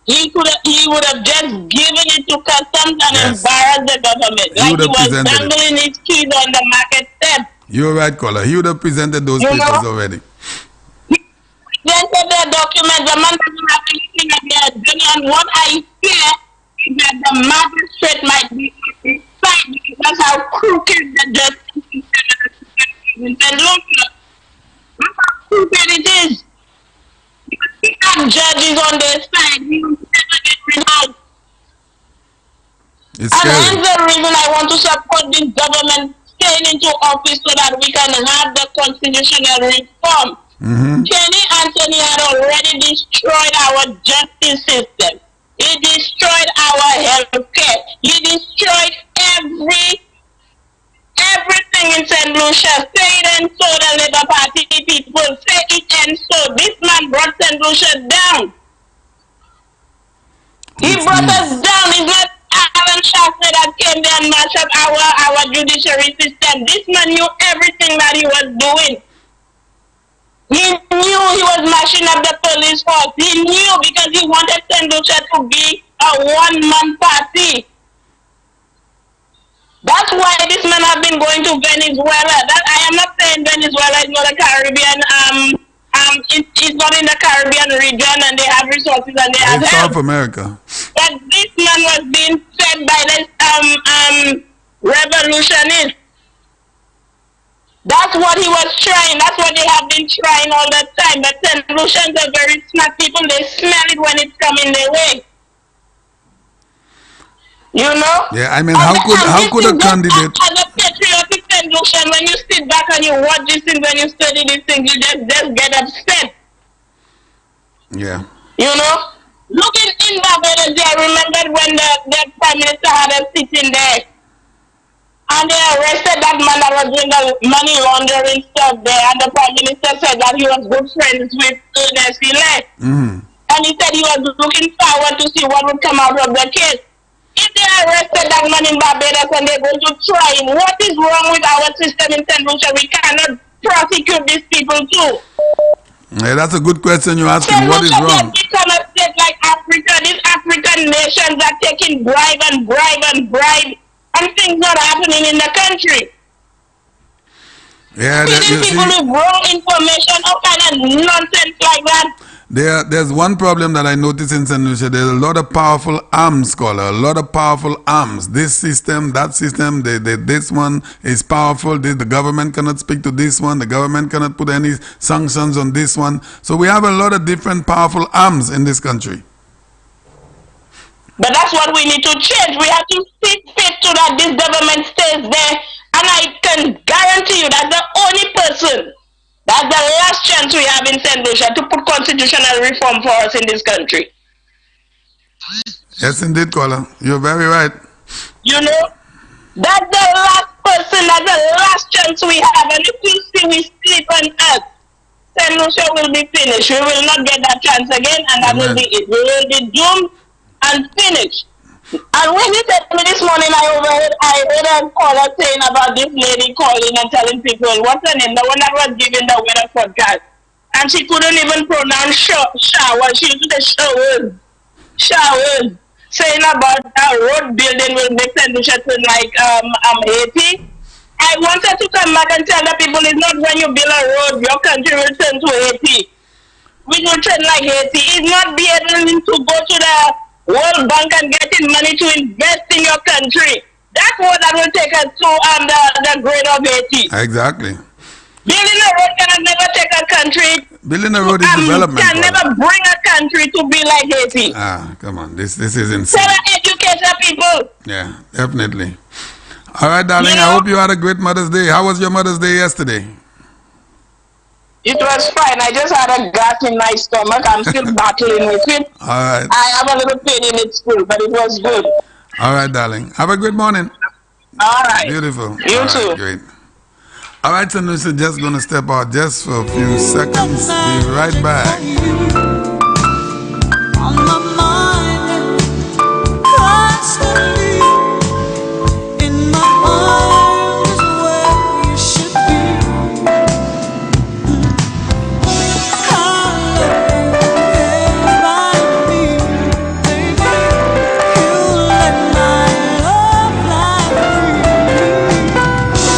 he would have just given it to customs and embarrassed the government. Like he was dangling his keys on the market step. You're right, caller. He would have presented those papers already. Presented the document. The man doesn't have anything that they are doing. And what I fear is that the magistrate might be inside because that's how crooked the justice system is. And look, look how crooked it is. Because we have judges on their side. We will never get renowned. And hence the reason I want to support this government staying into office so that we can have the constitutional reform. Kenny Anthony had already destroyed our justice system. He destroyed our health care. He destroyed everything in St. Lucia. Say it and so the Labour Party people. Say it and so. This man brought St. Lucia down. He brought us down. It's not Alan Shasta that came there and mashed up our judiciary system. This man knew everything that he was doing. He knew he was mashing up the police force. He knew because he wanted St. Lucia to be a one-man party. That's why this man have been going to Venezuela. I am not saying Venezuela is not a Caribbean. It's not in the Caribbean region, and they have resources and they have It's help. South America. But this man was being fed by this revolutionists. That's what he was trying. That's what they have been trying all the time. But St. Lucians are very smart people. They smell it when it's coming their way. You know? Yeah, I mean, how could a candidate... As a patriotic St. Lucian, when you sit back and you watch these things, when you study these things, you just get upset. Yeah. You know? Looking in Barbados, I remember when the Prime Minister had us sitting there. And they arrested that man that was doing the money laundering stuff there. And the Prime Minister said that he was good friends with Ernest Hilaire. And he said he was looking forward to see what would come out of the case. If they arrested that man in Barbados and they're going to try him, what is wrong with our system in St. Lucia? We cannot prosecute these people too. Yeah, that's a good question you're asking. What is wrong? Become a state like Africa. These African nations are taking bribe and bribe and bribe, and things not happening in the country. Yeah, these people with wrong information, all kind of nonsense like that. There's one problem that I notice in St. Lucia. There's a lot of powerful arms, scholar. A lot of powerful arms. This system, that system, this one is powerful. The government cannot speak to this one. The government cannot put any sanctions on this one. So we have a lot of different powerful arms in this country. But that's what we need to change. We have to see fit to that this government stays there. And I can guarantee you that the only person, that's the last chance we have in St. Lucia to put constitutional reform for us in this country. Yes, indeed, caller. You're very right. You know, that's the last person, that's the last chance we have. And if we see we sleep on earth, St. Lucia will be finished. We will not get that chance again, and that will be it. We will be doomed and finished. And when he said to me this morning, I heard a caller saying about this lady calling and telling people, what's her name? The one that was giving the weather forecast. And she couldn't even pronounce shower. She used to say showers. Saying about a road building will make St. Lucia turn like Haiti. I wanted to come back and tell the people it's not when you build a road, your country will turn to Haiti. We will turn like Haiti. It's not be able to go to the World Bank and getting money to invest in your country. That's what that will take us to the grade of Haiti. Exactly. Building a road can never take a country. Building a road is development. Can never bring a country to be like Haiti. Come on. This is insane. So educate the people. Yeah, definitely. All right, darling. I hope you had a great Mother's Day. How was your Mother's Day yesterday? It was fine. I just had a gas in my stomach. I'm still battling with it. All right. I have a little pain in it still, but it was good. All right, darling. Have a good morning. All right. Beautiful. You too. Right, great. All right, so we're just going to step out just for a few seconds. Be right back. On my mind, constantly in my arms where you should be.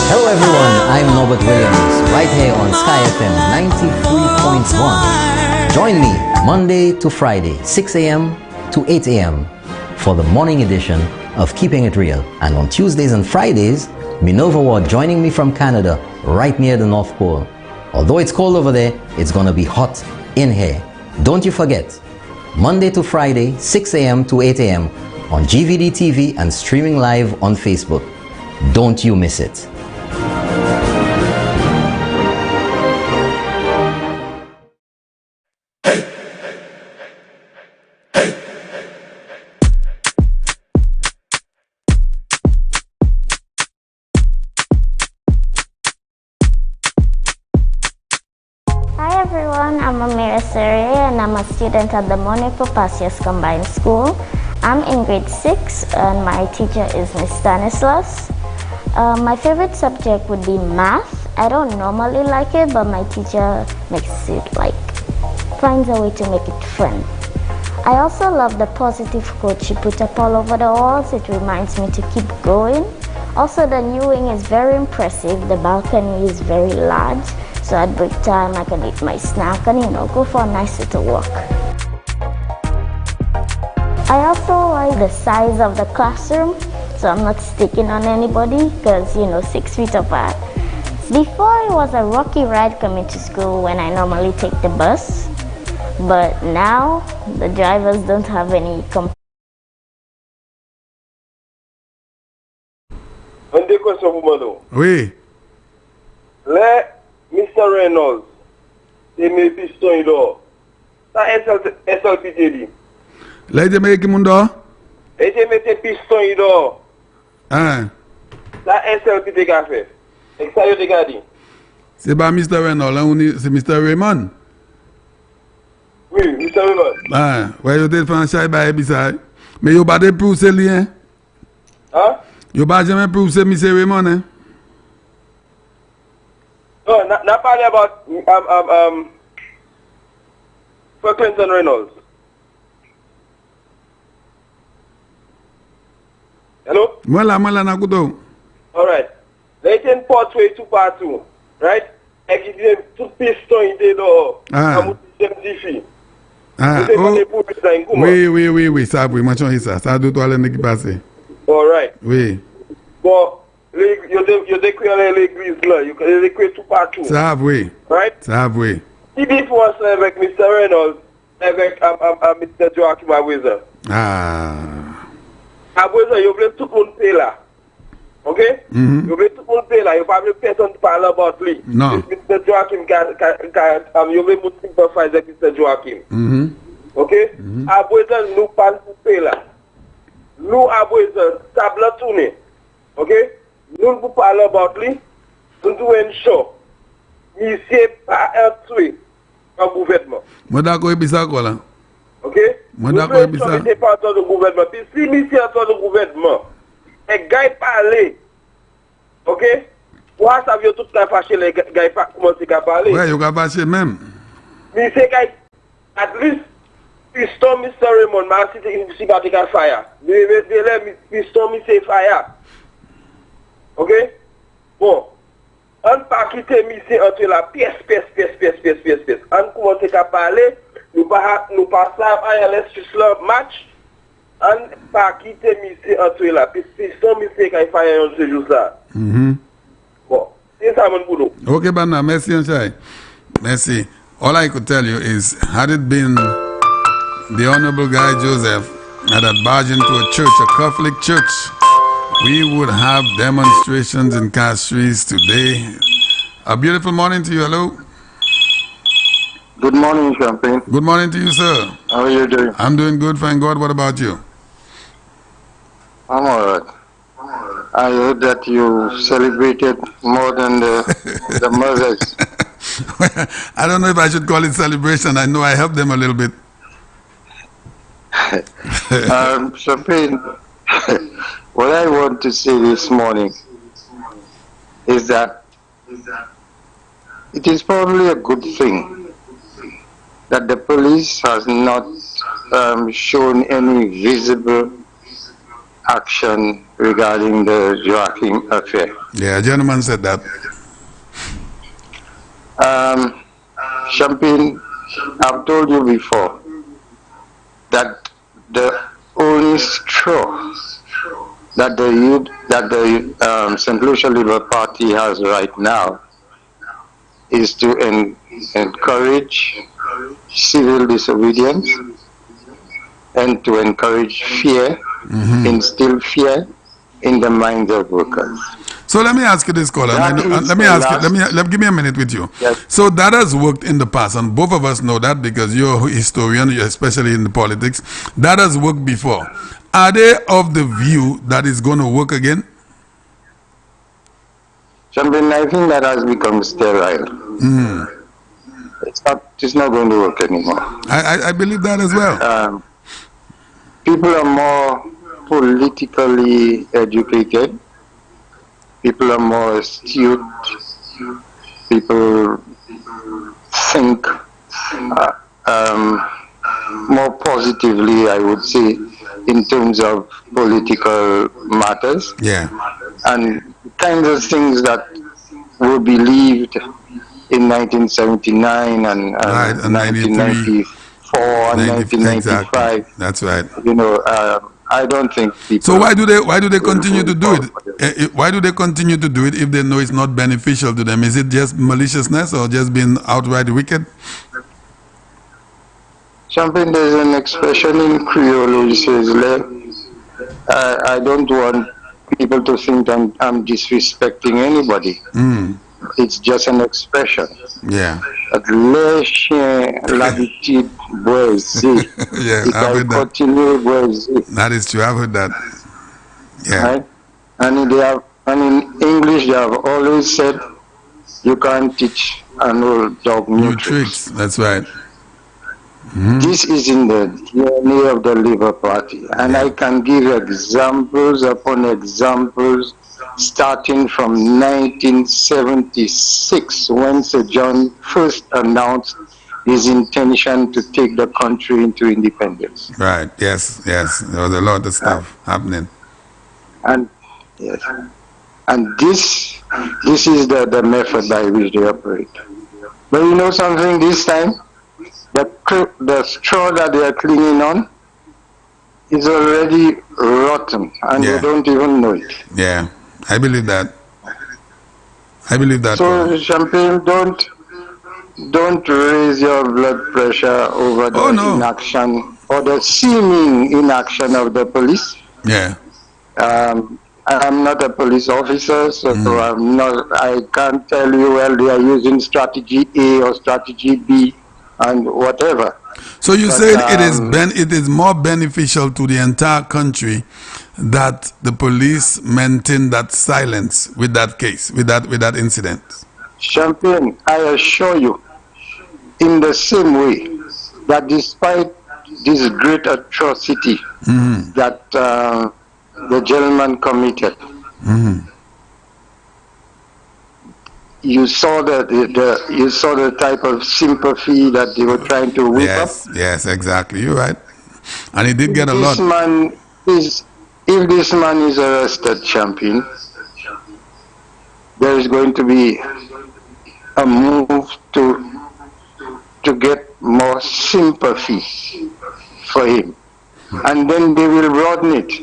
Hello everyone, I'm Norbert Williams, right here on Sky FM 93.1. Join me Monday to Friday, 6 a.m. to 8 a.m. for the morning edition of Keeping It Real. And on Tuesdays and Fridays, Minerva Ward joining me from Canada, right near the North Pole. Although it's cold over there, it's gonna be hot in here. Don't you forget, Monday to Friday, 6 a.m. to 8 a.m. on GVD TV and streaming live on Facebook. Don't you miss it. Hi everyone, I'm Amira Sere and I'm a student at the Monaco Passios Combined School. I'm in grade 6 and my teacher is Miss Stanislas. My favorite subject would be math. I don't normally like it, but my teacher makes it finds a way to make it fun. I also love the positive quote she put up all over the walls. It reminds me to keep going. Also, the new wing is very impressive. The balcony is very large. So at break time, I can eat my snack and, go for a nice little walk. I also like the size of the classroom, so I'm not sticking on anybody because, 6 feet apart. Before, it was a rocky ride coming to school when I normally take the bus, but now the drivers don't have any Une des questions pour moi. Oui. Le Mr. Reynolds, c'est mes pistons il dort. Ça SLPT dit. Là, il met qui mundo? Et je mets tes pistons il dort. Hein? Ça SLPT qu'a fait. Et ça, il a dit. C'est pas Mr. Reynolds, c'est Mr. Raymond. Oui, Mr. Raymond. Ah, ouais, yo te fait un chay ba ebisa. Mais yo pas de proof c'est lien. Hein? Yo pas jamais proof c'est Mr. Raymond, hein? No, not parlé about for Clinton Reynolds. Hello? Moi là na kuto. All right. They can portray 2 right? Et qui dit tout piston il est dehors. Ah. Ah, oh. Oui, ça, oui, moi, ça doit aller n'équipe passer. All right. Oui. Bon, you décrit l'église là, you décrit tout partout. Ça, oui. Right? Ça, oui. Si différence avec Mr. Reynolds, avec Mr. Joachim Abweza. Ah. Abweza, you voulez tout le monde payer là. Ok? You voulez tout le monde payer là, you pas personne parler about lui. Non. Mr. Joachim, you voulez mon sympathize avec Mr. Joachim. Ok? Abweza, nous parlons pour payer là. Nous, Abweza, table tourner. Ok? Nous ne pouvons pas parler about lui. Nous devons une show. Monsieur pas un tué en gouvernement. Moi d'accord avec ça quoi là. OK? Moi d'accord avec ça. Monsieur pas en gouvernement. Puis si monsieur en gouvernement, et gars parler. OK? Pourquoi ça veut tout la fâcher les gars pas commencer à parler? Ouais, il va fâcher même. Monsieur gars at least piston Mr. Raymond, ma si pas de fire. Piston Mr. fire. OK? Bon. On pas quitter monsieur entre la pièce. On commence à parler, nous pas ça à la match. On pas quitter monsieur entre la pièce. Son monsieur qui fait un ce jour là. Bon, c'est ça mon boulot. Okay, Bana, merci Anshai. Merci. All I could tell you is, had it been the Honorable Guy Joseph had barged into a church, a Catholic church, we would have demonstrations in Castries today. A beautiful morning to you. Hello. Good morning, Champagne. Good morning to you, sir. How are you doing? I'm doing good, thank God. What about you? I'm all right. I heard that you celebrated more than the mothers. I don't know if I should call it celebration. I know I helped them a little bit. Champagne, what I want to say this morning is that it is probably a good thing that the police has not shown any visible action regarding the Joachim affair. Yeah, a gentleman said that. Champagne, I've told you before that the only straw that the St. Lucia Labour Party has right now is to encourage civil disobedience and to encourage fear, instill fear in the minds of workers. So let me ask you this, caller. Give me a minute with you. Yes. So that has worked in the past, and both of us know that because you're a historian, especially in the politics. That has worked before. Are they of the view that it's going to work again? Champagne, I think that has become sterile. It's not going to work anymore. I believe that as well. People are more politically educated. People are more astute. People think more positively, I would say, in terms of political matters. Yeah. And kinds of things that were believed in 1979 and 1994 and 1995. Exactly. That's right. You know, I don't think people. So why do they continue to do it? Why do they continue to do it if they know it's not beneficial to them? Is it just maliciousness or just being outright wicked? Champagne, there's an expression in Creole which says, I don't want people to think I'm disrespecting anybody. It's just an expression. Yeah. Les chiens l'habitude boiser. Yeah, I've heard that. Continue boiser. That is true. I've heard that. Yeah. Right? And in English they have always said you can't teach an old dog new tricks. That's right. This is in the DNA of the Labour Party, and I can give examples upon examples, starting from 1976, when Sir John first announced his intention to take the country into independence. Right. Yes. There was a lot of stuff happening. And yes, and this is the method by which they operate. But you know something? This time, the straw that they are clinging on is already rotten, and they don't even know it. Yeah, I believe that. So, Champagne, don't raise your blood pressure over the inaction or the seeming inaction of the police. Yeah. I'm not a police officer, so I can't tell you, well, they are using strategy A or strategy B and whatever. So you said it is more beneficial to the entire country that the police maintain that silence with that case, with that incident. Champagne, I assure you, in the same way that despite this great atrocity that the gentleman committed, you saw the type of sympathy that they were trying to whip up. Yes, exactly. You're right. And he did get a lot. If this man is arrested, Champagne, there is going to be a move to get more sympathy for him. And then they will broaden it.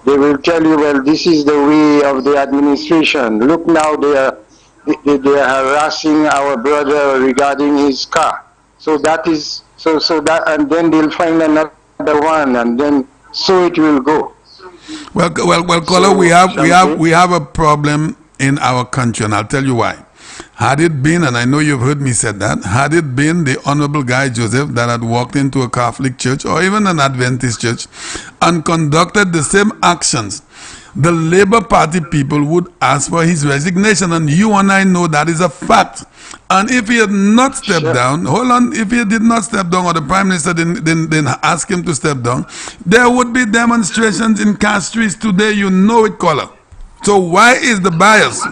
They will tell you, well, this is the way of the administration. Look now, they are harassing our brother regarding his car. So that is that, and then they'll find another one, and then so it will go. Well, caller, we have a problem in our country, and I'll tell you why. Had it been, and I know you've heard me say that, had it been the Honorable Guy Joseph that had walked into a Catholic church or even an Adventist church and conducted the same actions, the Labour Party people would ask for his resignation, and you and I know that is a fact. And if he had not stepped down, if he did not step down, or the Prime Minister didn't ask him to step down, there would be demonstrations in Castries today, you know it, caller. So why is the bias?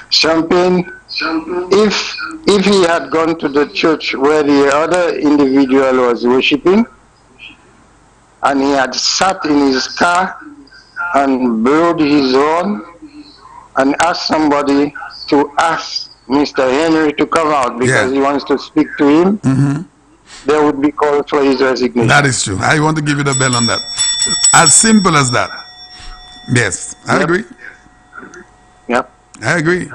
Champagne, if he had gone to the church where the other individual was worshipping, and he had sat in his car and blowed his horn and asked somebody to ask Mr. Henry to come out because he wants to speak to him, there would be call for his resignation. That is true. I want to give you the bell on that. As simple as that. Yes, I agree. Yep. I agree.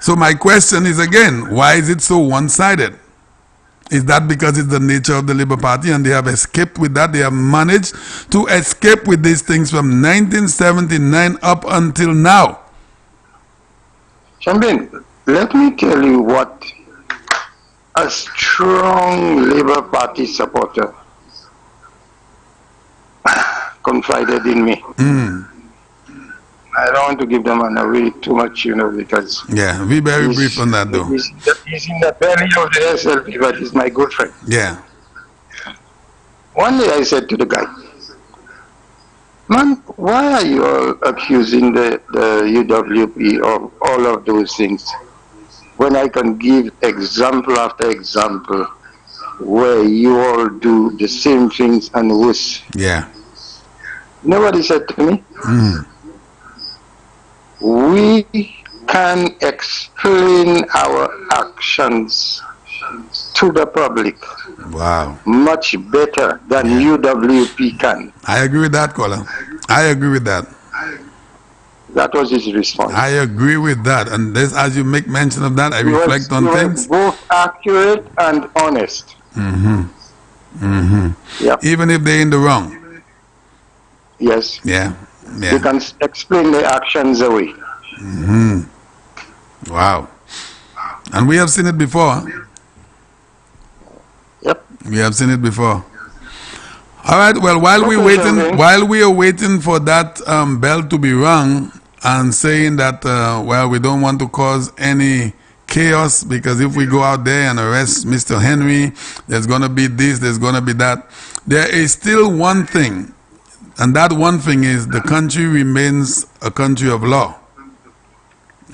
So my question is again, why is it so one-sided? Is that because it's the nature of the Labour Party and they have escaped with that? They have managed to escape with these things from 1979 up until now. Champagne, let me tell you what a strong Labour Party supporter confided in me. I don't want to give them away too much, because... Yeah, be very brief on that, though. He's in the belly of the SLP, but he's my good friend. Yeah. One day I said to the guy, man, why are you all accusing the UWP of all of those things when I can give example after example where you all do the same things and worse? Yeah. Nobody said to me, we can explain our actions to the public. Wow. Much better than UWP can. I agree with that, caller. I agree with that. That was his response. I agree with that. And this, as you make mention of that, I reflect on things. Both accurate and honest. Yep. Even if they're in the wrong. Yes. Yeah. They can explain their actions away. Wow. And we have seen it before. Yep. We have seen it before. All right. Well, while we are waiting for that bell to be rung and saying that, well, we don't want to cause any chaos, because if we go out there and arrest Mr. Henry, there's going to be this, there's going to be that. There is still one thing, and that one thing is the country remains a country of law.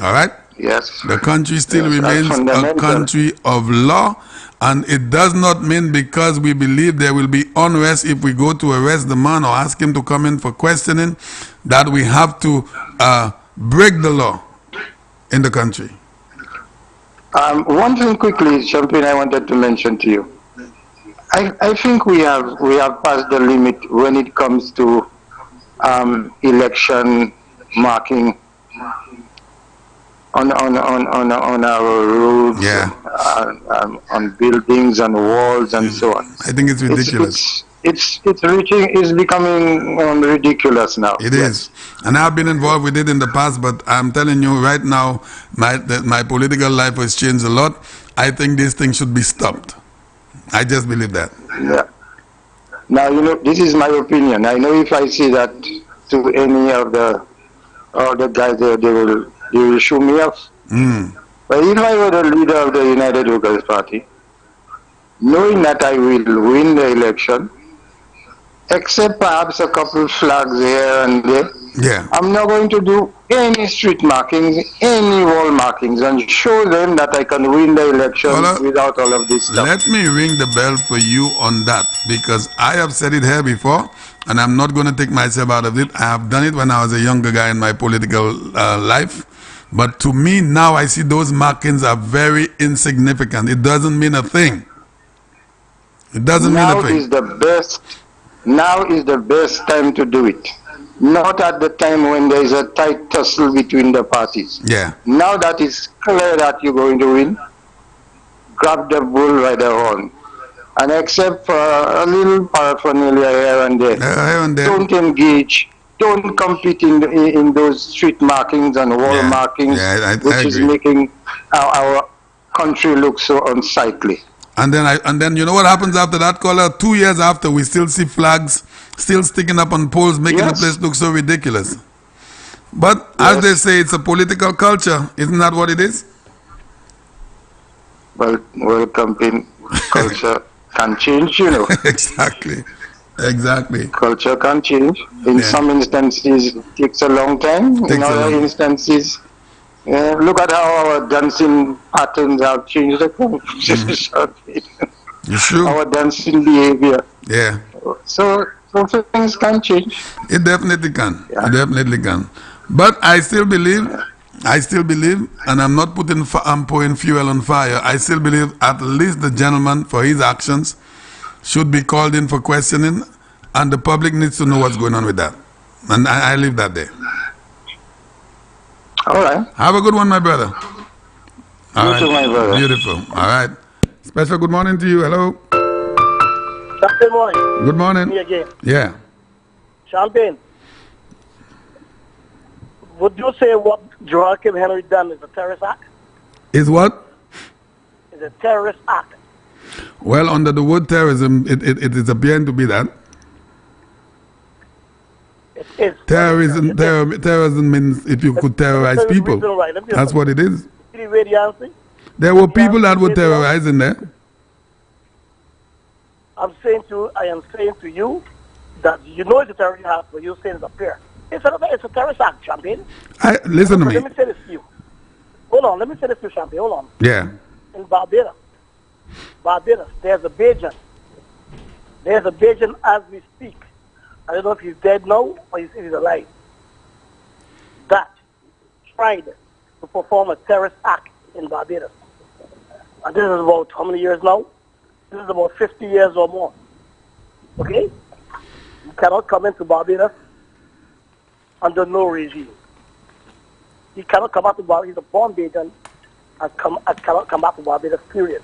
All right? Yes. The country still remains a country of law, and it does not mean because we believe there will be unrest if we go to arrest the man or ask him to come in for questioning that we have to break the law in the country. One thing quickly, Champagne, I wanted to mention to you. I think we have passed the limit when it comes to election marking on our roads, on buildings and walls and so on. I think it's ridiculous. It's becoming ridiculous now. It is. And I've been involved with it in the past, but I'm telling you right now, my political life has changed a lot. I think this thing should be stopped. I just believe that. Yeah. Now, this is my opinion. I know if I say that to any of the guys there, they will show me off. But if I were the leader of the United Workers' Party, knowing that I will win the election, except perhaps a couple flags here and there, I'm not going to do any street markings, any wall markings, and show them that I can win the election without all of this stuff. Let me ring the bell for you on that, because I have said it here before, and I'm not going to take myself out of it. I have done it when I was a younger guy in my political life. But to me now, I see those markings are very insignificant. It doesn't mean a thing. It doesn't mean a thing. Now is the best time to do it. Not at the time when there is a tight tussle between the parties. Yeah. Now that it's clear that you're going to win, grab the bull by the horn. And except for a little paraphernalia here and there, don't engage. Don't compete in those street markings and wall markings, which is making our country look so unsightly. And then you know what happens after that, caller? 2 years after, we still see flags still sticking up on poles, making the place look so ridiculous. But as they say, it's a political culture. Isn't that what it is? Well, campaign culture can change, Exactly. Culture can change. In some instances, it takes a long time. In other instances, look at how our dancing patterns have changed. It's true. Our dancing behavior. Yeah. So things can change. It definitely can. Yeah. It definitely can. But I still believe, and I'm not pouring fuel on fire. I still believe at least the gentleman, for his actions, should be called in for questioning, and the public needs to know what's going on with that. And I leave that there. All right. Have a good one, my brother. You too, my brother. Beautiful. All right. Special good morning to you. Hello. Good morning. Good morning. Me again. Yeah. Champagne, would you say what Joachim Henry done is a terrorist act? Is what? Is a terrorist act. Well, under the word terrorism, it is appearing to be that. It is. Terrorism means if you could terrorize people. That's what it is. There were people that were terrorizing there. I am saying to you that it's a terrorist act, but you're saying it's a peer. It's a terrorist act, Champagne. Listen to me. Let me say this to you. Hold on, let me say this to you, Champagne. Hold on. Yeah. In Barbados, there's a Bajan. There's a Bajan as we speak. I don't know if he's dead now or if he's alive. That tried to perform a terrorist act in Barbados. And this is about how many years now? This is about 50 years or more. Okay? You cannot come into Barbados under no regime. He cannot come back to Barbados. He's a born Bajan and cannot come back to Barbados, period.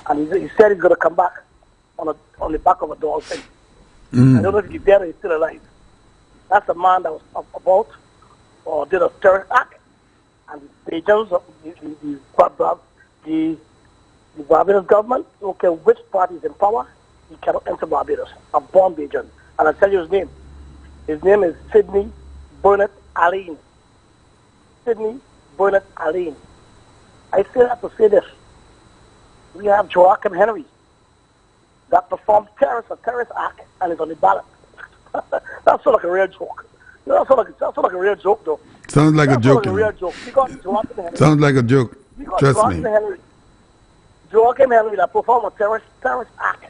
And he said he's going to come back on the back of a dolphin. I don't know if he's dead or he's still alive. That's a man that was about or did a terrorist act. And the Bajans, the Barbados government, don't care which party is in power, he cannot enter Barbados. A born Bajan. And I'll tell you his name. His name is Sidney Burnett Alleyne. Sidney Burnett Alleyne. I say that to say this. We have Joachim Henry that performed a terrorist act and is on the ballot. That's sort of like a real joke. You know, that's sort of like a real joke, though. Sounds like a joke. Like a real joke. We got Joachim Henry. Sounds like a joke. Trust me. Joachim Henry that performed a terrorist act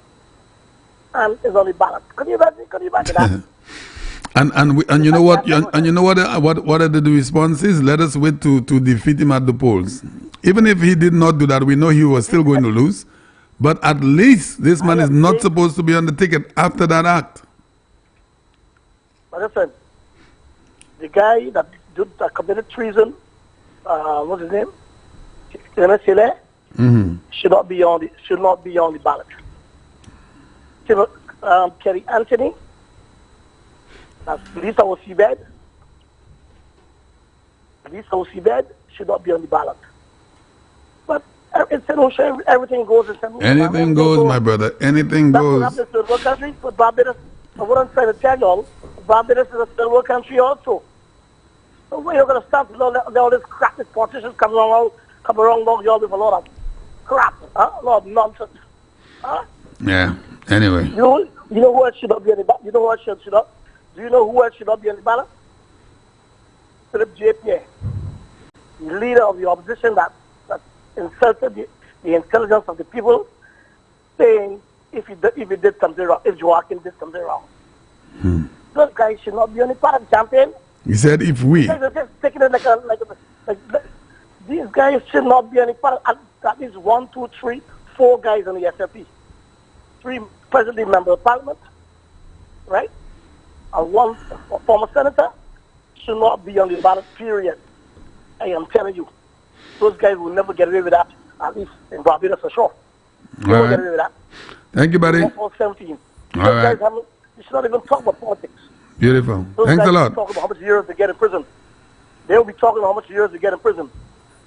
and is on the ballot. Can you imagine that? And you know what? And you know what the response is? Let us wait to defeat him at the polls. Even if he did not do that, we know he was still going to lose. But at least this man is not supposed to be on the ticket after that act. Like I said, the guy that committed treason, what's his name? Should not be on the ballot. Kerry Anthony, that's Lisa Osibed. Lisa Osibed should not be on the ballot. But in St. Lucia, everything goes in St. Lucia. Anything goes, my brother. Anything goes. That's what happens to the world country. But Barbados, what I'm trying to tell you all, Barbados is a third world country also. So where you're going to start with all this crap, these politicians come around y'all with a lot of crap, a lot of nonsense. Yeah. Anyway. You know who else should not be on the ballot? You know who else should not? Do you know who else should not be on the ballot? Philip J. Pierre, the leader of the opposition that insulted the intelligence of the people, saying if he did something wrong, if Joaquin did something wrong. Those guys should not be on the ballot, champion. He said if we. They're just taking it like these guys should not be on the ballot. At least 1, 2, 3, 4 guys on the SFP. 3 presently members of parliament, right? And 1 former senator should not be on the ballot, period. I am telling you. Those guys will never get away with that, at least in Barbados for sure. They won't get away with that. Thank you, buddy. 17. All right. You should not even talk about politics. Beautiful. Those Thanks guys a lot. Talk about how much years they get in prison. They'll be talking about how much years they get in prison.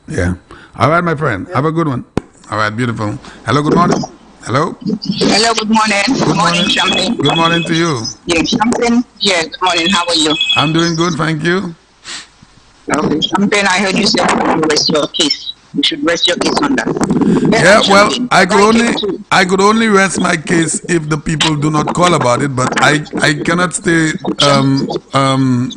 Yeah. All right, my friend. Have a good one. All right, beautiful. Hello, good morning. Hello. Hello, good morning. Good morning, Champagne. Good morning to you. Yeah, Champagne. Yeah, good morning. How are you? I'm doing good, thank you. Okay, Champagne, I heard you say you rest your case. You should rest your case on that. Yeah, well, I could only rest my case if the people do not call about it, but I cannot stay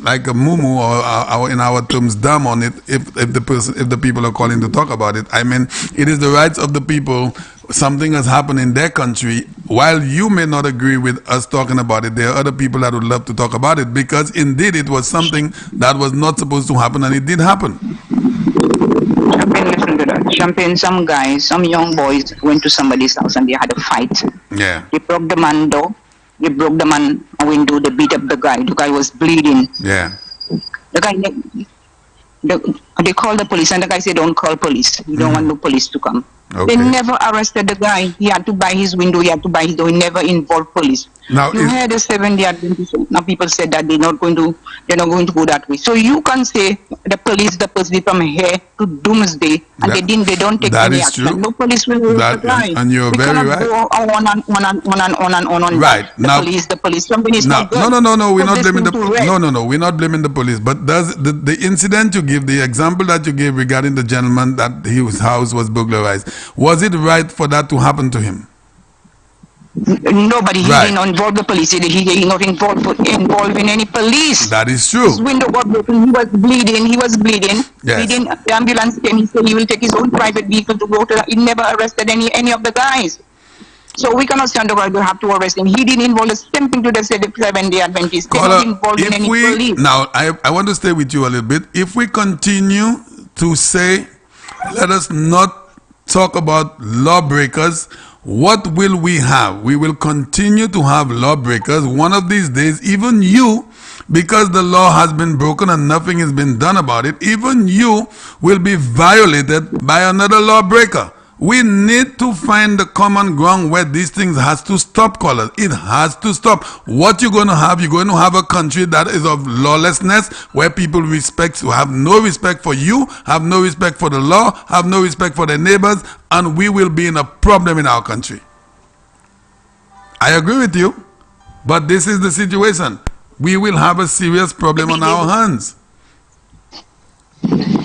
like a mumu or in our terms dumb on it if the people are calling to talk about it. I mean, it is the rights of the people. Something has happened in their country. While you may not agree with us talking about it, there are other people that would love to talk about it because indeed it was something that was not supposed to happen and it did happen. Champagne, listen to that. Champagne, some guys, some young boys went to somebody's house and they had a fight. Yeah. They broke the man door. They broke the man window. They beat up the guy. The guy was bleeding. Yeah. The guy, they called the police and the guy said, don't call police. We don't want no police to come. Okay. They never arrested the guy. He had to buy his window. He had to buy his door. He never involved police. Now, you heard the 7-day Adventist. Now people said that they're not going to go that way. So you can say the police, the person from here to doomsday, and they don't take any action. True. No police will do that. And you're very right. Go on and on. Right. The police. Something is not good. No. We're not blaming the we're not blaming the police. But does the incident you give, the example that you gave regarding the gentleman that his house was burglarized, was it right for that to happen to him? Nobody. He didn't involve the police. He not involved in any police. That is true. His window was broken. He was bleeding. Yes. The ambulance came. He said he will take his own private vehicle to go to. He never arrested any of the guys. So we cannot stand over. We have to arrest him. He didn't involve the same thing to the 7-day Adventist. They not involved in any police. Now, I want to stay with you a little bit. If we continue to say, let us not talk about lawbreakers, what will we have? We will continue to have lawbreakers. One of these days, even you, because the law has been broken and nothing has been done about it, even you will be violated by another lawbreaker. We need to find the common ground where these things has to stop, callers. It has to stop. What you're going to have a country that is of lawlessness, where people have no respect for you, have no respect for the law, have no respect for their neighbors, and we will be in a problem in our country. I agree with you, but this is the situation. We will have a serious problem on our hands.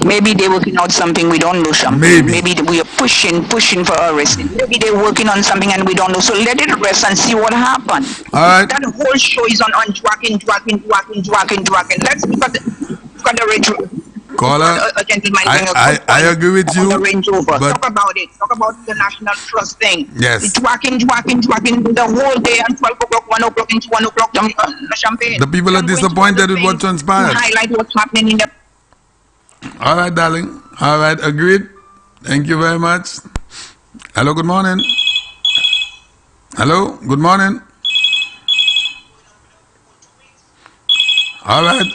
Maybe they're working out something we don't know, Champagne. Maybe we are pushing for arresting. Maybe they're working on something and we don't know. So let it rest and see what happens. All right. That whole show is on tracking. Let's look at the Range Rover. Caller, I agree with you. The Range Rover. But Talk about it. Talk about the National Trust thing. Yes. It's tracking the whole day and 12 o'clock, 1 o'clock, into 1 o'clock, Champagne. The people are disappointed with what transpired. Highlight what's happening in the... All right, darling. All right, agreed. Thank you very much. Hello, good morning. Hello, good morning. All right.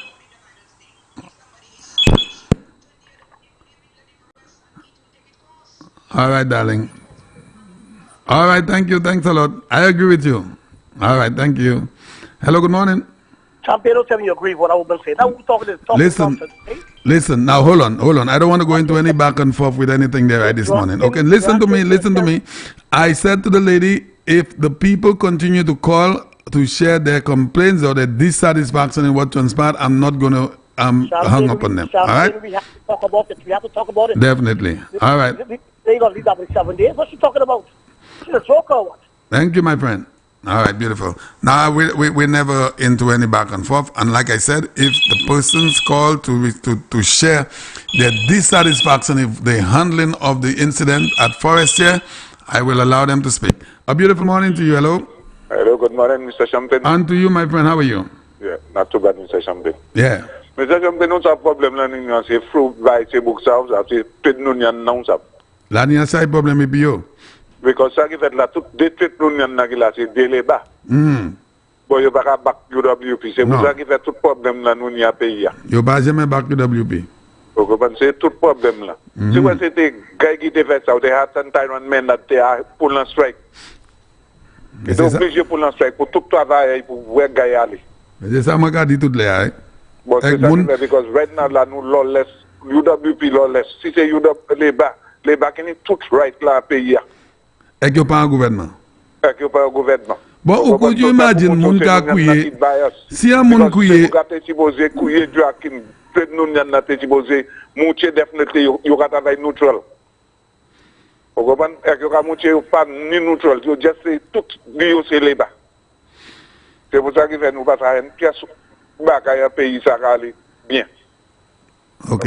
All right, darling. All right, thank you. Thanks a lot. I agree with you. All right, thank you. Hello, good morning. Champagne, don't tell me you agree with what I was going to say. Now we're talking Listen, now hold on. I don't want to go into any back and forth with anything there right this morning. Okay, listen to me. I said to the lady, if the people continue to call to share their complaints or their dissatisfaction in what transpired, I'm not going to hang up on them. All right? We have to talk about it. We have to talk about it. Definitely. All right. They're going to leave that with 7 days. What's she talking about? She's a joker or what? Thank you, my friend. All right, beautiful. Now, we're never into any back and forth. And like I said, if the persons call to share their dissatisfaction with the handling of the incident at Forestier, I will allow them to speak. A beautiful morning to you. Hello. Hello, good morning, Mr. Champagne. And to you, my friend. How are you? Yeah, not too bad, Mr. Champagne. Yeah. Mr. Champagne, non sa problem la ninyo se fruit by se book sa se ped nou nyan nan sa. La niya sa problem ipi yo. Because ça qui fait là tout de tweet nous n'a là c'est délai bas. Bon yo pas back UWP c'est pour ça qui fait tout problème là nous n'y a pays. Yo pas jamais back UWP. Vous comprenez c'est tout problème là. Si vous c'était gars qui te fait ça ou des Hatton Tyrone men là pour le strike. Ils sont obligés pour le strike pour tout travail pour voir gars aller. Mais c'est ça moi qu'a dit tout là. Bon c'est ça because right now là nous lawless UWP lawless. Si c'est UWP les bas qui tout right là pays. Et que pas un gouvernement. Et que pas un gouvernement. Bon, could you imagine moun ka kouye? Si un moun kouye, vous avez supposé kouye Joaquin, peut nous n'a pas supposé moucher définitivement il y aura travail neutral. Vous comprenez? Et que ka moucher pas ni neutral, you just say tout bio c'est les bas. C'est pour ça que fait nous pas ça une pièce bagaille pays ça aller bien. OK.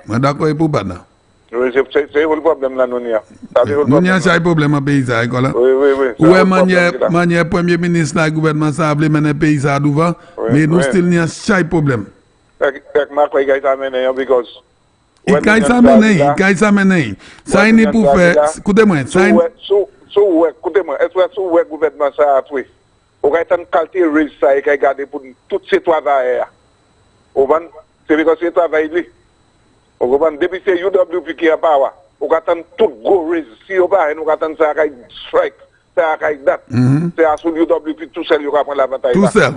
Moi d'accord pour pas là. Oui, c'est le problème là, nous n'y a. Nous n'y a pas de problème à pays, ça, quoi là. Oui. Ouais, manière premier ministre, le gouvernement, ça a voulu mener le pays ça devant, mais nous, still, n'y a pas de problème. Il ça mener. Ça, il n'est pour faire. Écoutez-moi, ça. Écoutez-moi, est-ce que le gouvernement, ça a tué? On va être en qualité riche, ça, et garder pour tous ces travailleurs. C'est parce que c'est travail. Depuis c'est UWP qui a power, on attend tout gros risque. Si on va, on attend ça à strike, ça à date. C'est à sous UWP tout seul, il va prendre la bataille. Tout seul.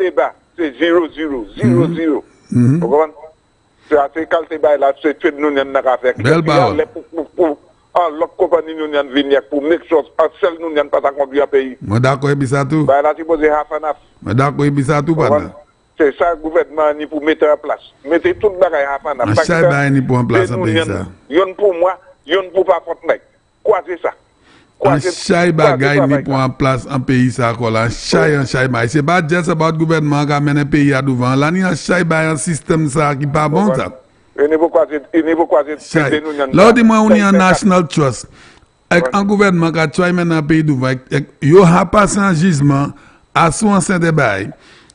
Les bas, c'est 0-0. Vous comprenez? C'est à ces qualités là, c'est tout nous n'avons pas fait. Belle parole. L'autre compagnie nous n'avons venir pour make sure seul nous n'avons pas conduit à pays. Moi d'accord, et puis ça tout. Bah là, tu poses half and half. Moi d'accord, et puis ça tout, pardon. C'est ça le gouvernement ni pour mettre en place. Mettez tout le bagage à faire. Chaque bagage ni pour en place en pays ça. Yon pour moi, yon pour pas Fortnite. Quoi c'est ça? Chaque bagage ni pour en place en pays ça quoi là. Chaque bagage. C'est pas just about gouvernement qui amène un pays à devant. Là ni chaque bagage un système ça qui pas bon ça. Il ne faut quoi c'est là dis-moi on est en National Trust. Avec un gouvernement qui a tué maintenant un pays devant. Yo a passé un jugement à son ancien débat.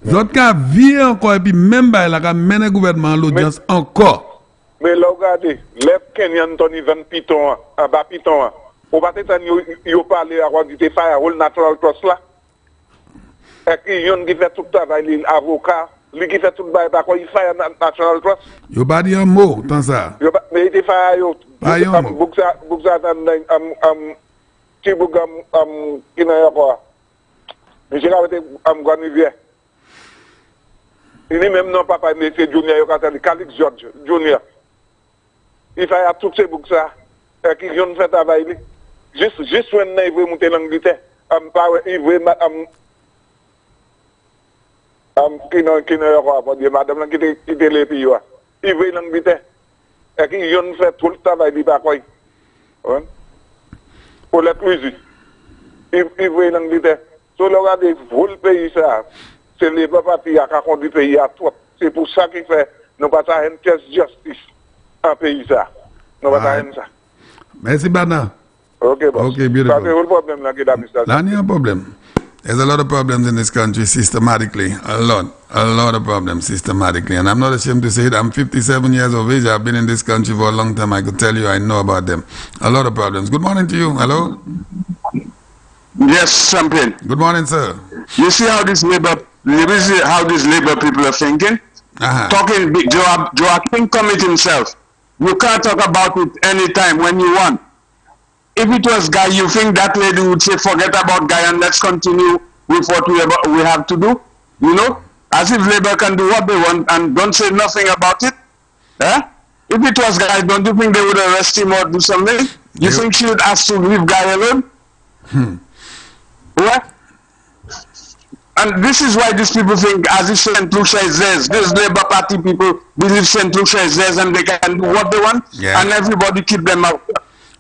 L'autre cas vient encore et puis même la ka mène gouvernement l'audience encore. Mais là regardez, les Kenyan Tony Van Piton en bas Piton. Ou pas te tan yo parler avant du Firewall Natural Trust là. Et puis yon qui fait tout travail l'avocat, lui qui fait tout le bail par quoi il fait Natural Trust. Yo pas dit un mot dans ça. Yo mais il te fait yo. Pas un mot. Buksa ti bugam kina ya quoi. Mais j'ai avec Guanivier. Il est même non papa mais c'est Junior yo quand Calix George Junior. Il fait à toutes ces buksa et qui yon fait travail. Juste when il veut monter l'Angleterre, il veut madame qui était les pays, il veut l'Angleterre. Et qui yon fait tout le travail du bac. Pour la cuisine. Il veut l'Angleterre. So le regardez, vous le pays ça, c'est les partis qui ont conduit le pays à tout. C'est pour ça qu'il fait, nous pas ça une caisse justice en pays ça. Nous pas ça ça. Merci Bana. Okay, boss. Okay, beautiful. No problem. There's a lot of problems in this country systematically. A lot of problems systematically. And I'm not ashamed to say it. I'm 57 years of age. I've been in this country for a long time. I could tell you I know about them. A lot of problems. Good morning to you. Hello? Yes, Champagne. Good morning, sir. You see how these labor people are thinking? Talking big. Joaquin commit himself. You can't talk about it anytime when you want. If it was Guy, you think that lady would say, forget about Guy and let's continue with what we have to do? You know? As if Labour can do what they want and don't say nothing about it? Eh? If it was Guy, don't you think they would arrest him or do something? You think she would ask to leave Guy alone? What? And this is why these people think as if St. Lucia is theirs. These Labour Party people believe St. Lucia is theirs and they can do what they want and everybody keep them out.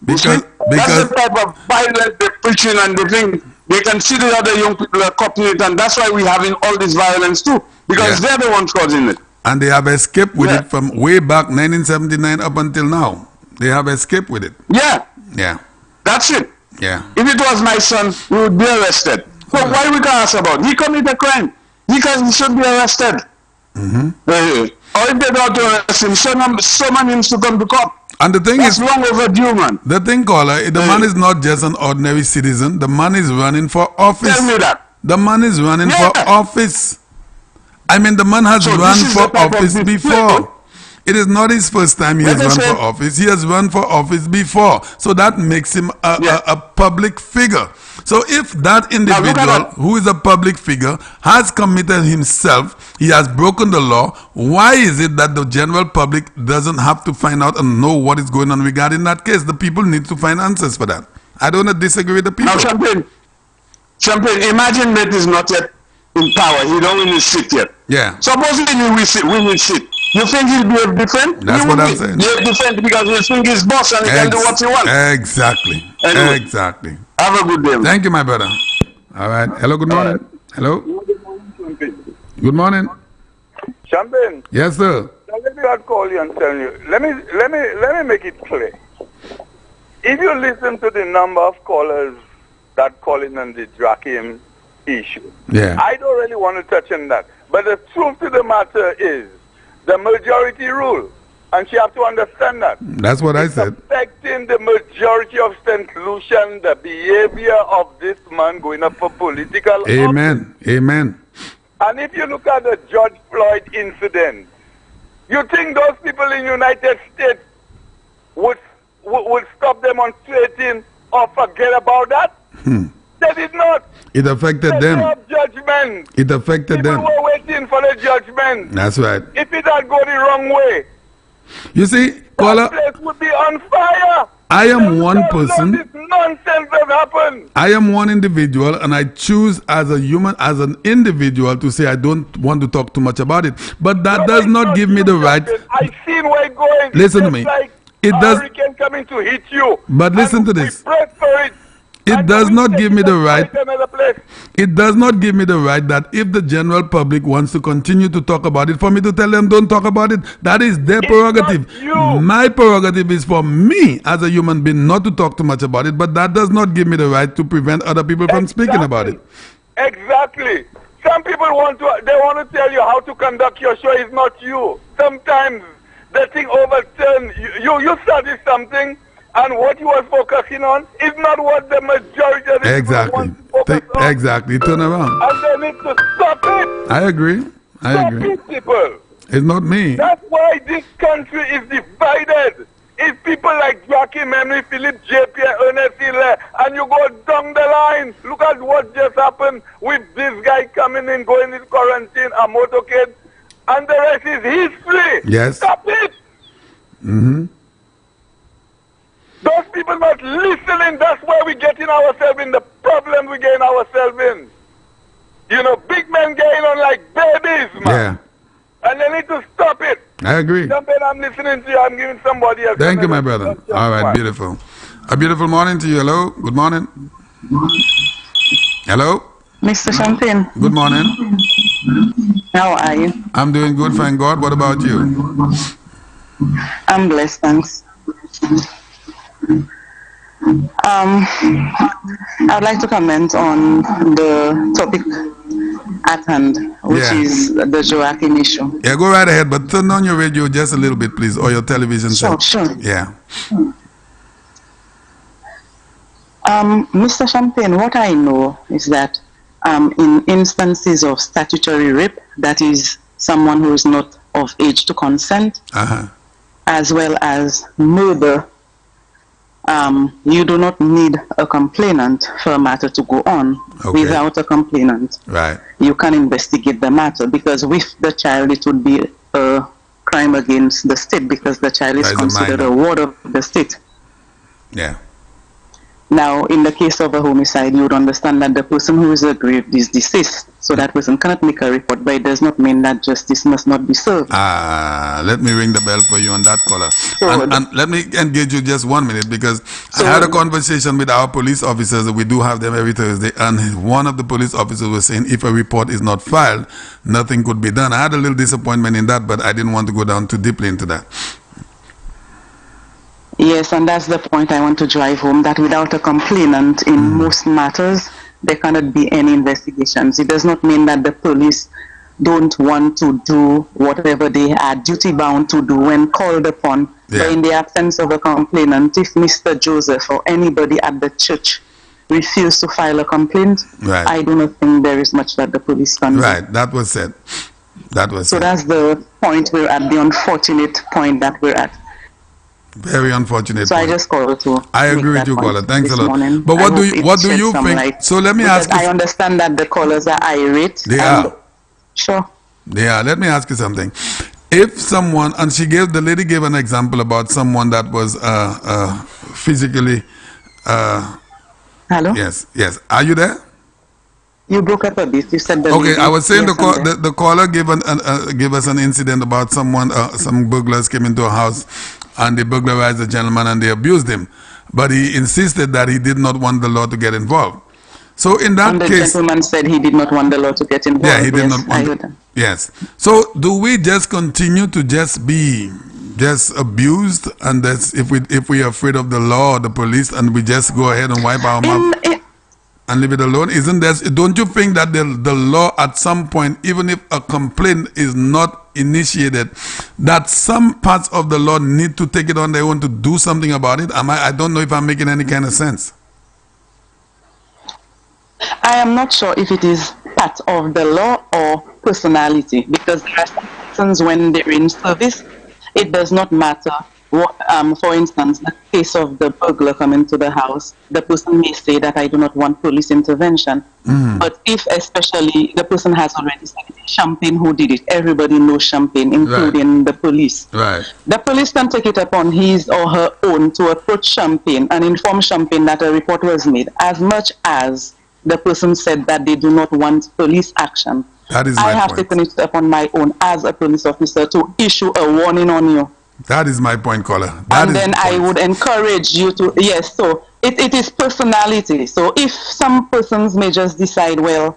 That's the type of violence they're preaching and they think they can see the other young people are copying it and that's why we're having all this violence too. Because they're the ones causing it. And they have escaped with it from way back 1979 up until now. They have escaped with it. Yeah. Yeah. That's it. Yeah. If it was my son, he would be arrested. So why we can ask about? He committed a crime. He should be arrested. Or if they don't arrest him, someone needs to come to court. And the thing That's long overdue, man. The thing, caller, the man is not just an ordinary citizen. The man is running for office. Tell me that. The man is running for office. I mean, the man has run for office before. It is not his first time he has run for office. He has run for office before. So that makes him a public figure. So if that individual who is a public figure has committed himself, he has broken the law, why is it that the general public doesn't have to find out and know what is going on regarding that case? The people need to find answers for that. I don't disagree with the people. Now, Champagne, imagine that he's not yet in power. He don't win his seat yet. Yeah. Supposing he win his seat. You think he'll be different? That's what I'm saying. He'll be different because he'll think he's boss and he can do what he wants. Exactly. Anyway, exactly. Have a good day. Thank you, my brother. All right. Hello, good morning. Hello. Good morning. Champagne. Yes, sir. Let me call you and tell you. Let me make it clear. If you listen to the number of callers that call in on the Drakim issue, I don't really want to touch on that. But the truth of the matter is the majority rule. And she have to understand that. That's what I said. Affecting the majority of St. Lucian, the behavior of this man going up for political Amen. office. Amen. And if you look at the George Floyd incident, you think those people in the United States would stop demonstrating or forget about that? They did not. It affected them. Judgment. It affected them. People were waiting for the judgment. That's right. If it had gone the wrong way, you see, caller, that place would be on fire. I am one person. This nonsense has happened. I am one individual, and I choose as a human, as an individual, to say I don't want to talk too much about it. But that does not give me the right. I've seen where it's going. Listen to me. Like it does. Hurricane coming to hit you. But listen to this. We prayed for it. It does not give me the right. It does not give me the right that if the general public wants to continue to talk about it, for me to tell them don't talk about it, that is their prerogative. My prerogative is for me as a human being not to talk too much about it, but that does not give me the right to prevent other people from speaking about it. Exactly. Some people want to tell you how to conduct your show. It's not you. Sometimes the thing overturns. You started something. And what you are focusing on is not what the majority of the people want to focus on. Exactly. Turn around. And they need to stop it. I agree. Stop it, people. It's not me. That's why this country is divided. It's people like Joachim Henry, Philip J. Pierre, Ernest Hilaire, and you go down the line. Look at what just happened with this guy coming in, going in quarantine, a motorcade, and the rest is history. Yes. Stop it. Mm-hmm. Those people not listening. That's why we're getting ourselves in the problem we're getting ourselves in. You know, big men getting on like babies, man. Yeah. And they need to stop it. I agree. I'm listening to you. I'm giving somebody else. Thank you, my brother. All right, beautiful. A beautiful morning to you. Hello. Good morning. Hello. Mr. Champagne. Good morning. How are you? I'm doing good, thank God. What about you? I'm blessed, thanks. I'd like to comment on the topic at hand, which is the Joachim issue. Yeah, go right ahead, but turn on your radio just a little bit, please, or your television set. Sure. Yeah. Mr. Champagne, what I know is that in instances of statutory rape, that is someone who is not of age to consent, as well as murder, you do not need a complainant for a matter to go on. Without a complainant, you can investigate the matter, because with the child it would be a crime against the state, because the child is considered a ward of the state. Yeah. Now, in the case of a homicide, you would understand that the person who is aggrieved is deceased, so that person cannot make a report, but it does not mean that justice must not be served. Let me ring the bell for you on that, caller. And let me engage you just 1 minute, because I had a conversation with our police officers. We do have them every Thursday, and one of the police officers was saying if a report is not filed, nothing could be done. I had a little disappointment in that, but I didn't want to go down too deeply into that. Yes, and that's the point I want to drive home, that without a complainant in most matters, there cannot be any investigations. It does not mean that the police don't want to do whatever they are duty bound to do when called upon. But in the absence of a complainant, if Mr. Joseph or anybody at the church refuse to file a complaint, I do not think there is much that the police can do. Right, that was said. That was so said. That's the point we're at, the unfortunate point that we're at. Very unfortunate. So I just called to. I agree with you, caller. Thanks a lot. Morning. But what do you think? Light. So let me ask you. I understand that the callers are irate. They are. Sure. They are. Let me ask you something. If someone, and the lady gave an example about someone that was physically. Hello. Yes. Are you there? You broke up a bit. You said the. Okay, I was saying the caller gave us an incident about someone, some burglars came into a house. And they burglarized the gentleman and they abused him. But he insisted that he did not want the law to get involved. So in that and the case... the gentleman said he did not want the law to get involved. Yeah, he did not want Yes. So do we just continue to just be abused, and that's if we are afraid of the law or the police, and we just go ahead and wipe our mouth and leave it alone? Don't you think that the law at some point, even if a complaint is not initiated, that some parts of the law need to take it on their own to do something about it? I don't know if I'm making any kind of sense. I am not sure if it is part of the law or personality, because there are some persons when they're in service, it does not matter. For instance, the case of the burglar coming to the house, the person may say that I do not want police intervention. But if especially the person has already said Champagne who did it, everybody knows Champagne, including the police. The police can take it upon his or her own to approach Champagne and inform Champagne that a report was made, as much as the person said that they do not want police action. I have taken it upon my own as a police officer to issue a warning on you. That is my point, caller. And then I would encourage you to, so it is personality. So if some persons may just decide, well,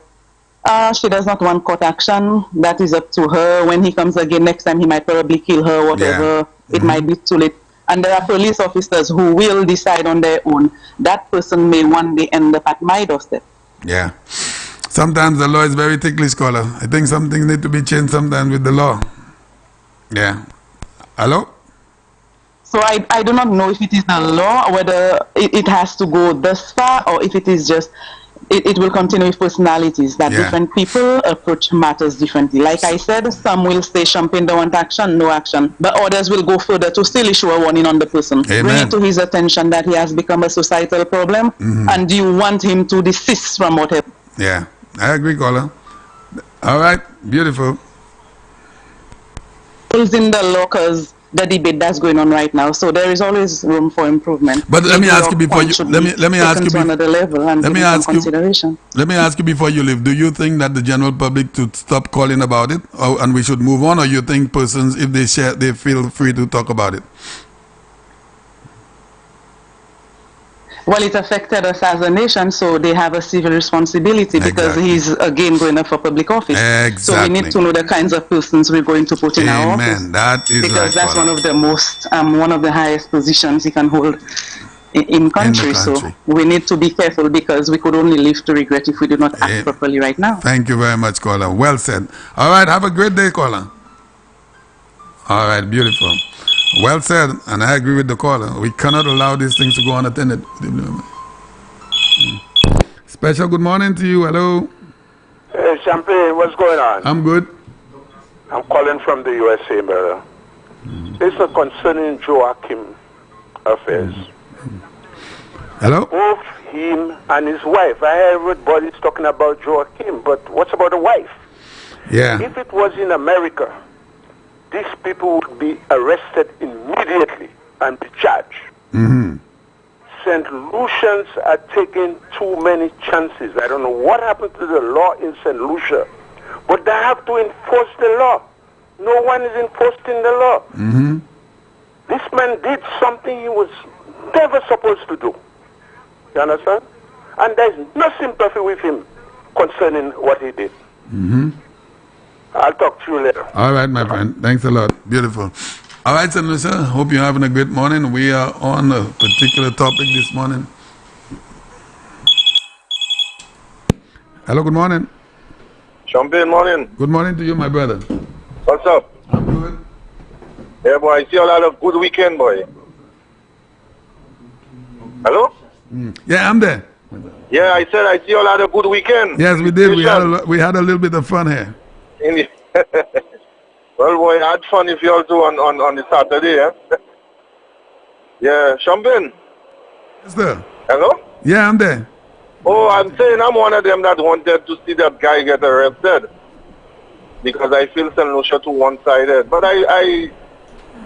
she does not want court action, that is up to her. When he comes again next time, he might probably kill her, whatever. It might be too late. And there are police officers who will decide on their own. That person may one day end up at my doorstep. Yeah. Sometimes the law is very ticklish, caller. I think some things need to be changed sometimes with the law. Yeah. Hello? So I do not know if it is the law, whether it has to go thus far, or if it is just, it will continue with personalities, that different people approach matters differently. Like I said, some will say Champagne don't want action, no action. But others will go further to still issue a warning on the person. Bring it to his attention that he has become a societal problem, and you want him to desist from whatever. Yeah, I agree, caller. All right, beautiful. In the lockers, the debate that's going on right now, so there is always room for improvement. But let me ask you before you let me ask you another level and let me ask you consideration. Let me ask you before you leave. Do you think that the general public should stop calling about it, and we should move on, or you think persons, if they share, they feel free to talk about it? Well, it affected us as a nation, so they have a civil responsibility because he's again going up for public office. Exactly. So we need to know the kinds of persons we're going to put in our office. Amen. That is because right, that's Father. one of the most, one of the highest positions he can hold in country. So we need to be careful because we could only live to regret if we do not act properly right now. Thank you very much, caller. Well said. All right, have a great day, caller. All right, beautiful. Well said, and I agree with the caller. We cannot allow these things to go unattended. Special good morning to you. Hello. Hey, Champagne, what's going on? I'm good. I'm calling from the USA, brother. It's a concerning Joachim affairs. Hello? Both him and his wife. I heard everybody's talking about Joachim, but what's about the wife? Yeah. If it was in America, these people would be arrested immediately and be charged. St. Lucians are taking too many chances. I don't know what happened to the law in St. Lucia, but they have to enforce the law. No one is enforcing the law. This man did something he was never supposed to do. You understand? And there's no sympathy with him concerning what he did. I'll talk to you later. All right, my friend. Thanks a lot. Beautiful. All right, St. Lucia. Hope you're having a great morning. We are on a particular topic this morning. Hello, good morning. Champagne morning. Good morning to you, my brother. What's up? I'm good. Yeah, boy, I see a lot of good weekend, boy. Hello? Yeah, I'm there. Yeah, I said I see a lot of good weekend. Yes, we did. We had a little bit of fun here. Well, boy, I had fun if you all do on the Saturday, eh? Yeah, Champagne. Yes, sir. Hello? Yeah, I'm there. Oh, I'm saying I'm one of them that wanted to see that guy get arrested. Because I feel St. Lucia too one-sided. But I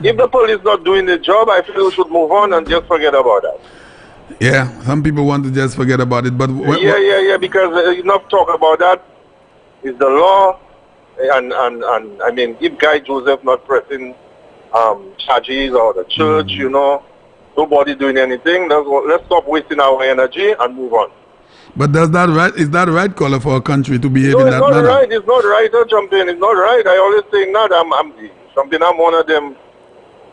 if the police not doing the job, I feel we should move on and just forget about that. Yeah, some people want to just forget about it, but Yeah, because enough talk about that is the law, and I mean, if Guy Joseph not pressing charges or the church, you know, nobody doing anything, let's stop wasting our energy and move on. But is that right, caller, for a country to behave No, in it's that not manner? right. It's not right, Champagne. It's not right. I always say that. I'm one of them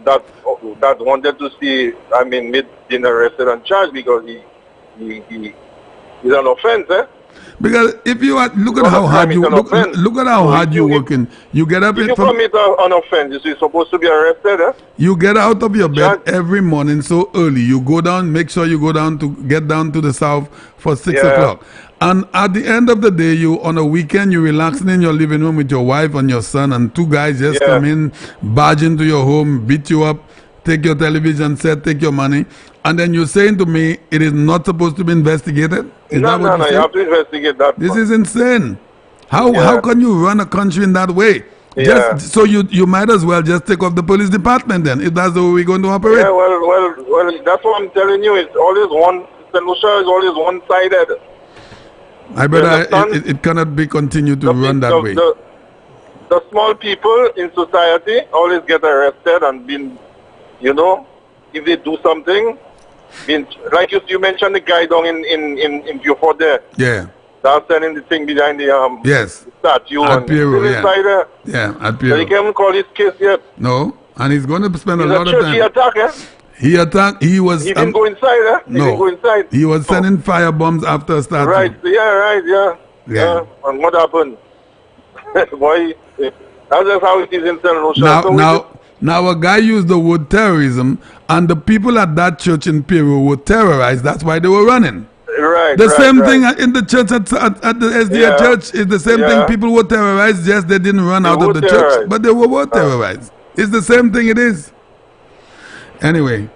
that wanted to see, I mean, being arrested and charged because he's an offense, eh? Because if you are, look at how hard you look at how hard you working. You get up If you commit an offense, you're supposed to be arrested, eh? You get out of your bed every morning so early. You go down, make sure you get down to the south for 6 o'clock. And at the end of the day, you on a weekend, you're relaxing in your living room with your wife and your son, and two guys just come in, barge into your home, beat you up, take your television set, take your money, and then you're saying to me it is not supposed to be investigated? No, you have to investigate that. This is insane. How can you run a country in that way? Just so you might as well just take off the police department then, if that's the way we're going to operate. Yeah, well, that's what I'm telling you. It's always St. Lucia is always one-sided. I bet it cannot be continued to run that way. The small people in society always get arrested and been, you know, if they do something, like you mentioned the guy down in Beaufort there. Yeah. That's sending the thing behind the statue. At Piero, there. Yeah, at Piero. He can't call his case yet. No, and he's going to spend a lot of time. He attacked, eh? He attacked. He was. He didn't go inside, eh? He didn't go inside. He was sending fire bombs after a statue. Right. Yeah. And what happened? Boy, that's just how it is in St. Lucia. Now, a guy used the word terrorism, and the people at that church in Peru were terrorized. That's why they were running. Right. The right, same right. thing in the church at the SDA Yeah. church is the same thing. People were terrorized, just they didn't run out were of the church, terrorized. but they were terrorized. It's the same thing it is. Anyway.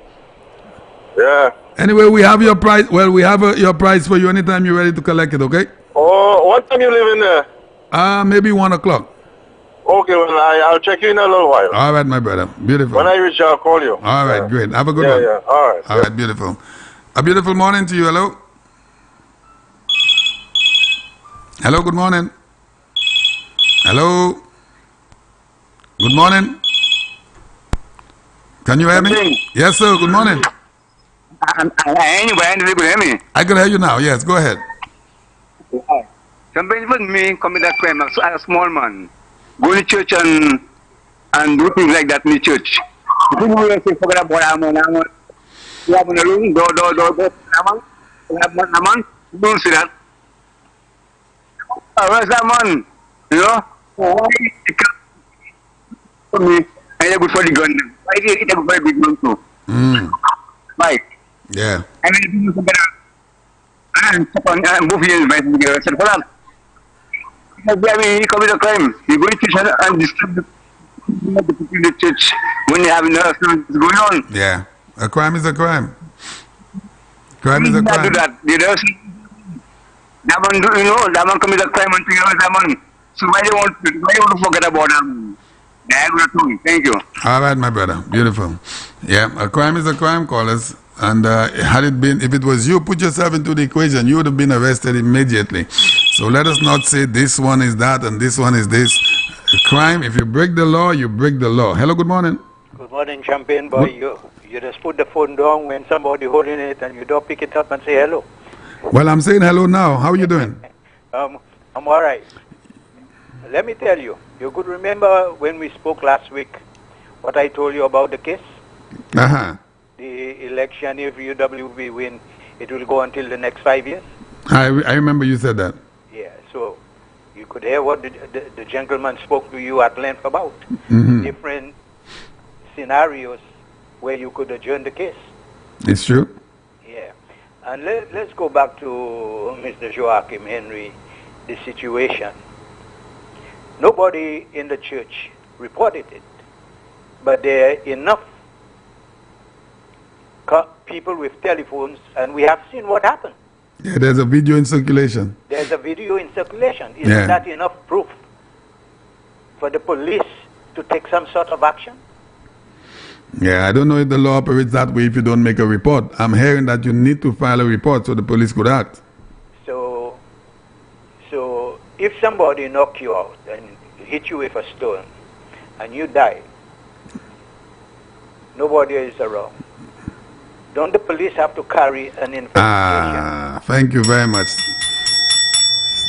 Yeah. Anyway, we have your price. Well, we have your price for you anytime you're ready to collect it, okay? Oh, what time you live in there? Maybe 1 o'clock. Okay, well, I'll check you in a little while. All right, my brother. Beautiful. When I reach, I'll call you. All right, great. Have a good Yeah, one. yeah. All right. All right, beautiful. A beautiful morning to you. Hello. Hello, good morning. Hello. Good morning. Can you hear me? Yes, sir. Good morning. Anyway, could hear me. I can hear you now. Yes, go ahead. Somebody with me commit that crime as a small man. Go to church and do things like that in the church. People will say, forget about Amon. You have a room, do, Amon. Don't say that. Where's that man? You know? Why for me, and you're good for the gun. Why is it a very big gun too? Right. Yeah. I mean, you better and move here and get arrested for that. I mean, he commit a crime. You go to church and disturb the people in the church when they have enough services going on. Yeah. A crime is a crime. Crime is a crime. Do that. That man do, you know, that man commit a crime and think that man. So why they want to forget about them? Thank you. All right, my brother. Beautiful. Yeah, a crime is a crime, callers. And had it been, if it was you, put yourself into the equation, you would have been arrested immediately. So let us not say this one is that and this one is this. A crime, if you break the law, you break the law. Hello, good morning. Good morning, Champagne boy. You just put the phone down when somebody holding it and you don't pick it up and say hello. Well, I'm saying hello now. How are you doing? I'm all right. Let me tell you, you could remember when we spoke last week, what I told you about the case? Uh-huh. The election, if UWP win, it will go until the next 5 years. I remember you said that. Yeah, so you could hear what the gentleman spoke to you at length about. Different scenarios where you could adjourn the case. It's true. Yeah. And let's go back to Mr. Joachim Henry, the situation. Nobody in the church reported it, but there are enough people with telephones, and we have seen what happened. Yeah, there's a video in circulation. There's a video in circulation. Isn't that enough proof for the police to take some sort of action? Yeah, I don't know if the law operates that way if you don't make a report. I'm hearing that you need to file a report so the police could act. So if somebody knock you out and hit you with a stone and you die, nobody is around. Don't the police have to carry an investigation? Thank you very much.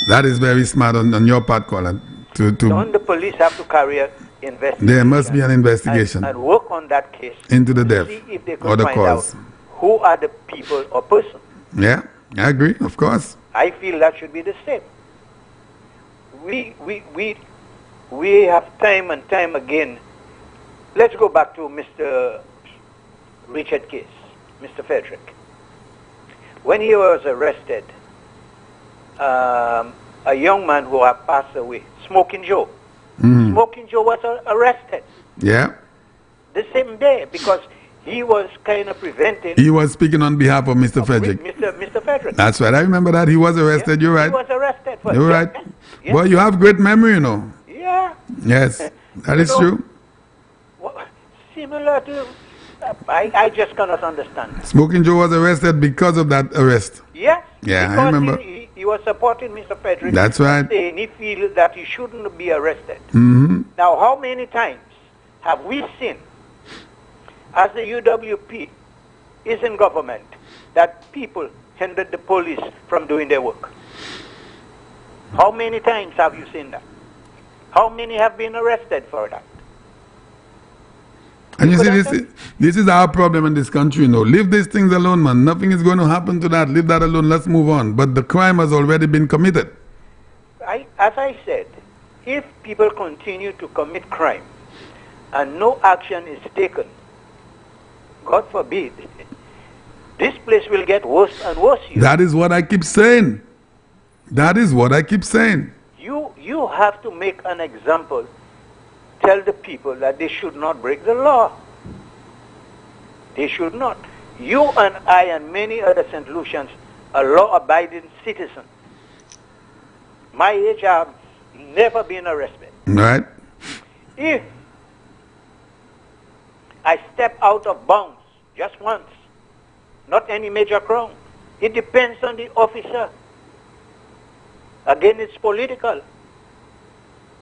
That is very smart on your part, Colin. Don't the police have to carry an investigation? There must be an investigation and work on that case into the death see if they or could the find cause. out who are the people or person. Yeah, I agree, of course. I feel that should be the same. We have time and time again. Let's go back to Mr. Richard Case, Mr. Frederick. When he was arrested, a young man who had passed away, Smoking Joe. Smoking Joe was arrested Yeah. the same day because he was kind of preventing He was speaking on behalf of Mr. Frederick. Mr. Frederick. That's right. I remember that. He was arrested. You're right. He was arrested for You're right. Well, you have great memory, you know. Yeah. Yes, that is true. Similar to, I just cannot understand. Smoking Joe was arrested because of that arrest. Yes. Yeah, because I remember. He was supporting Mr. Frederick. That's right. Saying he feels that he shouldn't be arrested. Mm-hmm. Now, how many times have we seen, as the UWP is in government, that people hindered the police from doing their work? How many times have you seen that? How many have been arrested for that? And you see, this is our problem in this country, you know. Leave these things alone, man. Nothing is going to happen to that. Leave that alone. Let's move on. But the crime has already been committed. As I said, if people continue to commit crime and no action is taken, God forbid, this place will get worse and worse. That is what I keep saying. That is what I keep saying. You have to make an example. Tell the people that they should not break the law. They should not. You and I and many other St. Lucians are law-abiding citizens. My age, I have never been arrested. Right. If I step out of bounds just once, not any major crime, it depends on the officer. Again, it's political.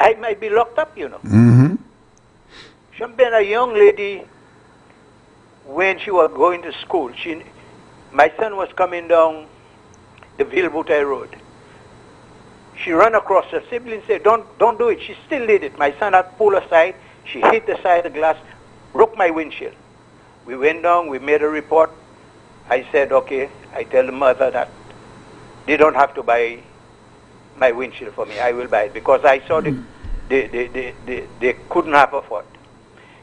I might be locked up, you know. Mm-hmm. Champagne, a young lady, when she was going to school, my son was coming down the Ville-Bouteille Road. She ran across her sibling, said, don't do it. She still did it. My son had pulled aside. She hit the side of the glass, broke my windshield. We went down, we made a report. I said, okay, I tell the mother that they don't have to buy my windshield for me. I will buy it because I saw they couldn't have afford.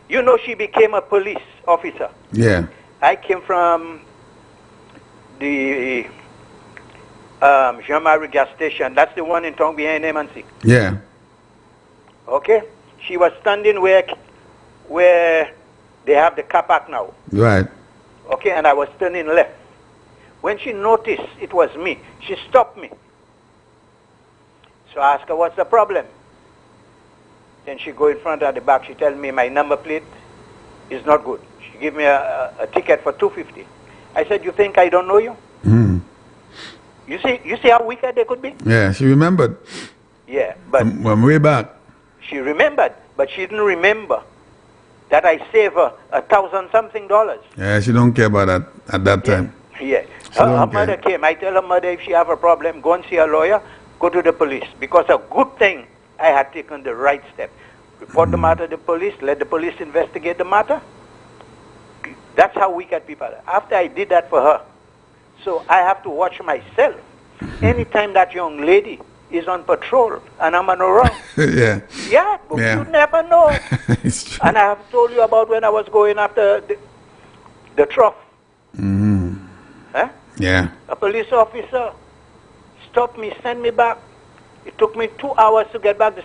You know, she became a police officer. Yeah. I came from the Jean-Marie gas station. That's the one in town behind M&C. Yeah. Okay? She was standing where they have the car park now. Right. Okay, and I was turning left. When she noticed it was me, she stopped me. So I asked her, what's the problem? Then she go in front at the back. She tell me my number plate is not good. She give me a ticket for $250. I said, you think I don't know you? Mm. You see how wicked they could be? Yeah, she remembered. Yeah, but from way back. She remembered, but she didn't remember that I saved her $1,000-something. Yeah, she don't care about that at that time. Yeah. Her mother came. I tell her mother if she have a problem, go and see a lawyer, go to the police. Because a good thing, I had taken the right step. Report the matter to the police, let the police investigate the matter. That's how wicked people are. After I did that for her, so I have to watch myself. Anytime that young lady is on patrol and I'm on a run. Yeah. Yeah, but you never know. And I have told you about when I was going after the trough. Mm-hmm. Huh? Yeah. A police officer stopped me, sent me back. It took me 2 hours to get back.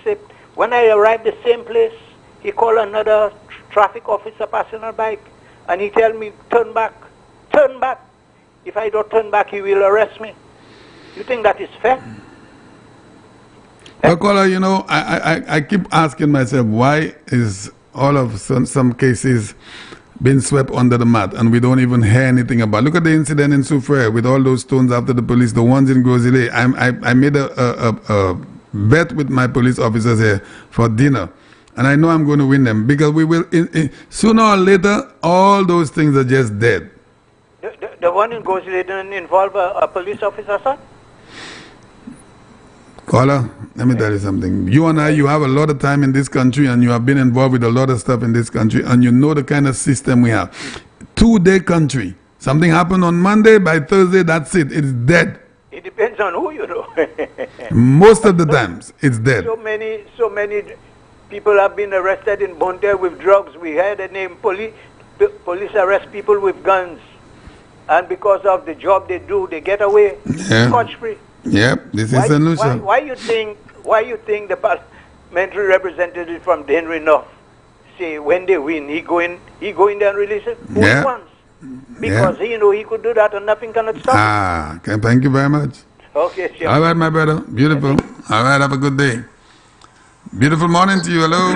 When I arrived at the same place, he called another traffic officer passing a bike, and he tell me, turn back, turn back. If I don't turn back, he will arrest me. You think that is fair? Well, caller, you know, I keep asking myself, why is all of some cases been swept under the mat and we don't even hear anything about? Look at the incident in Soufrière with all those stones after the police, the ones in Gozile. I made a bet with my police officers here for dinner, and I know I'm going to win them because we will, sooner or later, all those things are just dead. The one in Gozile didn't involve a police officer, sir? Caller, let me tell you something. You and I, you have a lot of time in this country and you have been involved with a lot of stuff in this country and you know the kind of system we have. 2-day country. Something happened on Monday, by Thursday, that's it. It's dead. It depends on who, you know. Most of the times, it's dead. So many people have been arrested in Bonte with drugs. We had a name, police arrest people with guns. And because of the job they do, they get away scotch-free. Yep, this is a solution. Why you think the parliamentary representative from Denry North say when they win, he go in there and release it? Only once. Because he know he could do that and nothing cannot stop him. Okay, thank you very much. Okay, sure. All right, my brother. Beautiful. All right, have a good day. Beautiful morning to you. Hello.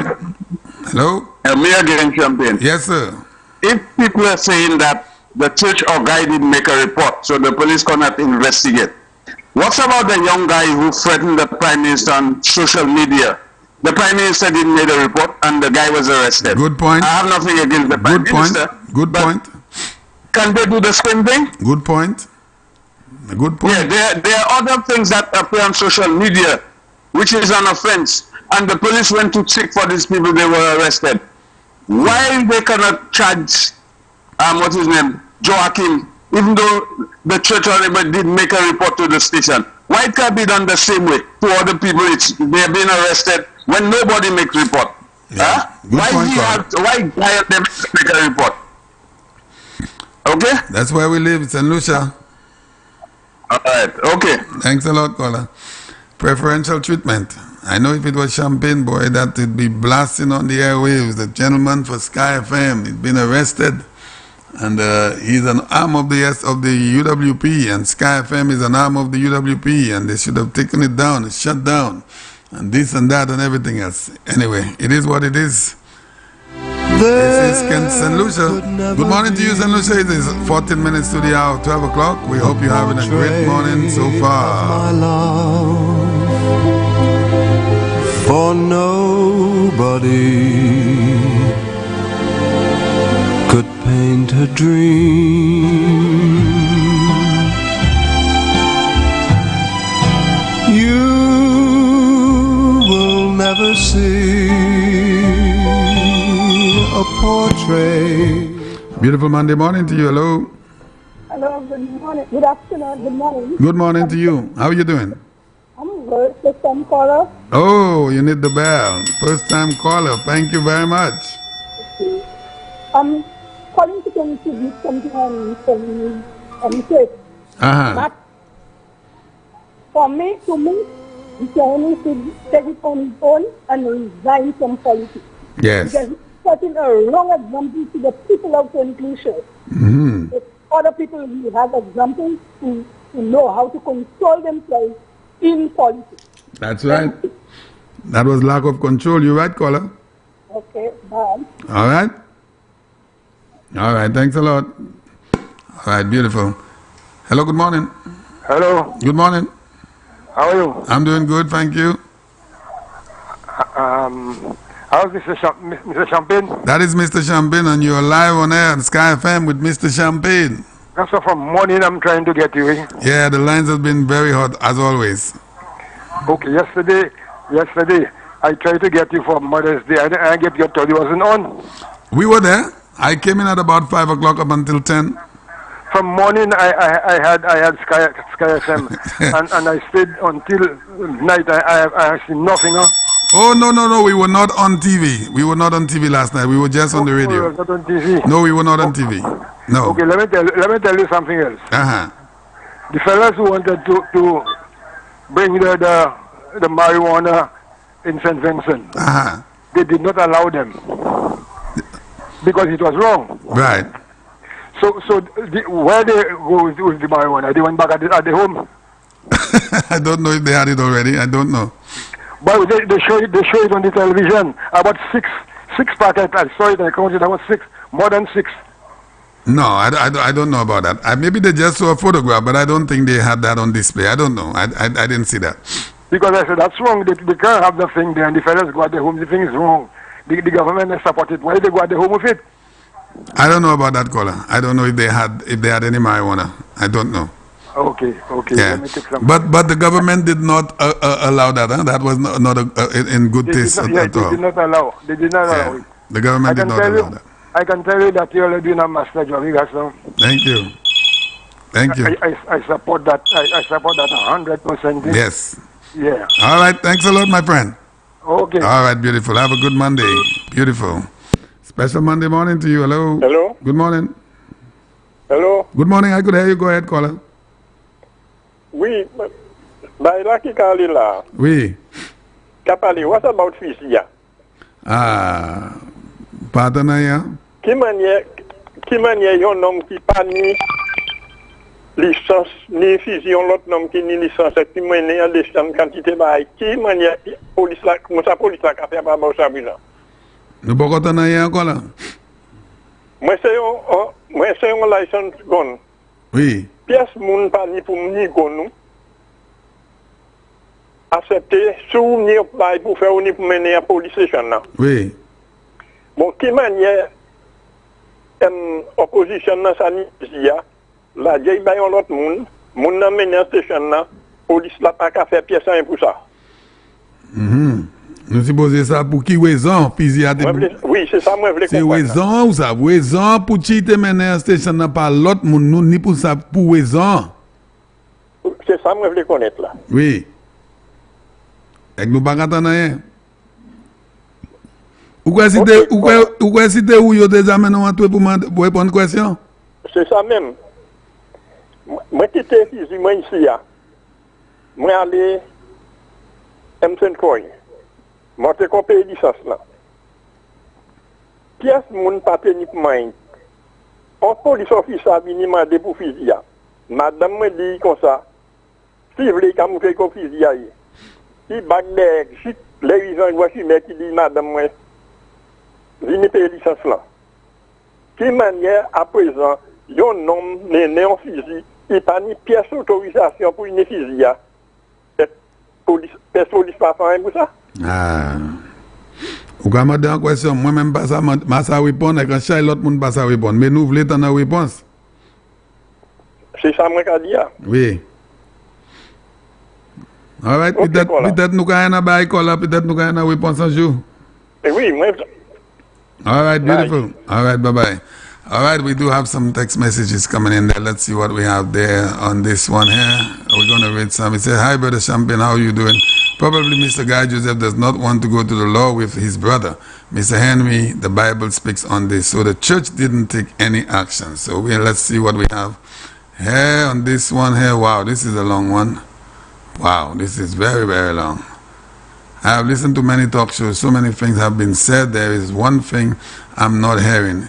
Hello. Me again, Champagne. Yes, sir. If people are saying that the church or guy didn't make a report, so the police cannot investigate, what about the young guy who threatened the Prime Minister on social media? The Prime Minister didn't make a report and the guy was arrested. Good point. I have nothing against the Prime Minister. Good point. Can they do the same thing? Good point. Good point. Yeah, there are other things that appear on social media, which is an offense. And the police went to check for these people, they were arrested. Why they cannot charge, what's his name, Joachim, even though the church or anybody did make a report to the station? Why it can't be done the same way to other people? They are being arrested when nobody makes report. Huh? Why hire them to make a report? Okay? That's where we live, St. Lucia. Alright, okay. Thanks a lot, caller. Preferential treatment. I know if it was Champagne, boy, that would be blasting on the airwaves. The gentleman for Sky FM, he's been arrested. And he's an arm of the UWP, and Sky FM is an arm of the UWP, and they should have taken it down, it's shut down, and this and that and everything else. Anyway, it is what it is. This is St. Lucia. Good morning to you, St. Lucia. It is 14 minutes to the hour, 12 o'clock. We hope you're having a great morning so far. For nobody could paint a dream. You will never see a portrait. Beautiful Monday morning to you. Hello. Hello, good morning. Good afternoon. Good morning. Good morning to you. How are you doing? I'm good. First time caller. Oh, you need the bell. First time caller. Thank you very much. I'm calling to contribute something on church. But for me, the Chinese should take it on its own and resign from politics. Yes. Because it's setting a wrong example to the people of St. Lucia. If other people will have examples to know how to control themselves in politics. That's right. That was lack of control. You right, caller? Okay, bye. All right. All right. Thanks a lot. All right. Beautiful. Hello. Good morning. Hello. Good morning. How are you? I'm doing good. Thank you. How's Mr. Champagne? That is Mr. Champagne, and you're live on air at Sky FM with Mr. Champagne. That's so from morning I'm trying to get you. Yeah, the lines have been very hot as always. Okay, yesterday I tried to get you for Mother's Day. I get you told you wasn't on. We were there. I came in at about 5 o'clock up until 10. From morning I had Sky FM and I stayed until night. I seen nothing. Oh no, we were not on TV. We were not on TV last night. We were just on the radio. Not on TV. No, we were not on TV. No. Okay, let me tell you something else. The fellas who wanted to bring the marijuana in St. Vincent, they did not allow them because it was wrong. Right. So where they go with the marijuana? They went back at the home. I don't know if they had it already. I don't know. But they show it on the television. About six packets. I saw it. I counted about 6, more than 6. No, I don't know about that. Maybe they just saw a photograph, but I don't think they had that on display. I don't know. I didn't see that. Because I said that's wrong. They can't have the thing there, and the fellas go at the home. The thing is wrong. The government has supported it. Why they go at the home with it? I don't know about that, caller. I don't know if they had any marijuana. I don't know. Okay. Yeah. Let me take some. But the government did not allow that. Huh? That was not in good taste at all. They did not allow. They did not allow it. The government did not allow that. I can tell you that you're already doing a master job. You guys know. Thank you. Thank you. I support that. I support that 100%. Yes. Yeah. All right. Thanks a lot, my friend. Okay. All right. Beautiful. Have a good Monday. Beautiful. Special Monday morning to you. Hello. Hello. Good morning. Hello. Good morning. I could hear you. Go ahead, caller. Oui. Baila ki kali la. Oui. Kapali, what about Fisia? Partner, yeah. Ki manye yon nom ki pa ni licence, ni fusion l'autre nom ki ni licence, ki manye yon descend quantité bail. Ki manye police la, comment ça police la ka fait pas ça bilan. Nous pas content hier encore là. Moi c'est un license gun. Oui. Pièce moun pa ni pour ni gun nous. Accepter sous ni bail pour faire ni pour mener à police station là. Oui. Bon, qui manière opposition dans sa nizia, la vieille bayon l'autre monde, moun nan mené en station là, police la pas qu'à faire pièce rien pour ça. Nous supposons ça pour qui raison, puis oui, c'est ça moi je voulais comprendre. C'est raison ou ça, raison pour qui te mené en station là par l'autre monde, nous ni pour ça pour raison. C'est ça moi je voulais connaître là. Oui. Et nous pas attendre rien. Ou quoi c'était où yo déjà maintenant pour répondre question? C'est ça même. Moi qui étais ici, moi ici, moi allé M5 moi te compé licence là. Pièce mon papier ni pour moi. En police officer vini mandé pour fusil. Madame me dit comme ça. Si vous voulez qu'on fait comme fusil. Si bag les gens voient mais qui dit madame moi vini payer licence là. Qui manière à présent yon nom né en fusil, il pas ni pièce d'autorisation pour une fusil. Police pas faire pour ça. Ah. Ou quand me en question, moi même pas ça m'a répondre et quand chaque l'autre monde pas ça répondre, mais nous voulons une réponse. C'est ça moi qu'a dit. Oui. All right, peut-être nous avons une école là, peut-être nous avons une réponse un jour. Oui, moi. All right, beautiful. All right, bye-bye. All right, we do have some text messages coming in there. Let's see what we have there on this one here. We're going to read some. It says, hi, Brother Champagne, how are you doing? Probably Mr. Guy Joseph does not want to go to the law with his brother. Mr. Henry, the Bible speaks on this. So the church didn't take any action. So let's see what we have here on this one here. Wow, this is a long one. Wow, this is very, very long. I have listened to many talk shows. So many things have been said. There is one thing I'm not hearing.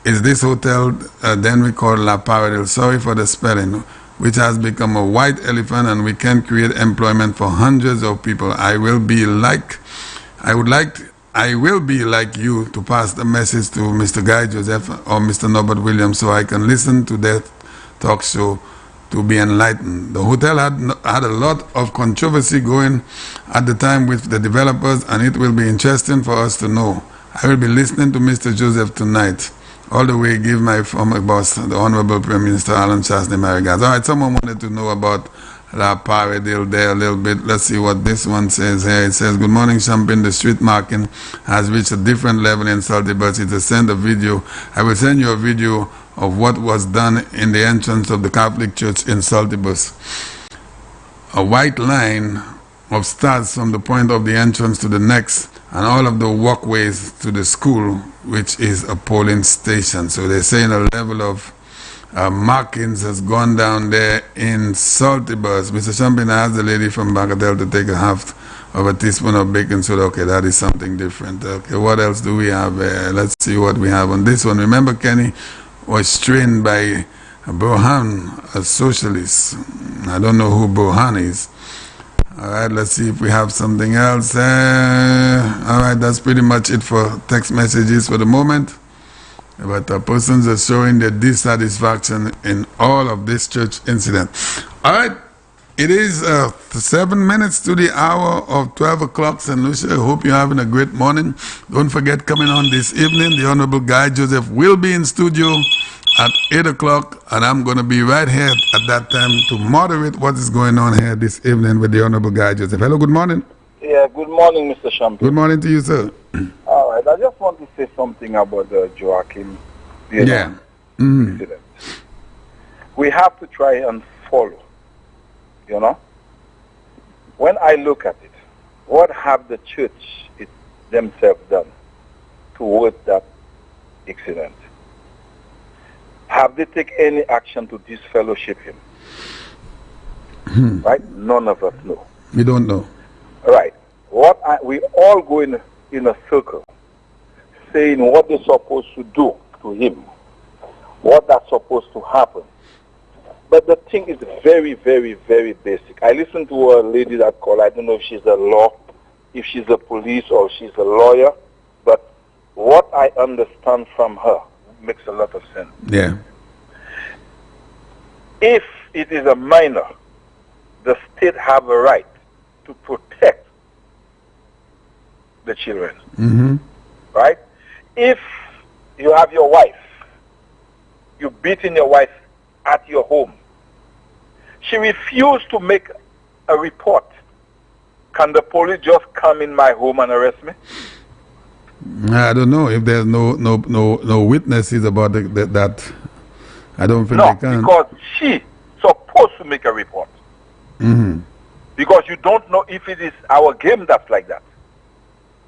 Is this hotel then we call La Paradise? Sorry for the spelling, which has become a white elephant, and we can create employment for hundreds of people. I will be like you to pass the message to Mr. Guy Joseph or Mr. Norbert Williams so I can listen to that talk show to be enlightened. The hotel had a lot of controversy going at the time with the developers, and it will be interesting for us to know. I will be listening to Mr. Joseph tonight. All the way, give my former boss, the Honorable Prime Minister Alan Chasney, my regards. All right, someone wanted to know about La Paradile there a little bit. Let's see what this one says here. It says, good morning, Champagne. The street marking has reached a different level in Saltibus. It has sent a video. I will send you a video of what was done in the entrance of the Catholic Church in Saltibus. A white line of stars from the point of the entrance to the next, and all of the walkways to the school, which is a polling station. So they're saying a level of markings has gone down there in Saltibus. Mr. Champagne asked the lady from Bagatelle to take a half of a teaspoon of baking soda. Okay, that is something different. Okay, what else do we have? Let's see what we have on this one. Remember, Kenny was trained by Burhan, a socialist. I don't know who Burhan is. All right, let's see if we have something else. All right, that's pretty much it for text messages for the moment. But persons are showing their dissatisfaction in all of this church incident. All right, it is 7 minutes to the hour of 12 o'clock, St. Lucia. I hope you're having a great morning. Don't forget, coming on this evening, the Honorable Guy Joseph will be in studio at 8 o'clock, and I'm going to be right here at that time to moderate what is going on here this evening with the Honorable Guy Joseph. Hello, good morning. Yeah, good morning, Mr. Champagne. Good morning to you, sir. All right, I just want to say something about Joachim. Yeah. Incident. We have to try and follow, you know. When I look at it, what have the church themselves done towards that incident? Have they taken any action to disfellowship him? Right? None of us know. We don't know. Right. We all go in a circle saying what they're supposed to do to him, what that's supposed to happen. But the thing is very, very, very basic. I listened to a lady that called, I don't know if she's a law, if she's a police or she's a lawyer, but what I understand from her makes a lot of sense. Yeah. If it is a minor, the state have a right to protect the children. Right? If you have your wife, you beating your wife at your home, she refused to make a report, can the police just come in my home and arrest me? I don't know if there's no witnesses about that. I don't think they can. Because she supposed to make a report. Because you don't know if it is our game that's like that.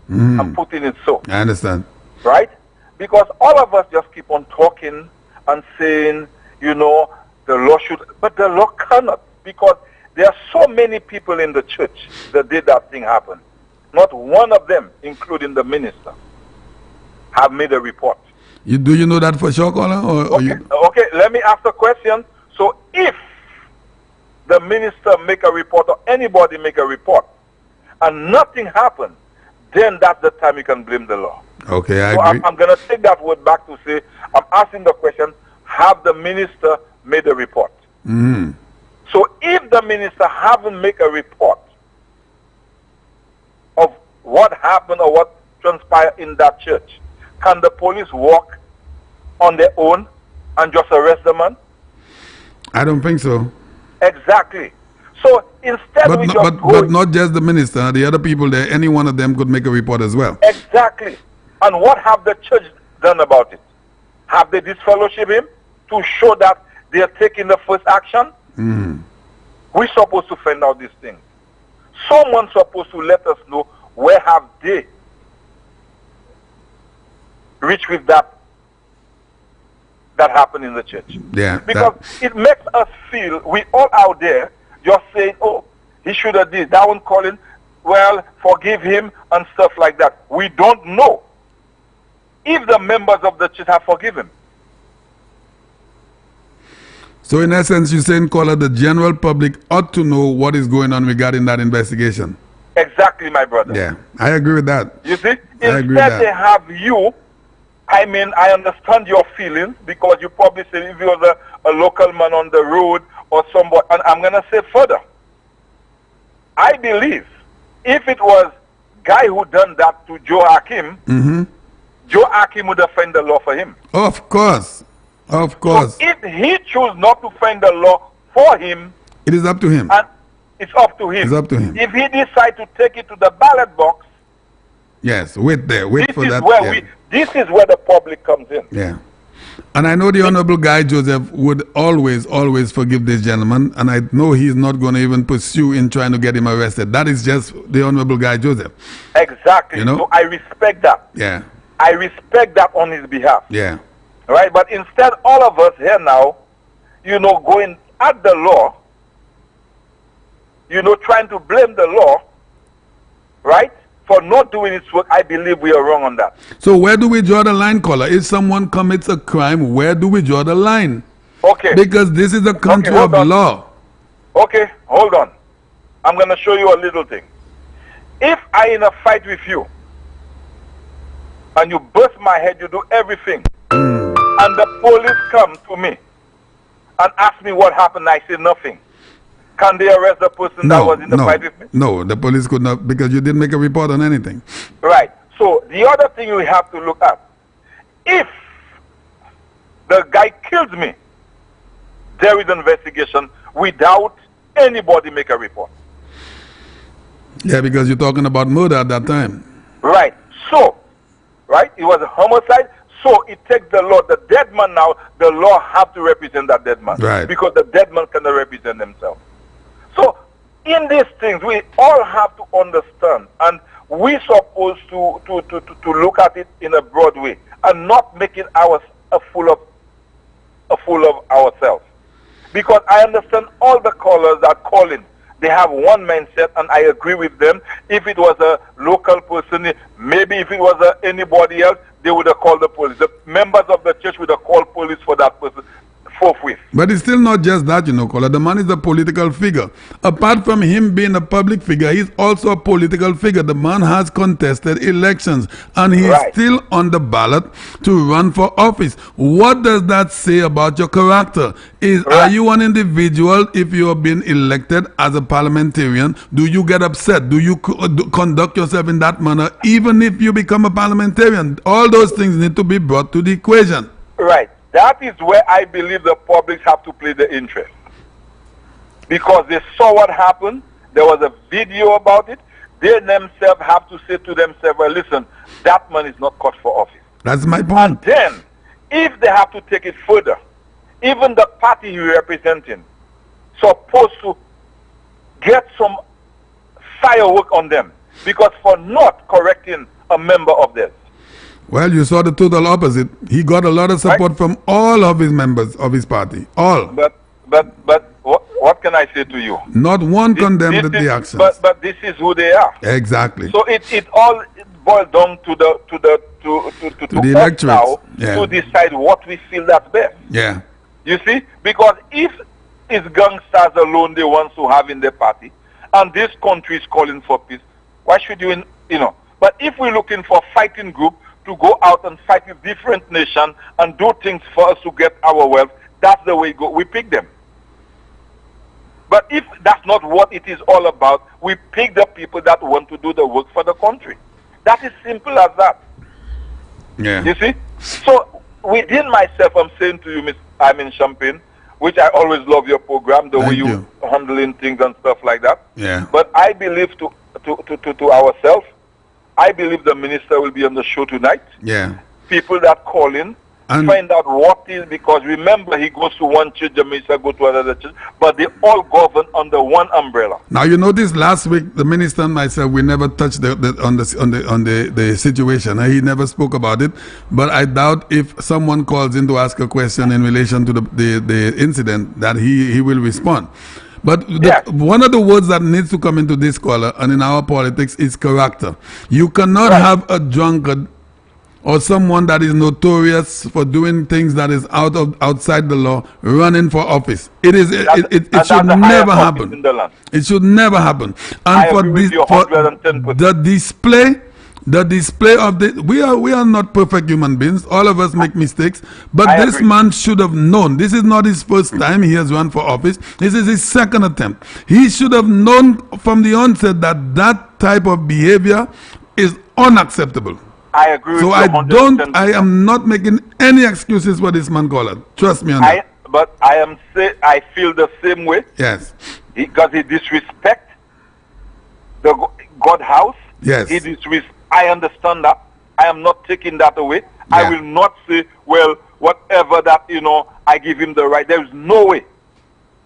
I'm putting it so. I understand. Right? Because all of us just keep on talking and saying, you know, the law should, but the law cannot, because there are so many people in the church that did that thing happen. Not one of them, including the minister, have made a report. Do you know that for sure, caller? Okay, let me ask the question. So if the minister make a report or anybody make a report and nothing happened, then that's the time you can blame the law. Okay, I so agree. I'm going to take that word back to say, I'm asking the question, have the minister made a report? So if the minister haven't made a report of what happened or what transpired in that church, can the police walk on their own and just arrest the man? I don't think so. Exactly. So instead but not just the minister, the other people there, any one of them could make a report as well. Exactly. And what have the church done about it? Have they disfellowship him to show that they are taking the first action? We're supposed to find out these things. Someone's supposed to let us know where have they reached with that happened in the church. Yeah. Because it makes us feel, we all out there just saying, oh, he should have did that one calling, well, forgive him and stuff like that. We don't know if the members of the church have forgiven. So in essence, you're saying, caller, the general public ought to know what is going on regarding that investigation. Exactly, my brother. Yeah, I agree with that. You see, instead they have you, I mean, I understand your feelings, because you probably say if you was a local man on the road or somebody, and I'm going to say further. I believe if it was guy who done that to Joe Hakim, Joe Hakim would have found the law for him. Of course. Of course. So if he choose not to find the law for him, it is up to him. And it's up to him. It's up to him. If he decide to take it to the ballot box, yes, wait for that. This is where the public comes in. Yeah. And I know the Honorable Guy Joseph would always forgive this gentleman, and I know he's not going to even pursue in trying to get him arrested. That is just the Honorable Guy Joseph. Exactly. You know? So I respect that. Yeah. I respect that on his behalf. Yeah. Right? But instead, all of us here now, you know, going at the law, you know, trying to blame the law, right, for not doing its work. I believe we are wrong on that. So where do we draw the line, caller? If someone commits a crime, where do we draw the line? Okay. Because this is a country of law. Okay, hold on. I'm going to show you a little thing. If I in a fight with you, and you burst my head, you do everything, and the police come to me and ask me what happened, I say nothing. Can they arrest the person that was in the fight with me? No, the police could not, because you didn't make a report on anything. Right. So the other thing you have to look at, if the guy kills me, there is an investigation without anybody make a report. Yeah, because you're talking about murder at that time. Right. So, right, it was a homicide. So it takes the law, the dead man now, the law have to represent that dead man. Right. Because the dead man cannot represent himself. So in these things, we all have to understand, and we're supposed to look at it in a broad way and not make it a fool of ourselves. Because I understand all the callers that call in. They have one mindset, and I agree with them. If it was a local person, maybe if it was anybody else, they would have called the police. The members of the church would have called police for that person forthwith. But it's still not just that, you know, caller. The man is a political figure. Apart from him being a public figure, he's also a political figure. The man has contested elections, and he's still on the ballot to run for office. What does that say about your character? Are you an individual, if you have been elected as a parliamentarian, do you get upset? Do you conduct yourself in that manner, even if you become a parliamentarian? All those things need to be brought to the equation. Right. That is where I believe the public have to play the interest. Because they saw what happened. There was a video about it. They themselves have to say to themselves, well, listen, that man is not cut for office. That's my point. And then, if they have to take it further, even the party you're representing supposed to get some firework on them. Because for not correcting a member of theirs. Well, you saw the total opposite. He got a lot of support from all of his members of his party. All. But what can I say to you? Not one condemned the actions. But this is who they are. Exactly. So it all boils down to the electorate now to decide what we feel that's best. Yeah. You see, because if it's gangsters alone the ones who have in their party, and this country is calling for peace, why should you know? But if we're looking for a fighting group to go out and fight with different nations and do things for us to get our wealth, that's the way we pick them. But if that's not what it is all about, we pick the people that want to do the work for the country. That is simple as that. Yeah. You see? So within myself, I'm saying to you, I'm in Champagne, which I always love your program, the way you handling things and stuff like that. Yeah. But I believe to ourselves, I believe the minister will be on the show tonight. Yeah. People that call in, find out what is, because remember, he goes to one church, the minister go to another church, but they all govern under one umbrella. Now you notice last week the minister and myself, we never touched the situation. He never spoke about it. But I doubt if someone calls in to ask a question in relation to the incident that he will respond. But one of the words that needs to come into this caller and in our politics is character. You cannot have a drunkard or someone that is notorious for doing things that is outside the law running for office. It should never happen. It should never happen. And for the display of we are not perfect human beings. All of us make mistakes. But this man should have known. This is not his first time he has run for office. This is his second attempt. He should have known from the onset that that type of behavior is unacceptable. I agree with you. So I am not making any excuses for this man caller. Trust me on that. But I feel the same way. Yes. Because he disrespect the God house. Yes. I understand that. I am not taking that away. Yeah. I will not say, well, whatever that, I give him the right. There is no way.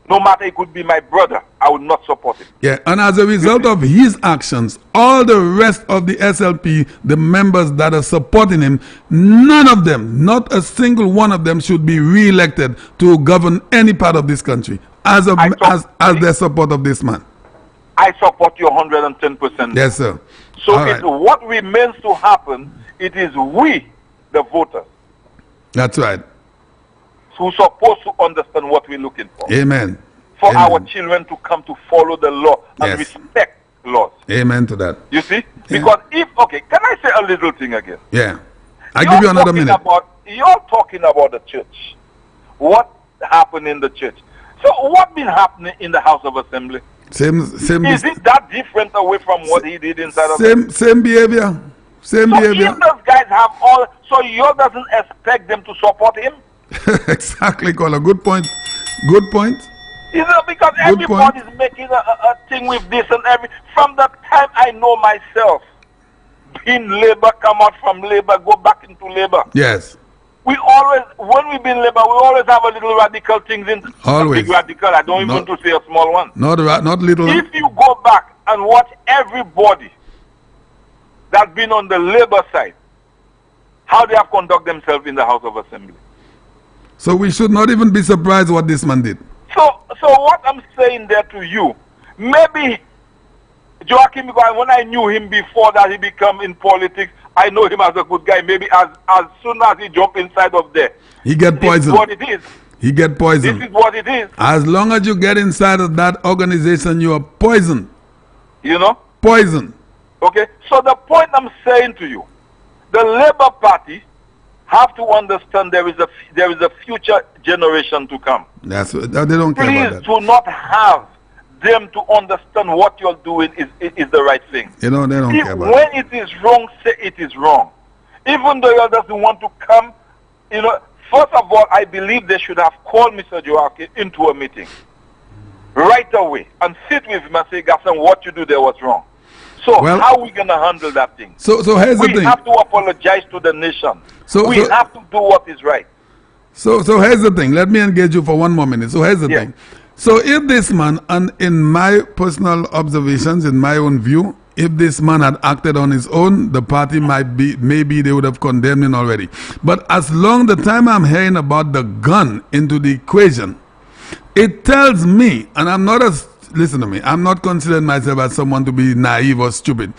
No matter it could be my brother, I would not support him. Yeah, and as a result of his actions, all the rest of the SLP, the members that are supporting him, none of them, not a single one of them should be re-elected to govern any part of this country as their support of this man. I support you 110%. Yes, sir. So what remains to happen, it is we, the voters. That's right. Who's supposed to understand what we're looking for. Amen. For our children to come to follow the law and respect laws. Amen to that. You see? Because can I say a little thing again? Yeah. I'll give you another minute. You're talking about the church. What happened in the church? So what been happening in the House of Assembly? Same. Is it that different away from what he did inside of same behavior? Same behavior. If those guys have so you doesn't expect them to support him? Exactly, caller. Good point. Good point. Because everybody's making a thing with this and every. From the time I know myself, being labor, come out from labor, go back into labor. Yes. We always, when we be in labor, we always have a little radical things in. Always. A big radical. I don't even want to say a small one. Not little. If you go back and watch everybody that's been on the labor side, how they have conducted themselves in the House of Assembly. So we should not even be surprised what this man did. So what I'm saying there to you, maybe Joachim, because when I knew him before that he became in politics, I know him as a good guy. Maybe as soon as he jump inside of there, he get poisoned. This is what it is. He get poisoned. This is what it is. As long as you get inside of that organization, you are poisoned. Poison. Okay. So the point I'm saying to you, the Labour Party have to understand there is a future generation to come. They don't care about that. Please do not have them to understand what you're doing is the right thing. They don't care about it. When it is wrong, say it is wrong. Even though you doesn't want to come, first of all, I believe they should have called Mr. Joachim into a meeting right away and sit with him and say, Gaston, what you do there was wrong. So how are we going to handle that thing? So here's the thing. We have to apologize to the nation. We have to do what is right. So here's the thing. Let me engage you for one more minute. So here's the thing. So if this man, and in my personal observations, in my own view, if this man had acted on his own, the party maybe they would have condemned him already. But as long the time I'm hearing about the gun into the equation, it tells me, and listen to me, I'm not considering myself as someone to be naive or stupid.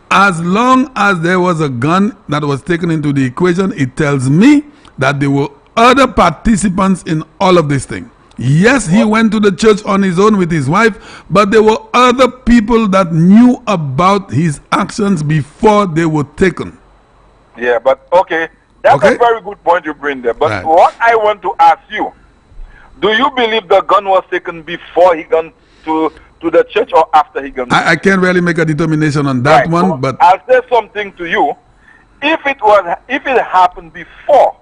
As long as there was a gun that was taken into the equation, it tells me that there were other participants in all of this thing. Yes, he went to the church on his own with his wife, but there were other people that knew about his actions before they were taken. Yeah, but okay, that's a very good point you bring there. But what I want to ask you, do you believe the gun was taken before he gone to the church or after he gone? I can't really make a determination on that one, so but I'll say something to you. If it happened before,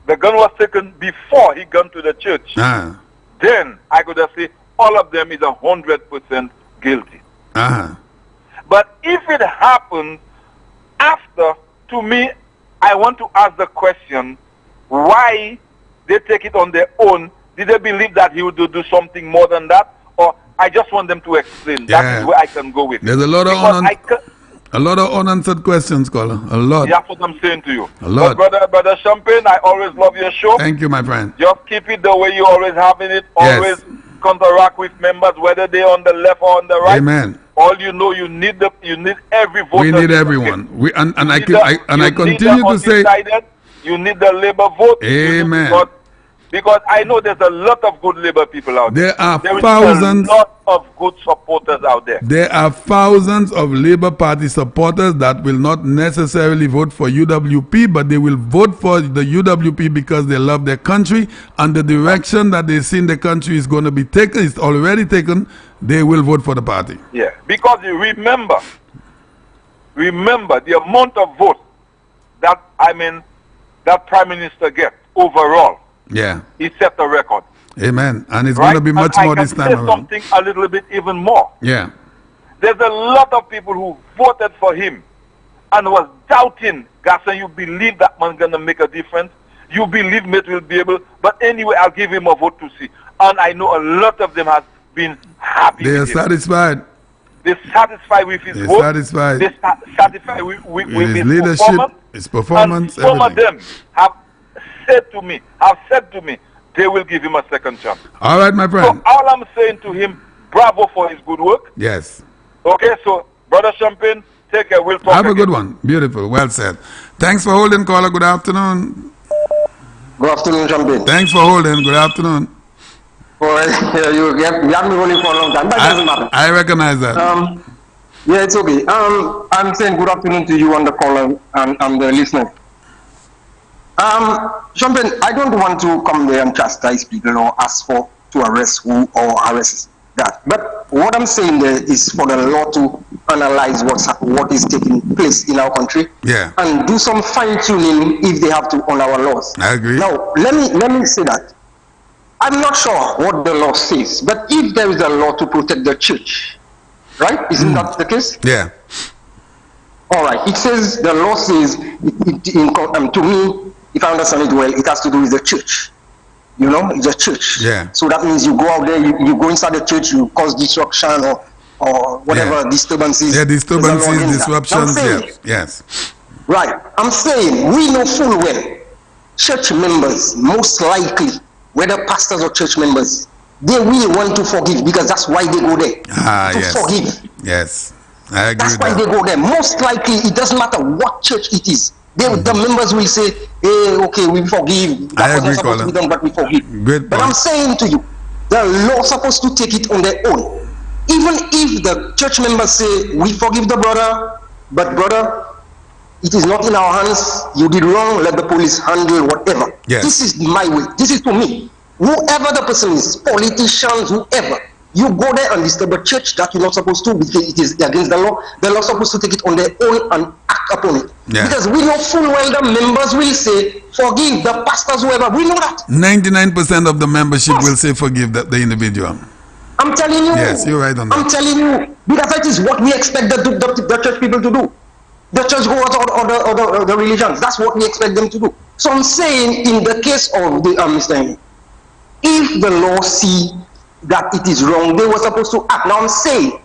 the gun was taken before he gone to the church, then I could have said all of them is 100% guilty. But if it happened after, to me, I want to ask the question, why they take it on their own? Did they believe that he would do something more than that? Or I just want them to explain. That is where I can go with. There's a lot of unanswered questions, caller. A lot. That's what I'm saying to you. A lot. But Brother Champagne, I always love your show. Thank you, my friend. Just keep it the way you always having it. Always counteract with members, whether they're on the left or on the right. Amen. All you know, you need every voter. We need everyone. I continue to say, you need the labor vote. Amen. Because I know there's a lot of good labor people out there. There are thousands. A lot of good supporters out there. There are thousands of Labour Party supporters that will not necessarily vote for UWP, but they will vote for the UWP because they love their country and the direction that they see in the country is going to be taken, is already taken. They will vote for the party. Yeah, because you remember the amount of votes that that Prime Minister gets overall. Yeah. He set the record. Amen. And it's going to be much more this time around. Something a little bit even more. Yeah. There's a lot of people who voted for him and was doubting. God said, you believe that man's going to make a difference? You believe Mate will be able? But anyway, I'll give him a vote to see. And I know a lot of them have been happy. They are satisfied. They're satisfied with his vote. Satisfied. They're satisfied with his leadership, performance. his performance, and some of them have said to me, they will give him a second chance. All right, my friend. So all I'm saying to him, bravo for his good work. Yes. Okay, so Brother Champagne, take care. We'll talk Have a again. good one. Beautiful. Well said. Thanks for holding, caller. Good afternoon. Good afternoon, Champagne. Thanks for holding. Good afternoon. Well, you have me holding for a long time, but it doesn't matter. I recognize that. Yeah, it's okay. I'm saying good afternoon to you on the caller and the listener. Champagne, I don't want to come there and chastise people or ask to arrest who or arrest that. But what I'm saying there is for the law to analyze what is taking place in our country, and do some fine tuning if they have to on our laws. I agree. Now, let me say that I'm not sure what the law says, but if there is a law to protect the church, right? Isn't that the case? Yeah. All right. It says the law says to me. If I understand it well, it has to do with the church. You know, it's a church. Yeah. So that means you go out there, you go inside the church, you cause disruption or whatever disturbances. Yeah, disturbances, disruptions. Yes. Right. I'm saying we know full well church members, most likely, whether pastors or church members, they will want to forgive because that's why they go there. To forgive. Yes. I agree. That's why they go there. Most likely, it doesn't matter what church it is. The members will say, hey, okay, we forgive. That was not supposed to be done, but we forgive. But I'm saying to you, the law is supposed to take it on their own. Even if the church members say, we forgive the brother, but brother, it is not in our hands. You did wrong. Let the police handle whatever. Yes. This is my way. This is to me. Whoever the person is, politicians, whoever, you go there and disturb a church that you're not supposed to because it is against the law. The law is supposed to take it on their own and act upon it. Yeah. Because we know full well the members will say, forgive the pastors, whoever. We know that. 99% of the membership will say forgive the individual. I'm telling you. Yes, you're right on that. I'm telling you. Because that is what we expect the church people to do. The church goers or the religions. That's what we expect them to do. So I'm saying in the case of the Mr. Henry, if the law see that it is wrong, they were supposed to act. Now I'm saying,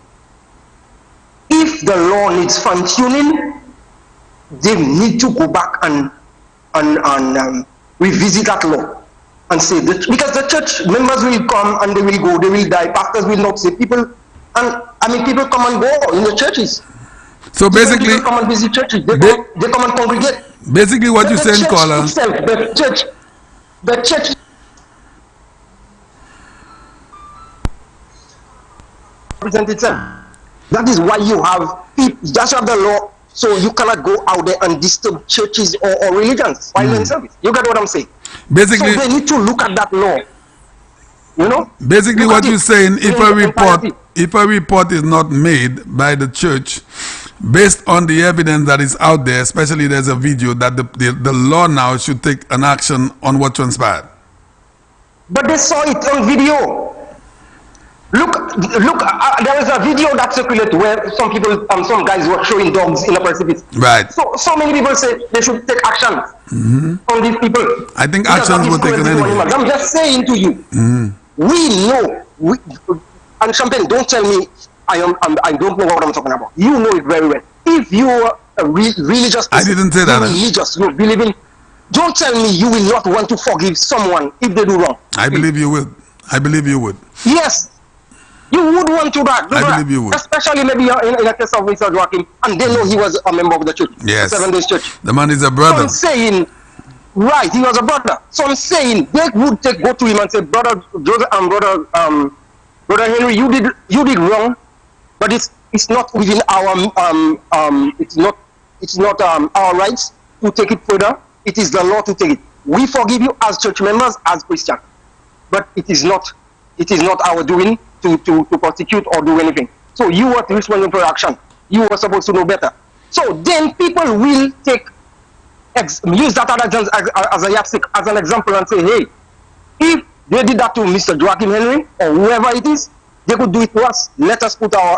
if the law needs fine-tuning, they need to go back and revisit that law and say that, because the church members will come and they will go, they will die, pastors will not say, people, and I mean people come and go in the churches. So basically, people come and visit churches, they come and congregate. Basically what you're saying, caller, the church represent itself. That is why you have people, just have the law, so you cannot go out there and disturb churches or religions while in service. You get what I'm saying? Basically, so they need to look at that law. You know? Basically what you're saying, if a report is not made by the church based on the evidence that is out there, especially there's a video, that the law now should take an action on what transpired. But they saw it on video. Look, there was a video that circulated where some people, some guys were showing dogs in a precipice. Right. So many people say they should take action on these people. I think actions were taken anyway. I'm just saying to you, we know, and Champagne, don't tell me I don't know what I'm talking about. You know it very well. If you are a religious person, I didn't say that. Religious, you believe in, don't tell me you will not want to forgive someone if they do wrong. I believe you would. I believe you would. Yes. You would want to do that. I believe you would. Especially maybe in the case of Mr. Joachim, and they know he was a member of the church. Yes. 7 Days Church. The man is a brother. So I'm saying, right, he was a brother. So I'm saying they would go to him and say, brother Joseph and brother Henry, you did wrong, but it's not within our it's not our rights to take it further. It is the law to take it. We forgive you as church members, as Christians, but it is not our doing to prosecute or do anything. So you were responsible for action. You were supposed to know better. So then people will use that as a yardstick, as an example, and say, hey, if they did that to Mr. Joachim Henry or whoever it is, they could do it to us. Let us put our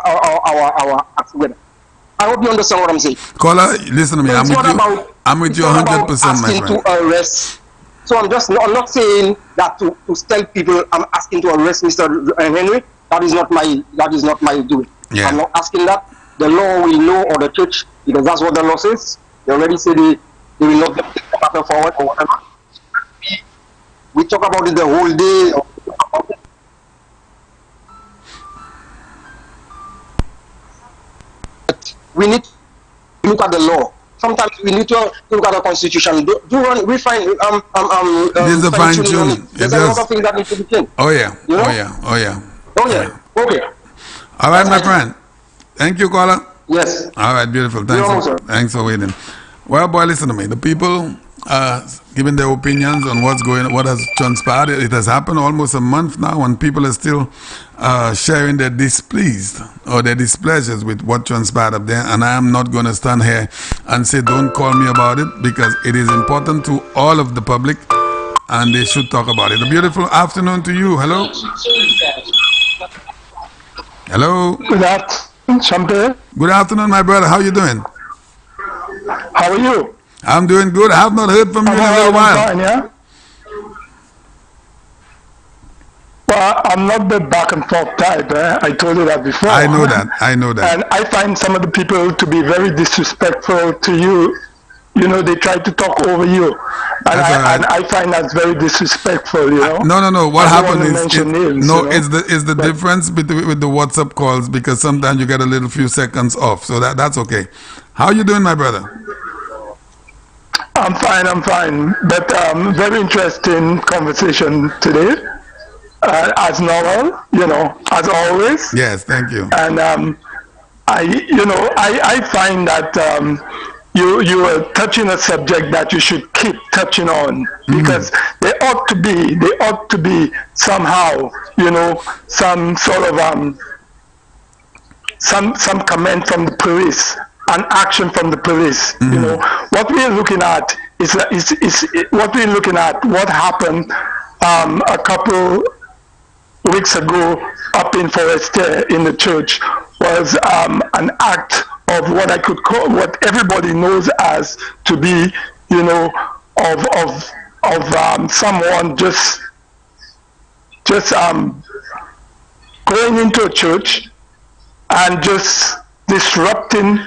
acts together. I hope you understand what I'm saying. Caller, listen to me. I'm with you 100%, my friend. To arrest. So I'm not saying that to tell people I'm asking to arrest Mr. Henry. That is not my doing. Yeah. I'm not asking that. The law will know, or the church, because that's what the law says. They already say they will not take the matter forward or whatever. We talk about it the whole day. But we need to look at the law. Sometimes we need to look at the constitution. We find there's a fine tuning. There's a lot of things that need to be changed. Oh yeah. You know? Oh yeah. Okay. All right, my friend. Thank you, caller. Yes. All right, beautiful. Thanks for waiting. Well, boy, listen to me. The people giving their opinions on what has transpired. It has happened almost a month now, and people are still sharing their displeased or their displeasures with what transpired up there. And I am not going to stand here and say, don't call me about it, because it is important to all of the public, and they should talk about it. A beautiful afternoon to you. Hello. Hello. Good afternoon, Champagne. Good afternoon, my brother. How you doing? How are you? I'm doing good. I have not heard from you in a little while. Fine, yeah? Well, I'm not the back and forth type. I told you that before. I know that. And I find some of the people to be very disrespectful to you. You know, they try to talk over you. And I find that's very disrespectful, you know. No. What happened is, it's the difference between with the WhatsApp calls, because sometimes you get a little few seconds off. So that's okay. How you doing, my brother? I'm fine. But very interesting conversation today. As normal, you know, as always. Yes, thank you. And I find that you are touching a subject that you should keep touching on, because there ought to be somehow, you know, some sort of some comment from the police, an action from the police. You know, what we're looking at is what happened a couple weeks ago up in Forestier in the church was an act of what I could call, what everybody knows as to be, you know, of someone just going into a church and just disrupting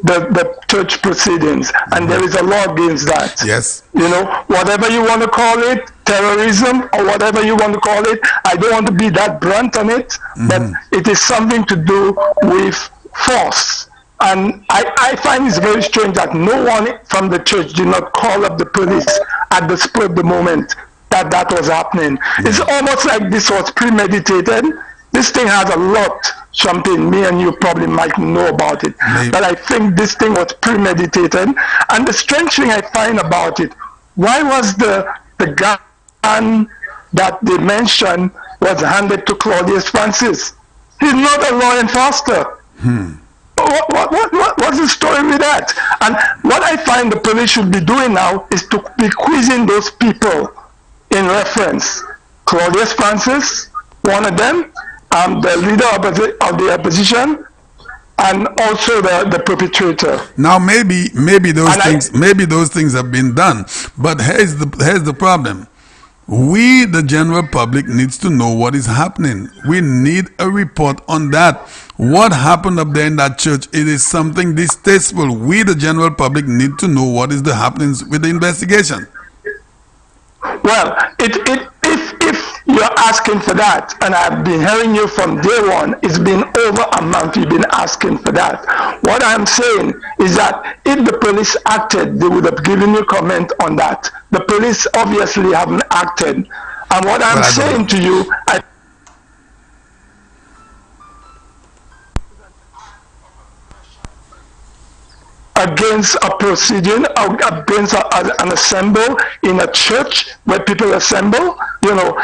the church proceedings, and there is a law against that. Yes. You know, whatever you want to call it, terrorism or whatever you want to call it, I don't want to be that blunt on it, but it is something to do with force. And I find it very strange that no one from the church did not call up the police at the spur of the moment that was happening. It's almost like this was premeditated. This thing has a lot, something me and you probably might know about it. But I think this thing was premeditated. And the strange thing I find about it, why was the gun that they mentioned was handed to Claudius Francis? He's not a law enforcer. What's the story with that? And what I find the police should be doing now is to be quizzing those people in reference. Claudius Francis, one of them, the leader of the opposition, and also the perpetrator. Now maybe those things have been done, but here's the problem. We, the general public, needs to know what is happening. We need a report on that. What happened up there in that church? It is something distasteful. We, the general public, need to know what is the happenings with the investigation. Well, if you're asking for that, and I've been hearing you from day one, it's been over a month you've been asking for that. What I'm saying is that if the police acted, they would have given you comment on that. The police obviously haven't acted. And what I'm saying to you, against a proceeding, against an assemble in a church where people assemble, you know,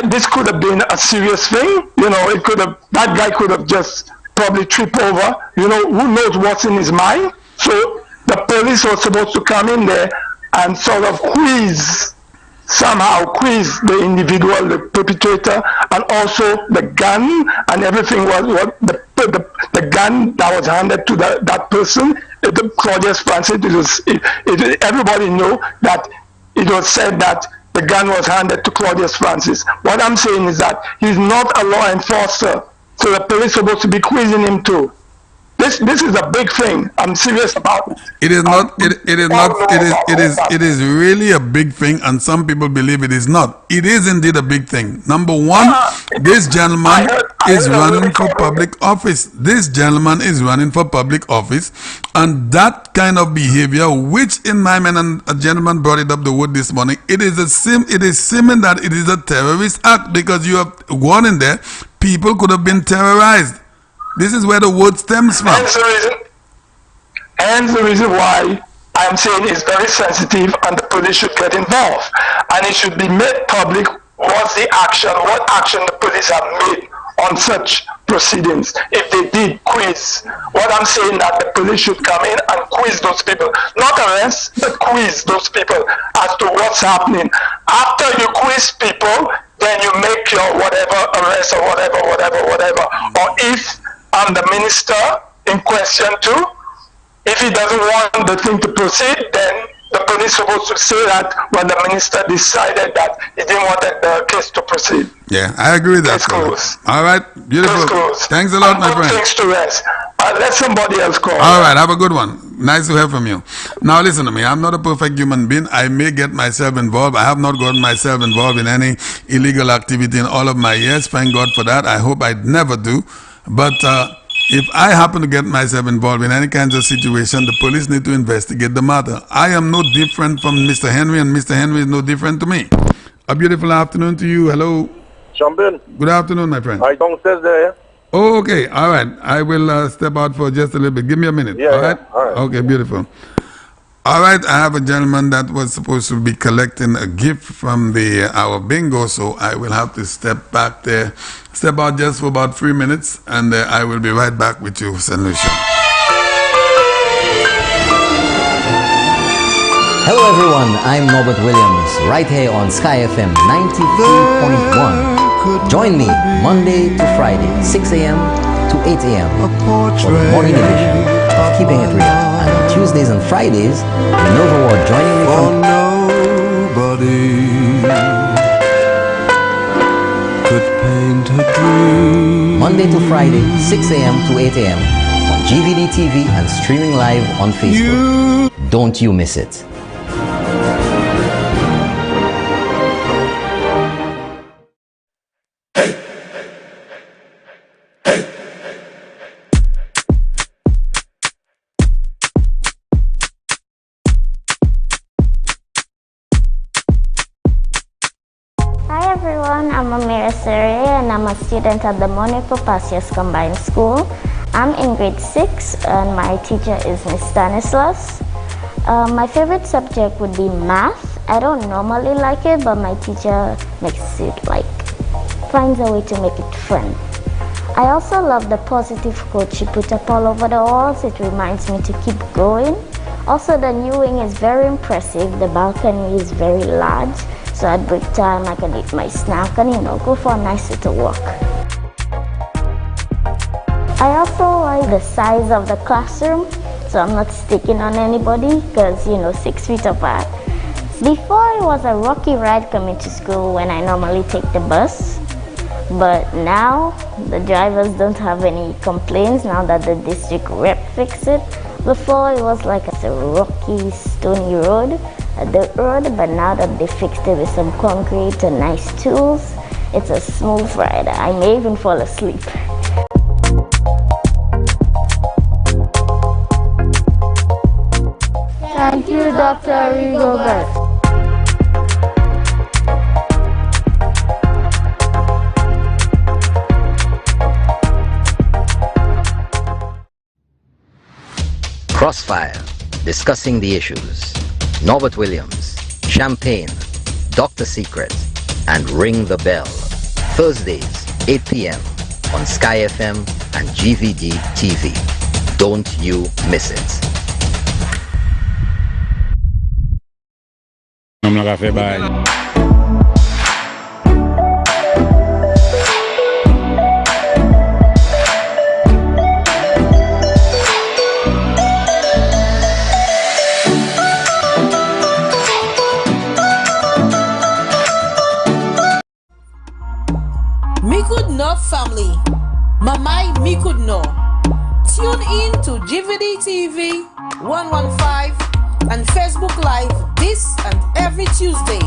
this could have been a serious thing. You know, that guy could have just probably tripped over. You know, who knows what's in his mind? So the police were supposed to come in there and sort of somehow quiz the individual, the perpetrator, and also the gun and everything was the gun that was handed to that person. The Claudius Francis, everybody knew that it was said that the gun was handed to Claudius Francis. What I'm saying is that he's not a law enforcer, so the police are supposed to be quizzing him too. This is a big thing. I'm serious about it. It is not. It is really a big thing, and some people believe it is not. It is indeed a big thing. Number one, this gentleman is running for public office. This gentleman is running for public office, and that kind of behavior, which in my mind, and a gentleman brought it up the word this morning, it is seeming that it is a terrorist act, because you have gone in there, people could have been terrorized. This is where the word stems from. Hence the reason why I'm saying it's very sensitive and the police should get involved. And it should be made public what action the police have made on such proceedings. If they did quiz, what I'm saying that the police should come in and quiz those people. Not arrest, but quiz those people as to what's happening. After you quiz people, then you make your whatever arrest or whatever. Or if the minister in question too, if he doesn't want the thing to proceed, then the police is supposed to say that when the minister decided that he didn't want the case to proceed. Yeah, I agree with that. All right, beautiful. Thanks a lot, my friend. Things to rest. Let somebody else call. All right, have a good one. Nice to hear from you. Now listen to me. I'm not a perfect human being. I may get myself involved. I have not gotten myself involved in any illegal activity in all of my years. Thank God for that. I hope I never do. But if I happen to get myself involved in any kinds of situation, the police need to investigate the matter. I am no different from Mr. Henry, and Mr. Henry is no different to me. A beautiful afternoon to you. Hello. Champion. Good afternoon, my friend. I don't say there. Oh, okay. All right. I will step out for just a little bit. Give me a minute. Yeah. All right? All right. Okay, beautiful. All right. I have a gentleman that was supposed to be collecting a gift from our bingo, so I will have to step back there. Step out just for about 3 minutes, and I will be right back with you, St. Lucia. Hello everyone, I'm Norbert Williams, right here on Sky FM 93.1. Join me Monday to Friday, 6 a.m. to 8 a.m. for the morning edition of Keeping It Real. And on Tuesdays and Fridays, Nova Ward joining me from could paint a dream. Monday to Friday, 6 a.m. to 8 a.m. on GVD TV and streaming live on Facebook. Don't you miss it. Hi everyone, I'm Amira Sere and I'm a student at the Monaco Passios Combined School. I'm in grade 6 and my teacher is Miss Stanislas. My favorite subject would be math. I don't normally like it, but my teacher makes it finds a way to make it fun. I also love the positive quote she put up all over the walls. It reminds me to keep going. Also, the new wing is very impressive. The balcony is very large. So at break time, I can eat my snack and, go for a nice little walk. I also like the size of the classroom, so I'm not sticking on anybody because, 6 feet apart. Before, it was a rocky ride coming to school when I normally take the bus. But now, the drivers don't have any complaints now that the district rep fixed it. Before, it was like a rocky, stony road. A dirt road, but now that they fixed it with some concrete and nice tools, it's a smooth ride. I may even fall asleep. Thank you, Dr. Rigobert. Crossfire, discussing the issues. Norbert Williams, Champagne, Dr. Secret, and Ring the Bell. Thursdays, 8 p.m. on Sky FM and GVD TV. Don't you miss it. Mikudno family, Mamai Mikudno. Tune in to GVD TV 115 and Facebook Live this and every Tuesday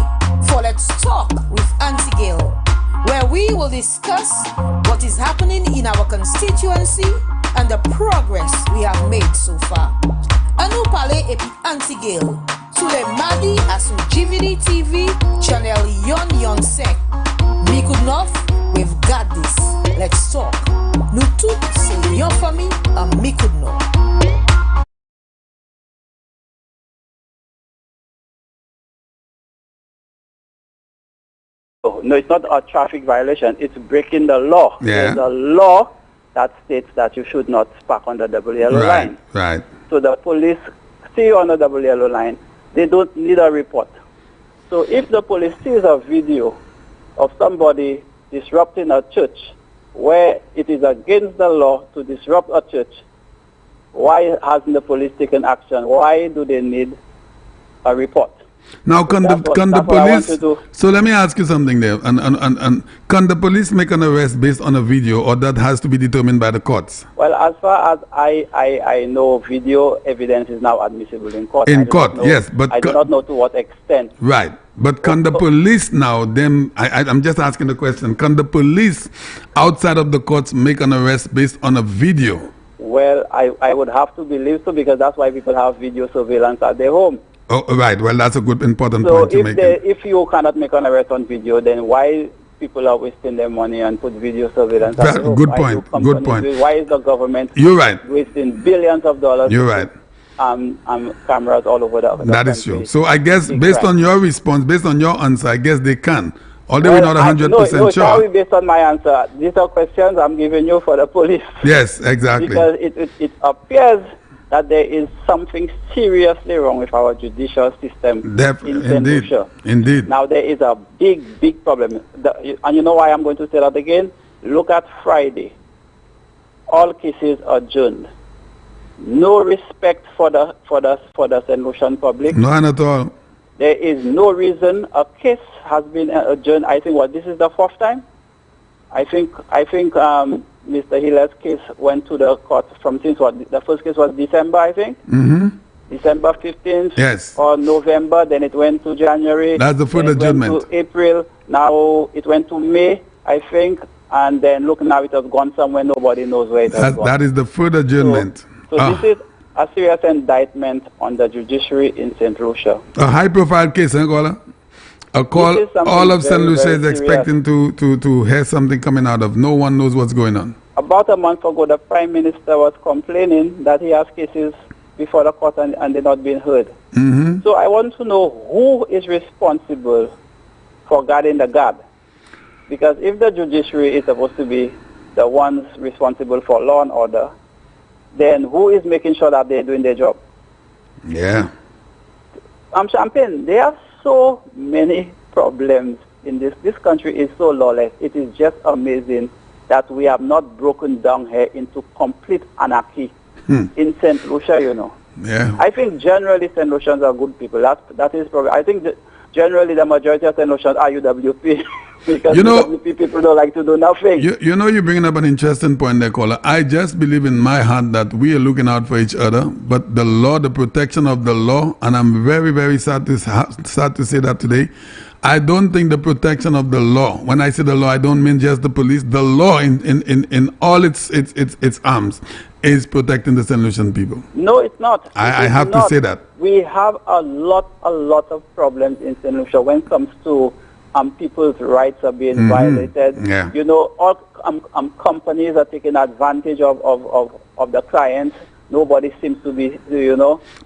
for Let's Talk with Auntie Gail, where we will discuss what is happening in our constituency and the progress we have made so far. Anu pale epi Auntie Gail, Tule Madi asu GVD TV channel Yon Sek. Mikudno, we've got this. Let's talk. Nous tous, c'est your famille à Mikudno. No, it's not a traffic violation. It's breaking the law. Yeah. There's a law that states that you should not park on the double yellow line. Right. So the police see you on the double yellow line. They don't need a report. So if the police sees a video of somebody disrupting a church where it is against the law to disrupt a church, why hasn't the police taken action? Why do they need a report? Now, can the police? So let me ask you something there. And can the police make an arrest based on a video, or that has to be determined by the courts? Well, as far as I know, video evidence is now admissible in court. In court, yes, but I do not know to what extent. Right, but can the police now? Then I'm just asking the question: can the police outside of the courts make an arrest based on a video? Well, I would have to believe so, because that's why people have video surveillance at their home. Oh, right. Well, that's a good, important point to make. So if you cannot make an arrest on video, then why people are wasting their money and put video surveillance? Good point. Good point. Why is the government wasting billions of dollars? You're right. Cameras all over the That is true. So I guess based on your response, based on your answer, I guess they can. Although we're not 100% sure. No, based on my answer. These are questions I'm giving you for the police. Yes, exactly. Because it appears that there is something seriously wrong with our judicial system in St. Lucia. Indeed. Now, there is a big problem. And you know why I'm going to say that again? Look at Friday. All cases adjourned. No respect for the St. Lucian public. None at all. There is no reason. A case has been adjourned. I think this is the fourth time? I think Mr. Hiller's case went to the court from since what? The first case was December, I think. December 15th. Yes. Or November. Then it went to January. That's the further judgment. Went to April. Now it went to May, I think. And then look, now it has gone somewhere. Nobody knows where it has gone. That is the further judgment. So this is a serious indictment on the judiciary in St. Lucia. A high-profile case, Caller? A call all of St. Lucia is expecting to hear something coming out of. No one knows what's going on. About a month ago, the Prime Minister was complaining that he has cases before the court and they're not being heard. So I want to know who is responsible for guarding the guard. Because if the judiciary is supposed to be the ones responsible for law and order, then who is making sure that they're doing their job? Yeah. Champagne, there are so many problems in this. This country is so lawless. It is just amazing that we have not broken down here into complete anarchy in St. Lucia, you know. Yeah. I think generally St. Lucians are good people. That is probably, I think generally the majority of St. Lucians are UWP. Because UWP people don't like to do nothing. You know, you're bringing up an interesting point there, Caller. I just believe in my heart that we are looking out for each other, but the law, the protection of the law, and I'm very, very sad to say that today, I don't think the protection of the law, when I say the law, I don't mean just the police, the law in all its arms is protecting the St. Lucian people. No, it's not. I have to say that. We have a lot of problems in St. Lucia when it comes to people's rights are being violated. Yeah. You know, all companies are taking advantage of the clients. Nobody seems to be,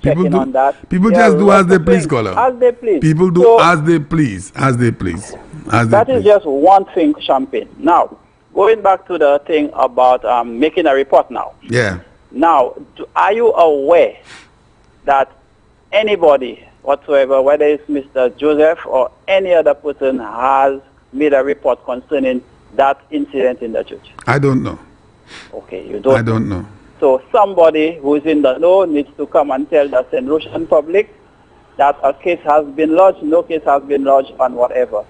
checking on that. People just do as they please, Caller. As they please. People do as they please. As they please. That is just one thing, Champagne. Now, going back to the thing about making a report now. Yeah. Now, are you aware that anybody whatsoever, whether it's Mr. Joseph or any other person, has made a report concerning that incident in the church? I don't know. Okay, you don't. I don't know. So somebody who's in the know needs to come and tell the St. Lucian public that a case has been lodged, no case has been lodged, and whatever.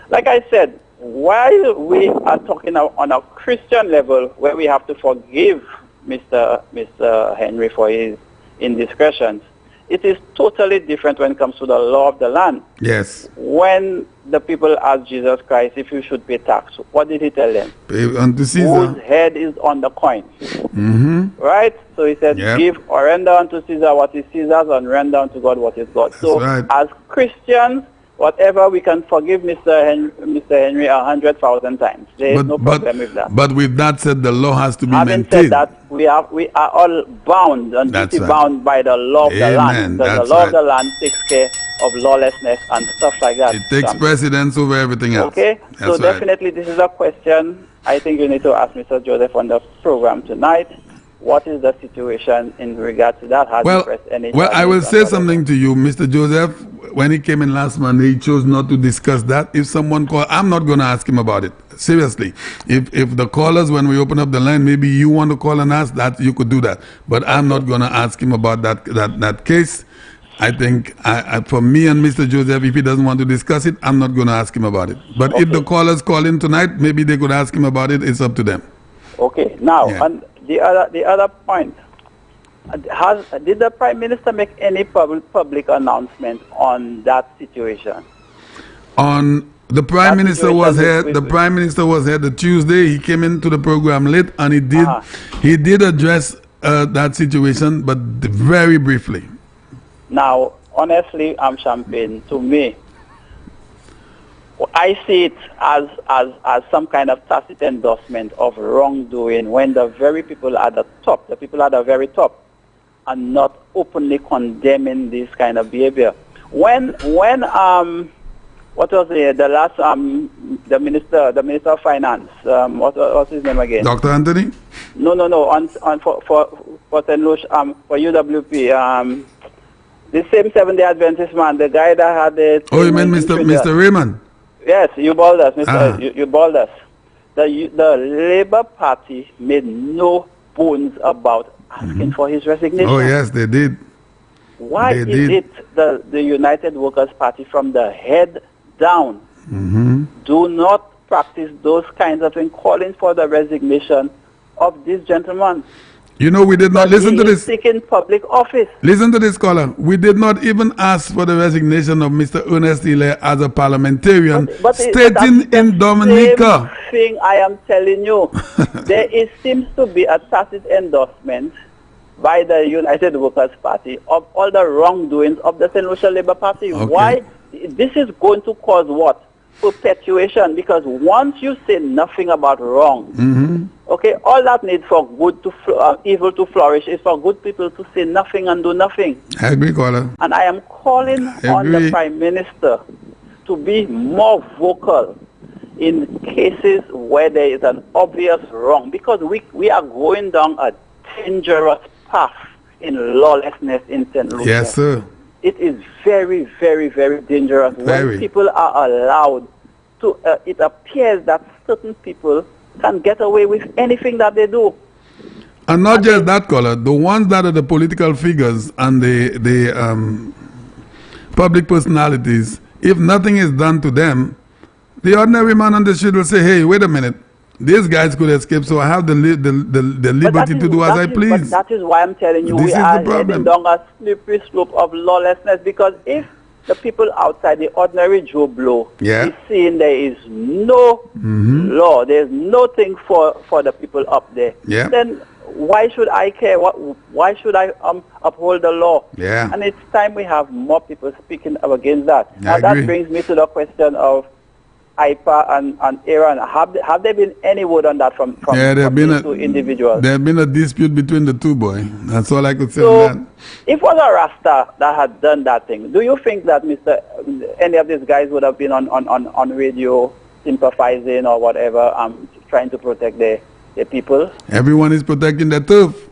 Like I said, while we are talking on a Christian level, where we have to forgive Mr. Henry for his indiscretions, it is totally different when it comes to the law of the land. Yes. When the people asked Jesus Christ if you should pay tax, what did he tell them? Pay unto Caesar. Whose head is on the coin. Right? So he said, give or render unto Caesar what is Caesar's and render unto God what is God's. So as Christians, whatever we can forgive Mr. Henry 100,000 times. There is no problem with that. But with that said, the law has to be maintained. Having said that, we are all bound and bound by the law of the land. The law of the land takes care of lawlessness and stuff like that. It takes precedence over everything else. Okay? So definitely this is a question I think you need to ask Mr. Joseph on the program tonight. What is the situation in regard to that? Well, I will say something to you, Mr. Joseph. When he came in last Monday, he chose not to discuss that. If someone called, I'm not going to ask him about it. Seriously. If the callers, when we open up the line, maybe you want to call and ask that, you could do that. But I'm not going to ask him about that case. I think for me and Mr. Joseph, if he doesn't want to discuss it, I'm not going to ask him about it. But if the callers call in tonight, maybe they could ask him about it. It's up to them. Okay. Now, and the other point, did the Prime Minister make any public announcement on that situation? The Prime Minister was here. The Prime Minister was here the Tuesday. He came into the program late, and he did address that situation, but very briefly. Now, honestly, Champagne, to me, I see it as some kind of tacit endorsement of wrongdoing when the very people at the top, the people at the very top, are not openly condemning this kind of behavior. When what was the last the minister of finance, what's his name again? Dr. Anthony? No. For St. Lucia, for UWP, the same Seventh-day Adventist man, the guy that had the. Oh, you mean Mr. Raymond? Yes, you bald us, Mr. You bald us. The Labour Party made no bones about asking for his resignation. Oh yes, they did. Why is it the United Workers' Party from the head down do not practice those kinds of things, calling for the resignation of this gentleman. You know, we did not listen to this. Seeking public office. Listen to this, caller. We did not even ask for the resignation of Mr. Ernest Hilaire as a parliamentarian, stating in Dominica. Same thing I am telling you. Seems to be a tacit endorsement by the United Workers' Party of all the wrongdoings of the St. Lucia Labour Party. Okay. Why? This is going to cause what? Perpetuation, because once you say nothing about wrong, okay, all that needs for good to evil to flourish is for good people to say nothing and do nothing. I agree, caller. And I am calling on the Prime Minister to be more vocal in cases where there is an obvious wrong, because we are going down a dangerous path in lawlessness in St. Lucia. Yes, sir. It is very, very, very dangerous. Very. When people are allowed to, it appears that certain people can get away with anything that they do. And not just that, caller, the ones that are the political figures and the public personalities, if nothing is done to them, the ordinary man on the street will say, hey, wait a minute, these guys could escape, so I have the liberty to do as I please. But that is why I'm telling you, we are heading down a slippery slope of lawlessness, because if the people outside, the ordinary Joe Blow, is seeing there is no law, there's nothing for the people up there, then why should I care? Why should I uphold the law? And it's time we have more people speaking up against that. Now that brings me to the question of IPA and Aaron. Have there been any word on that from these two individuals? There have been a dispute between the two, boy. That's all I could say on that. If it was a Rasta that had done that thing, do you think that any of these guys would have been on radio sympathizing or whatever, trying to protect their people? Everyone is protecting their turf.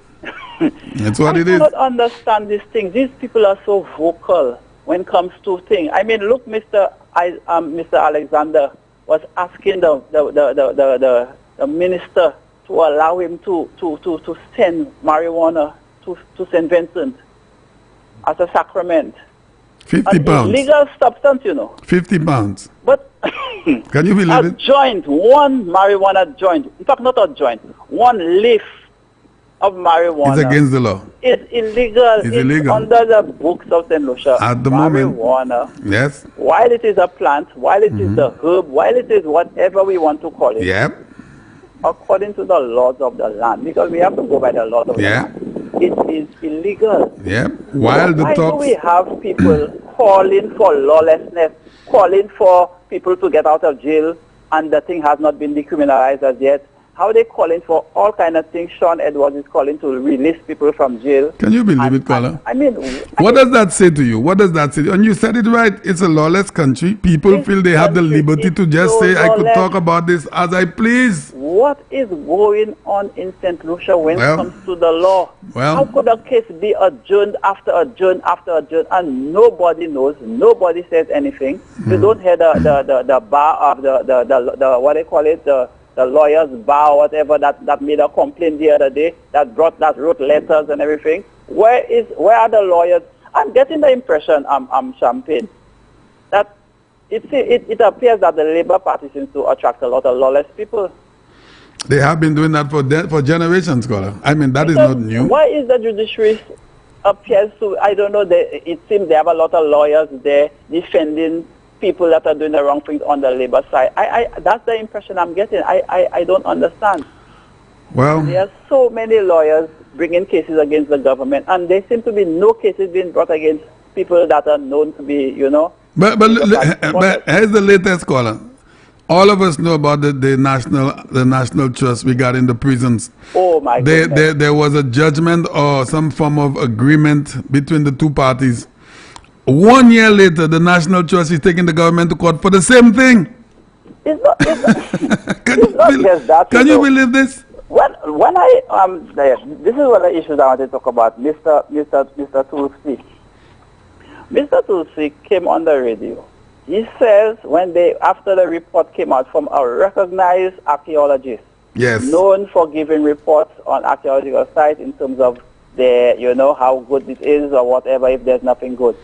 That's what it is. I cannot understand these things. These people are so vocal when it comes to things. I mean, look, Mr. Alexander was asking the minister to allow him to send marijuana to St. Vincent as a sacrament. 50 pounds. Illegal substance, you know. 50 pounds. But can you believe it? Joint, one marijuana joint, in fact not a joint, one leaf of marijuana. It's against the law. It's illegal. It's illegal. Under the books of St. Lucia. At the moment. Marijuana. Yes. While it is a plant, while it is a herb, while it is whatever we want to call it. Yep. According to the laws of the land, because we have to go by the laws of the land. It is illegal. Yep. While the Why talks... do we have people calling for lawlessness, calling for people to get out of jail, and the thing has not been decriminalized as yet? How are they calling for all kind of things? Sean Edwards is calling to release people from jail. Can you believe it, caller? I mean... What does that say to you? What does that say? And you said it right. It's a lawless country. People feel they have the liberty to just say, I could talk about this as I please. What is going on in St. Lucia when it comes to the law? How could a case be adjourned after adjourned after adjourned and nobody knows, nobody says anything? You don't hear the bar of the what they call it, the lawyers bar or whatever that made a complaint the other day, that wrote letters and everything. Where are the lawyers? I'm getting the impression, Champagne, that it appears that the Labour Party seems to attract a lot of lawless people. They have been doing that for generations, caller. I mean, that is not new. Why is the judiciary appears to, I don't know, it seems they have a lot of lawyers there defending people that are doing the wrong things on the Labour side. That's the impression I'm getting. I don't understand. Well, there are so many lawyers bringing cases against the government, and there seem to be no cases being brought against people that are known to be, you know. But here's the latest, caller. All of us know about the National Trust regarding the prisons. Oh my goodness. There was a judgment or some form of agreement between the two parties. 1 year later, the National Trust is taking the government to court for the same thing. It's not just that. Can you believe this? When I this is one of the issues I want to talk about. Mr. Tulsi. Mr. Tulsi came on the radio. He says after the report came out from a recognized archaeologist, known for giving reports on archaeological sites in terms of how good it is or whatever, if there's nothing good.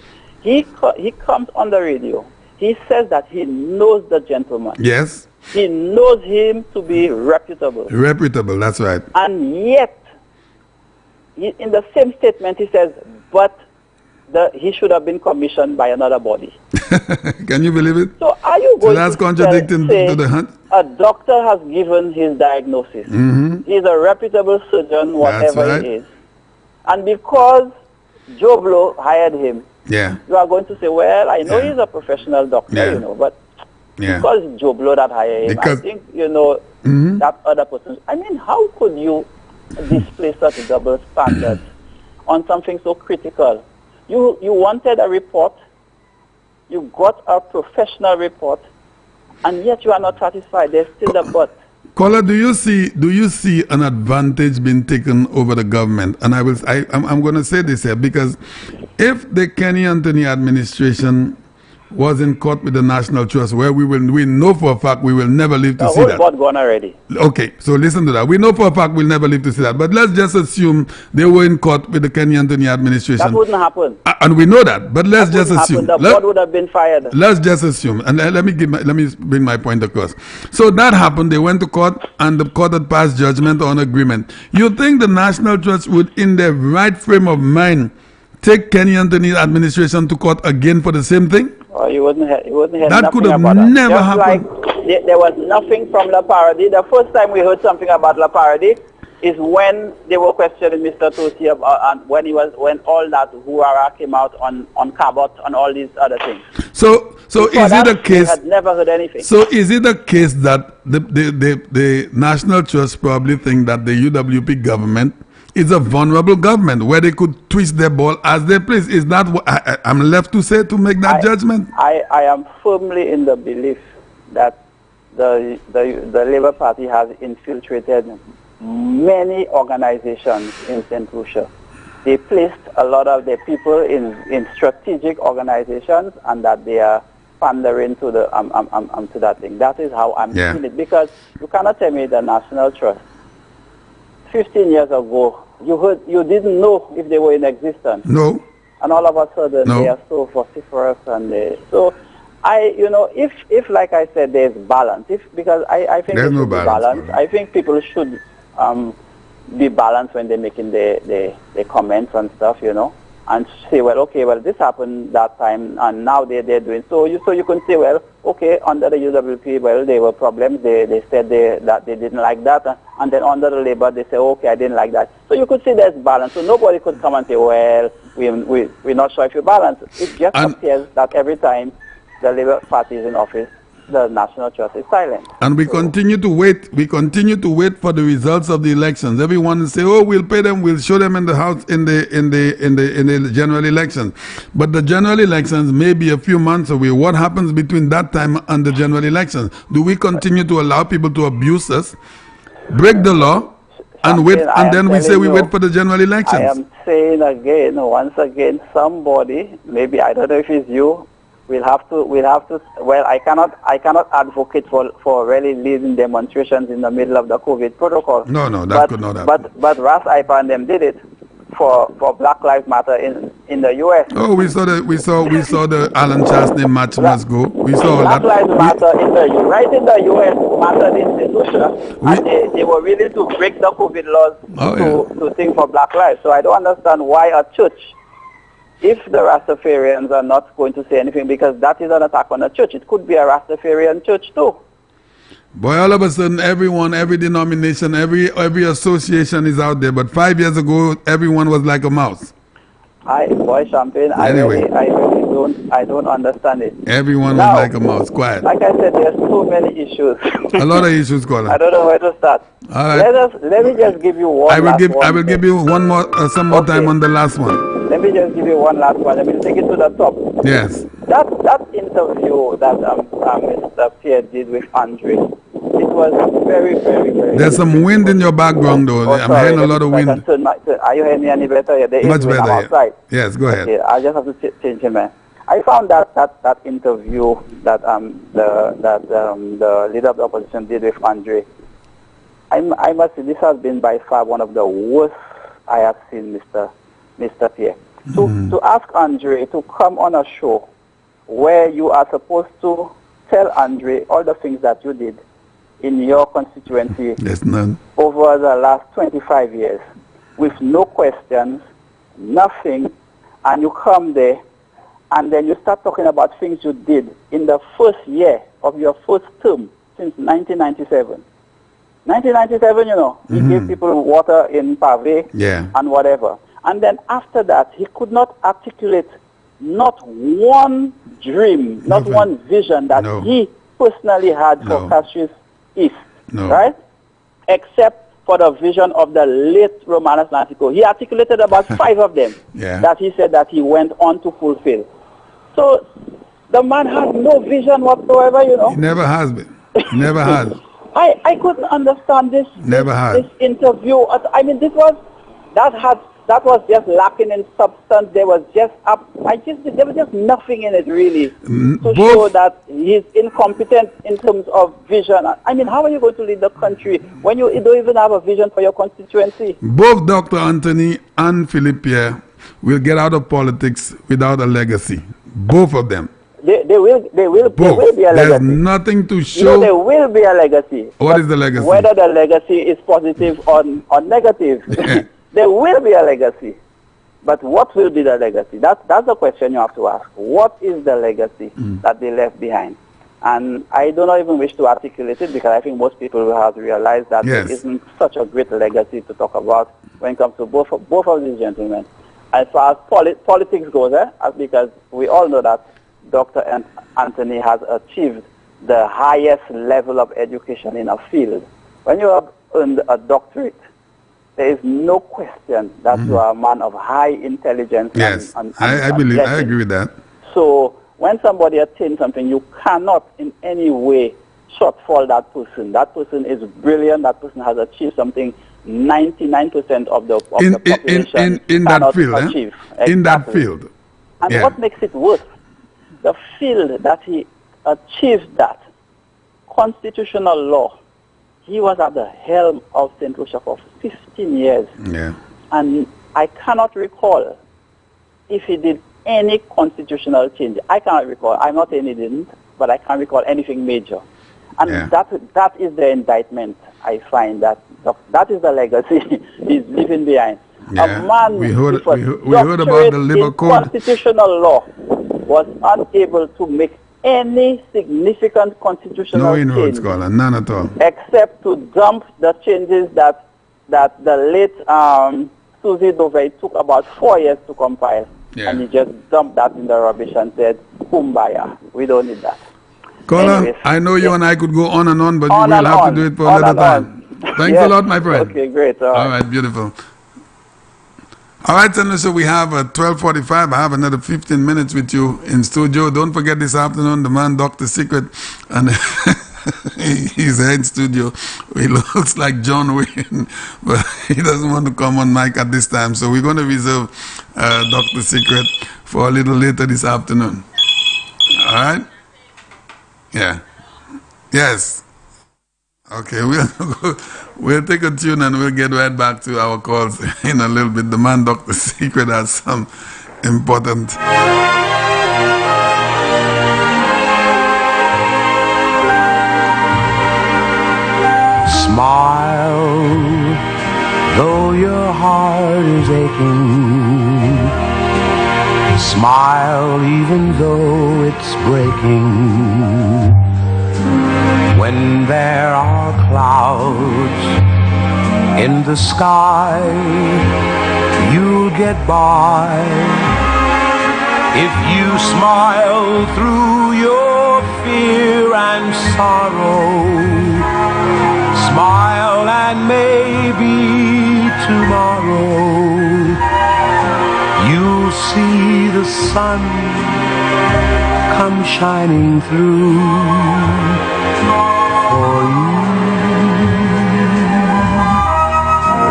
He comes on the radio. He says that he knows the gentleman. Yes. He knows him to be reputable. Reputable, that's right. And yet, in the same statement, he says, but he should have been commissioned by another body. Can you believe it? So are you going that's to contradicting say to the hunt? A doctor has given his diagnosis. He's a reputable surgeon, whatever he is. And because Joe Blow hired him, you are going to say, well, I know he's a professional doctor, you know, but because it's Joe Blow that hired him, I think, you know, that other person. I mean, how could you display such a double standard on something so critical? You wanted a report, you got a professional report, and yet you are not satisfied. There's still a but. Kola, do you see an advantage being taken over the government? And I'm going to say this here because if the Kenny Anthony administration was in court with the National Trust, where we know for a fact we will never live to see that. The whole board gone already. Okay, so listen to that. We know for a fact we'll never live to see that. But let's just assume they were in court with the Kenny Anthony administration. That wouldn't happen. And we know that. But let's just assume. The board would have been fired. Let's just assume. And let me bring my point across. So that happened. They went to court, and the court had passed judgment on agreement. You think the National Trust would, in their right frame of mind, take Kenny Anthony's administration to court again for the same thing? Oh, you wouldn't hear that could have never happened. Like there was nothing from La Paradis. The first time we heard something about La Paradis is when they were questioning Mr. Tosi about when all that Huara came out on Cabot and all these other things. So is it a case? I had never heard anything. So is it a case that the National Trust probably think that the UWP government is a vulnerable government where they could twist their ball as they please? Is that what I'm left to say to make that judgment? I am firmly in the belief that the Labour Party has infiltrated many organizations in St. Lucia. They placed a lot of their people in strategic organizations, and that they are pandering to to that thing. That is how I'm seeing it, because you cannot tell me the National Trust 15 years ago, you didn't know if they were in existence. No. And all of a sudden they are so vociferous, and so if like I said, there's balance. Because I think there's no balance. I think people should be balanced when they're making their comments and stuff, and say, well, okay, well, this happened that time, and now they're doing so. You can say, well, okay, under the UWP, well, there were problems. They said that they didn't like that, and then under the Labour, they say, okay, I didn't like that. So you could say there's balance. So nobody could come and say, well, we're not sure if you balance. It just appears that every time the Labour Party is in office, the National Trust is silent. And we continue to wait. We continue to wait for the results of the elections. Everyone say, "Oh, we'll pay them. We'll show them in the house in the general elections." But the general elections may be a few months away. What happens between that time and the general elections? Do we continue to allow people to abuse us, break the law, and wait, and then we say we wait for the general elections? I am saying once again, somebody, maybe I don't know if it's you. We'll have to. Well, I cannot advocate for really leading demonstrations in the middle of the COVID protocol. No, that could not happen. But Ras Ipa and them did it for Black Lives Matter in the U.S. Oh, we saw the Alan Chastney March Must Go. We saw Black that. Lives Matter in the U.S. mattered in St. Lucia, and they were willing to break the COVID laws to sing for Black lives. So I don't understand why a church, if the Rastafarians are not going to say anything, because that is an attack on a church. It could be a Rastafarian church too. Boy, all of a sudden, everyone, every denomination, every association is out there. But 5 years ago, everyone was like a mouse. Champagne. Anyway. I don't understand it. Everyone was like a mouse, quiet. Like I said, there's so many issues. A lot of issues, Colin. I don't know where to start. All right. Let me just give you one. I will give you one more, some more time on the last one. Let me just give you one last one. Let me take it to the top. Yes. That interview that Mr. Pierre did with Andre, it was very, very, very. There's some wind in your background, though. I'm hearing a lot of wind. Are you hearing me any better? Yeah, much better. Outside. Yes, go ahead. Okay, I just have to change him. I found that interview that the leader of the opposition did with Andre. I must say this has been by far one of the worst I have seen, Mr. Pierre. To ask Andre to come on a show where you are supposed to tell Andre all the things that you did in your constituency over the last 25 years with no questions, nothing, and you come there and then you start talking about things you did in the first year of your first term since 1997. 1997, you know, he gave people water in Pave and whatever. And then after that, he could not articulate not one dream, not one vision that he personally had for Castries East, right? Except for the vision of the late Roman Atlantico. He articulated about 5 of them that he said that he went on to fulfill. So the man had no vision whatsoever, you know. He never has been. He never has. I couldn't understand this interview. I mean, that was just lacking in substance. There was just there was just nothing in it really to show that he's incompetent in terms of vision. I mean, how are you going to lead the country when you don't even have a vision for your constituency? Both Dr. Anthony and Philip Pierre will get out of politics without a legacy. Both of them. There will be a legacy. There's nothing to show. You know, there will be a legacy. What is the legacy? Whether the legacy is positive or negative, there will be a legacy. But what will be the legacy? That's the question you have to ask. What is the legacy that they left behind? And I do not even wish to articulate it because I think most people will have realized that there isn't such a great legacy to talk about when it comes to both of these gentlemen. As far as politics goes, because we all know that Dr. Anthony has achieved the highest level of education in a field. When you have earned a doctorate, there is no question that you are a man of high intelligence. Yes, I agree with that. So when somebody attains something, you cannot in any way shortfall that person. That person is brilliant. That person has achieved something 99% of the population in that field. Achieve. In that field. And what makes it worse? The field that he achieved that, constitutional law, he was at the helm of St. Lucia for 15 years. Yeah. And I cannot recall if he did any constitutional change. I cannot recall. I'm not saying he didn't, but I can't recall anything major. And that is the indictment I find, that is the legacy he's leaving behind. Yeah. A man we heard about the Labour Code. Constitutional law was unable to make any significant constitutional change. None at all. Except to dump the changes that the late Susie Dovey took about 4 years to compile. And he just dumped that in the rubbish and said, kumbaya, we don't need that. Caller, Anyways, I know you and I could go on and on, but we'll have to do it for another time. Thanks a lot, my friend. Okay, great. All right, beautiful. All right, so we have 12:45. I have another 15 minutes with you in studio. Don't forget this afternoon, the man, Dr. Secret, and he's in studio. He looks like John Wayne, but he doesn't want to come on mic at this time. So we're going to reserve Dr. Secret for a little later this afternoon. All right? Yeah. Yes. Okay, we'll take a tune and we'll get right back to our calls in a little bit. The man, Dr. Secret, has some important... Smile, though your heart is aching. Smile, even though it's breaking. When there are clouds in the sky, you'll get by. If you smile through your fear and sorrow, smile and maybe tomorrow you'll see the sun come shining through for you.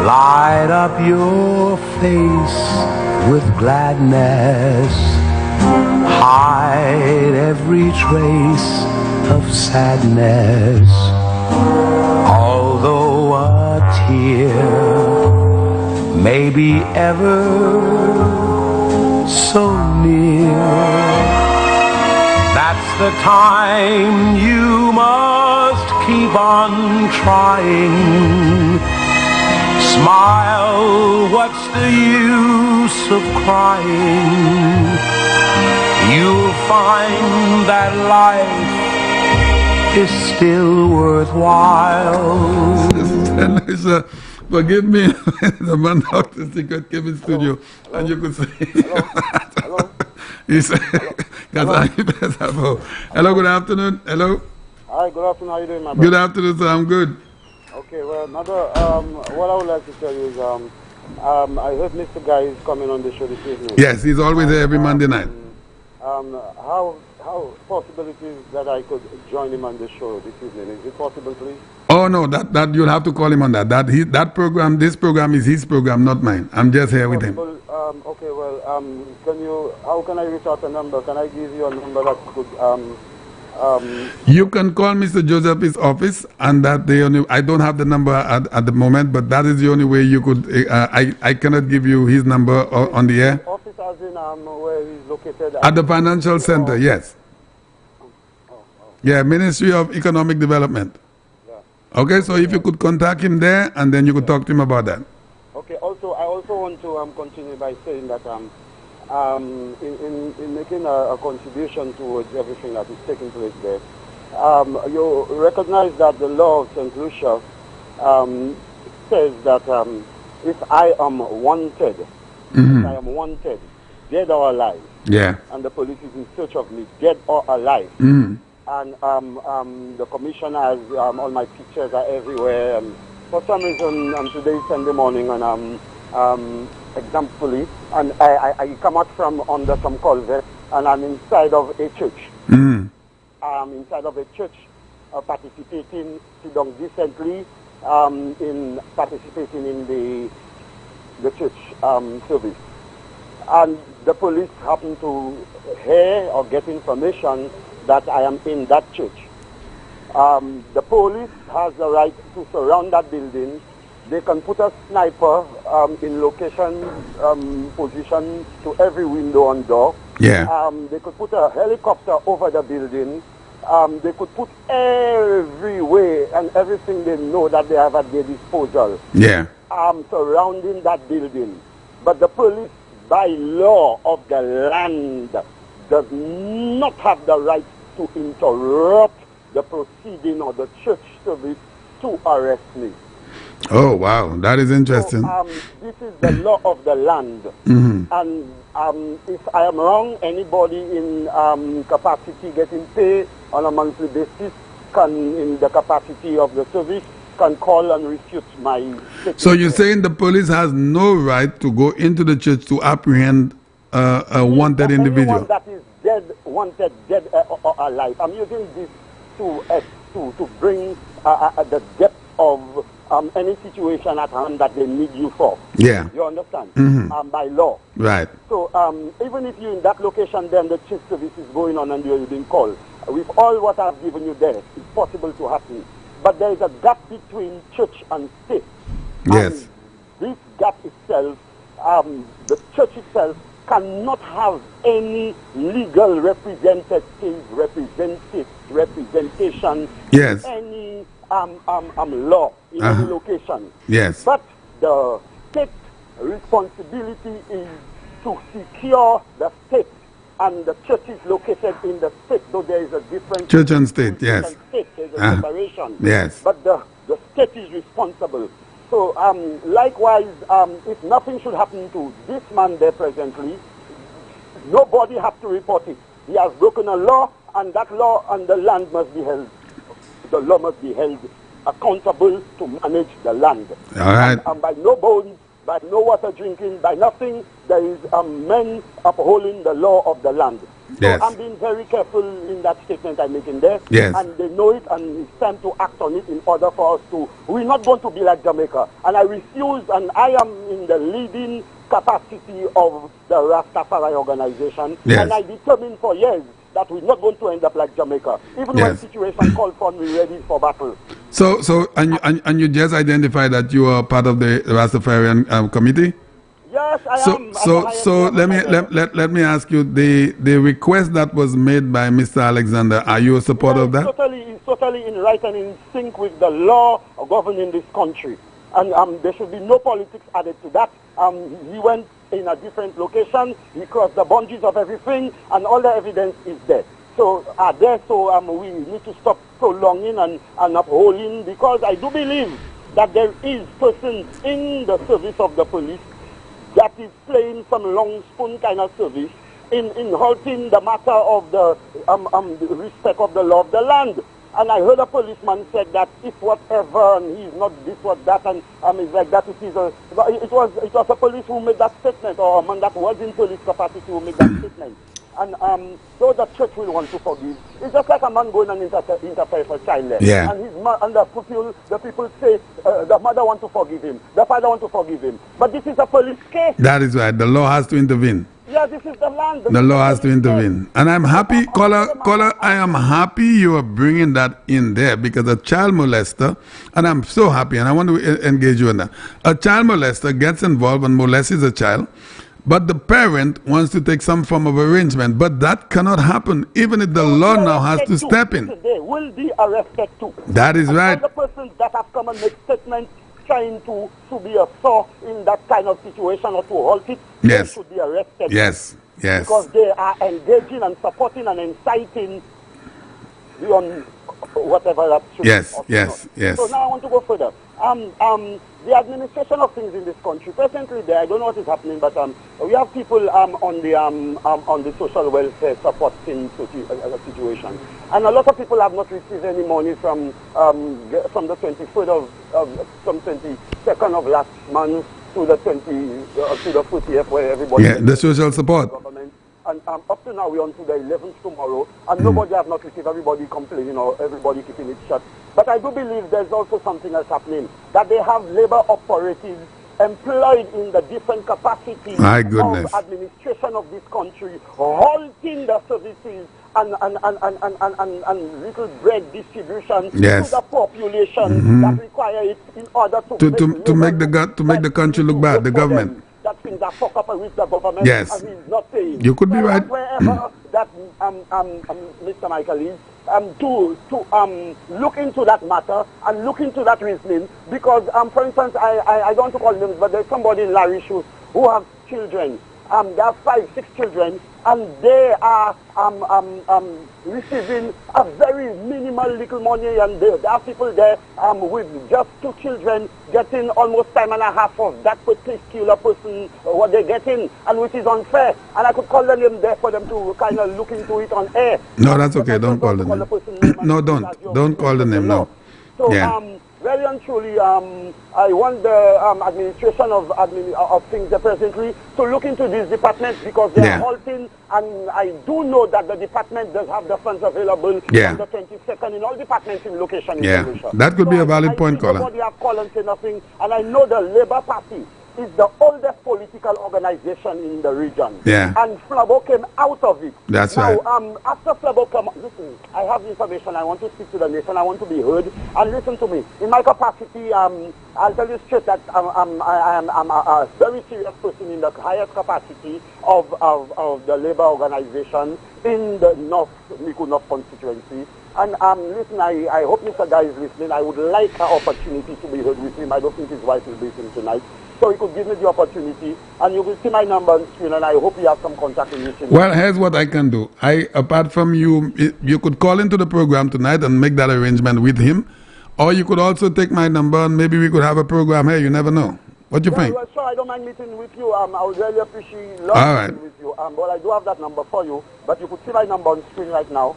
Light up your face with gladness, hide every trace of sadness. Although a tear may be ever so near, That's the time you must keep on trying. Smile, what's the use of crying? You'll find that life is still worthwhile. Listen, forgive me, the man Dr. Secret came in studio, and you could say, hello. He said, hello, good afternoon. Hello. Hi, good afternoon. How are you doing, my brother? Good afternoon, sir. I'm good. Okay, well, another, what I would like to tell you is, I heard Mr. Guy is coming on the show this evening. Yes, he's always there every Monday night. How possibilities that I could join him on the show this evening? Is it possible, please? Oh no, that you'll have to call him on that. That program, this program is his program, not mine. I'm just here with him. Okay, well, how can I reach out a number? Can I give you a number that could, you can call Mr. Joseph's office, and that I don't have the number at the moment, but that is the only way you could, I cannot give you his number on the air. Office as in where he's located? At the financial center, yes. Yeah, Ministry of Economic Development. Okay, so if you could contact him there, and then you could talk to him about that. Okay, I also want to continue by saying that in making a contribution towards everything that is taking place there, you recognize that the law of St. Lucia says that if I am wanted, dead or alive, and the police is in search of me, dead or alive, and the commissioner has all my pictures are everywhere. And for some reason, today is Sunday morning, and examples, and I come out from under some culvert, and I'm inside of a church. I'm inside of a church, participating, sit down decently, in participating in the church service. And the police happen to hear or get information that I am in that church. The police has the right to surround that building. They can put a sniper in location, position to every window and door. They could put a helicopter over the building. They could put every way and everything they know that they have at their disposal. Surrounding that building. But the police, by law of the land, does not have the right to interrupt the proceeding of the church service to arrest me. Oh, wow. That is interesting. So, this is the law of the land. And if I am wrong, anybody in capacity getting paid on a monthly basis can, in the capacity of the service, can call and refute my statement. So you're saying the police has no right to go into the church to apprehend a wanted individual? Anyone that is dead, wanted, dead or alive. I'm using this to bring the depth of any situation at hand that they need you for. You understand? By law. Right. So even if you're in that location, then the church service is going on and you're being called. With all what I've given you there, it's possible to happen. But there is a gap between church and state. Yes. And this gap itself, the church itself cannot have any legal representation yes. in any law in any location. Yes. But the state responsibility is to secure the state, and the church is located in the state, so there is a difference. Church and state, yes. State, there's a separation. Yes. But the state is responsible. So likewise, if nothing should happen to this man there presently, nobody has to report it. He has broken a law, and that law and the land must be held. The law must be held accountable to manage the land. All right. And by no bones, by no water drinking, by nothing, there is men upholding the law of the land. Yes. So I'm being very careful in that statement I'm making there. Yes. And they know it, and it's time to act on it in order for us to... We're not going to be like Jamaica. And I refuse, and I am in the leading capacity of the Rastafari organization. Yes. And I determined for years that we're not going to end up like Jamaica. Even when situation called for, we're ready for battle. And you just identified that you are part of the Rastafarian committee? Yeah, Yes, I am. So let me ask you, the request that was made by Mr. Alexander, are you a supporter of that? It's totally in right and in sync with the law governing this country. And there should be no politics added to that. He went in a different location. He crossed the boundaries of everything, and all the evidence is there. So we need to stop prolonging and upholding, because I do believe that there is persons in the service of the police that is playing some long spoon kind of service in halting the matter of the respect of the law of the land. And I heard a policeman said that if whatever, and he's not this, what that, and it's like that, it was a police who made that statement, or a man that was in police capacity who made that statement. And so the church will want to forgive. It's just like a man going and interfere for child. Yeah. And the people say the mother want to forgive him, the father want to forgive him. But this is a police case. That is right. The law has to intervene. Yeah, this is the land. The law has to intervene. And I'm happy, caller, I am happy you are bringing that in there, because a child molester, and I'm so happy, and I want to engage you in that. A child molester gets involved and molests a child, but the parent wants to take some form of arrangement. But that cannot happen, even if the law now has to step in. They will be arrested too. That is right. All the persons that have come and make statements trying to be a saw in that kind of situation or to halt it, they should be arrested. Yes. Because they are engaging and supporting and inciting beyond whatever that should be. Yes. So now I want to go further. The administration of things in this country, presently there, I don't know what is happening, but we have people on the social welfare supporting situation. And a lot of people have not received any money from the 22nd of last month to the 40th, where everybody... Yeah, the social support. And up to now, we're on to the 11th tomorrow, and nobody has not received, everybody complaining or everybody keeping it shut. But I do believe there's also something else happening, that they have labor operatives employed in the different capacities of administration of this country, halting the services and little bread distribution to the population that require it in order to make the country look bad, the government. That things are fuck up with the government, and he's not paying. You could be right. Wherever that Mr. Michael is, to look into that matter and look into that reasoning, because for instance, I don't want to call names, but there's somebody in Larry Shoes who have children. There are 5-6 children, and they are receiving a very minimal little money, and there are people there with just 2 children getting almost time and a half of that particular person what they're getting, and which is unfair. And I could call the name there for them to kind of look into it on air. No, that's okay. Don't call the name. No, don't call the name. No. So really and truly, I want the administration of things there presently to look into these departments, because they are halting, and I do know that the department does have the funds available on the 22nd in all departments in location. That could be a valid point, caller. Nobody have called and say nothing, and I know the Labour Party is the oldest political organization in the region. And Flabo came out of it. That's right. After Flabo came, listen, I have information. I want to speak to the nation. I want to be heard. And listen to me. In my capacity, I'll tell you straight that I'm a very serious person in the highest capacity of the labor organization in the Micoud North constituency. And listen, I hope Mr. Guy is listening. I would like an opportunity to be heard with him. I don't think his wife will be with him tonight. So he could give me the opportunity, and you will see my number on screen, and I hope you have some contact with him. Well, here's what I can do. Apart from you could call into the program tonight and make that arrangement with him, or you could also take my number and maybe we could have a program here. You never know. What do you think? Well, sure, I don't mind meeting with you. I would really appreciate meeting with you. But I do have that number for you, but you could see my number on screen right now.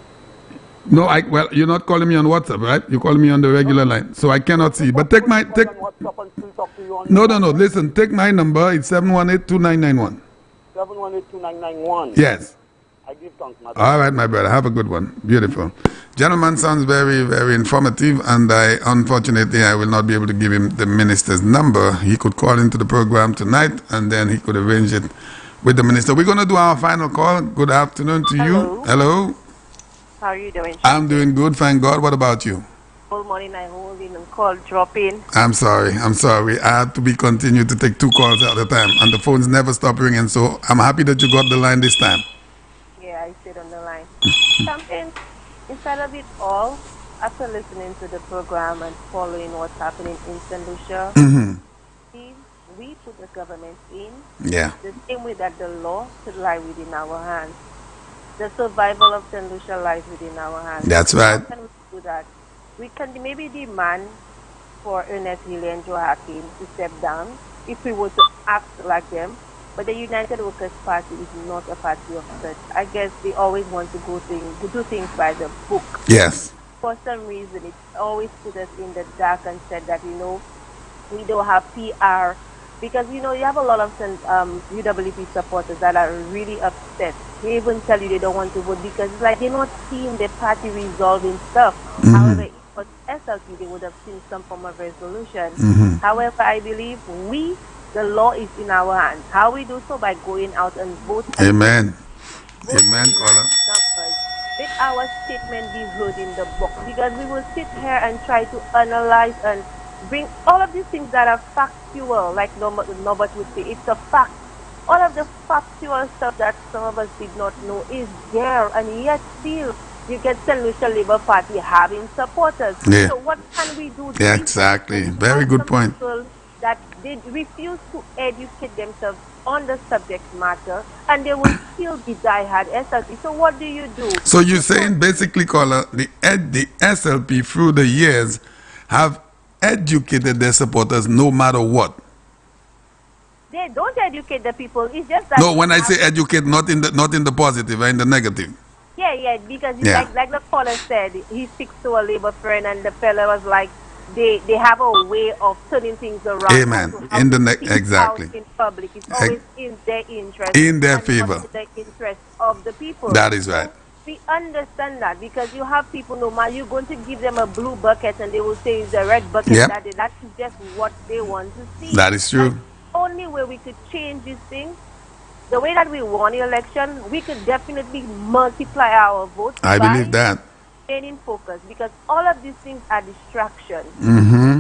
No, well, you're not calling me on WhatsApp, right? You call me on the regular line, so I cannot see. But take my No. Listen, take my number. It's 718-2991. 718-2991. Yes. I give thanks, my brother. All right, my brother. Have a good one. Beautiful. Gentleman sounds very, very informative, and unfortunately, I will not be able to give him the minister's number. He could call into the program tonight, and then he could arrange it with the minister. We're going to do our final call. Good afternoon to you. Hello. How are you doing? I'm doing good, thank God. What about you? Good morning. I hold in call drop in. I'm sorry. I had to be continued to take 2 calls at a time, and the phones never stop ringing. So I'm happy that you got the line this time. Yeah, I stayed on the line. Something instead of it all, after listening to the program and following what's happening in St. Lucia, we put the government in. Yeah. The same way that the law should lie within our hands. The survival of St. Lucia lies within our hands. That's right. How can we do that? We can maybe demand for Ernest Healy and Joachim to step down if we were to act like them. But the United Workers' Party is not a party of such. I guess they always want to do things by the book. Yes. For some reason, it always put us in the dark and said that, we don't have PR. Because, you have a lot of UWP supporters that are really upset. They even tell you they don't want to vote because it's like they're not seeing the party resolving stuff. However, if it was SLP, they would have seen some form of resolution. However, I believe the law is in our hands. How we do so? By going out and voting. Amen. Amen, caller. Let our statement be heard in the book. Because we will sit here and try to analyze and bring all of these things that are factual, like Norbert would say, it's a fact. All of the factual stuff that some of us did not know is there, and yet still you get St. Lucia Labour Party having supporters. Yeah. So what can we do? Yeah, exactly. Very good point. People that they refuse to educate themselves on the subject matter, and they will still be diehard SLP. So what do you do? So you're saying basically, caller, the SLP through the years have educated their supporters no matter what. They don't educate the people. It's just that. No, when I say educate, not in the positive, in the negative. Yeah, because like the caller said, he speaks to a labor friend, and the fella was like, they have a way of turning things around. Amen. Exactly. In public, it's always in their interest. In their favor. In the interest of the people. That is right. We understand that because you have people, no matter you're going to give them a blue bucket and they will say it's a red bucket. Yep. That is just what they want to see. That is true. And the only way we could change these things, the way that we won the election, we could definitely multiply our votes. I believe that. In focus, because all of these things are distractions.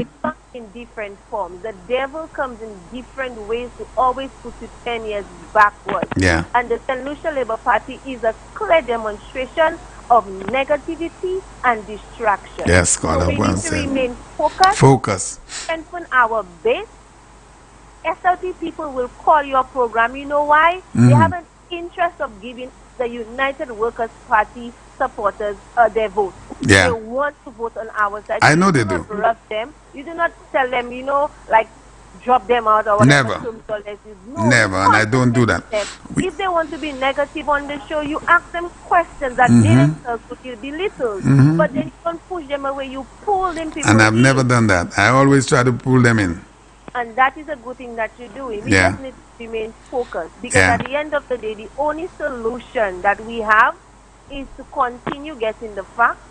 It comes in different forms. The devil comes in different ways to always put you 10 years backwards. Yeah. And the St. Lucia Labour Party is a clear demonstration of negativity and distraction. Yes, God, so we well need to said. remain focused. Focus. Strengthen our base. SLT people will call your program. You know why? They have an interest of giving the United Workers' Party supporters their vote. Yeah. They want to vote on our side. I know they You do do. not rough them. You do not tell them, like drop them out or whatever. Never. No, Never, and I don't do that. If they want to be negative on the show, you ask them questions that they themselves would feel belittled. But then you don't push them away. You pull them people And I've in. never done that. I always try to pull them in. And that is a good thing that you're doing. We Yeah. just need to remain focused. Because Yeah. at the end of the day, the only solution that we have is to continue getting the facts,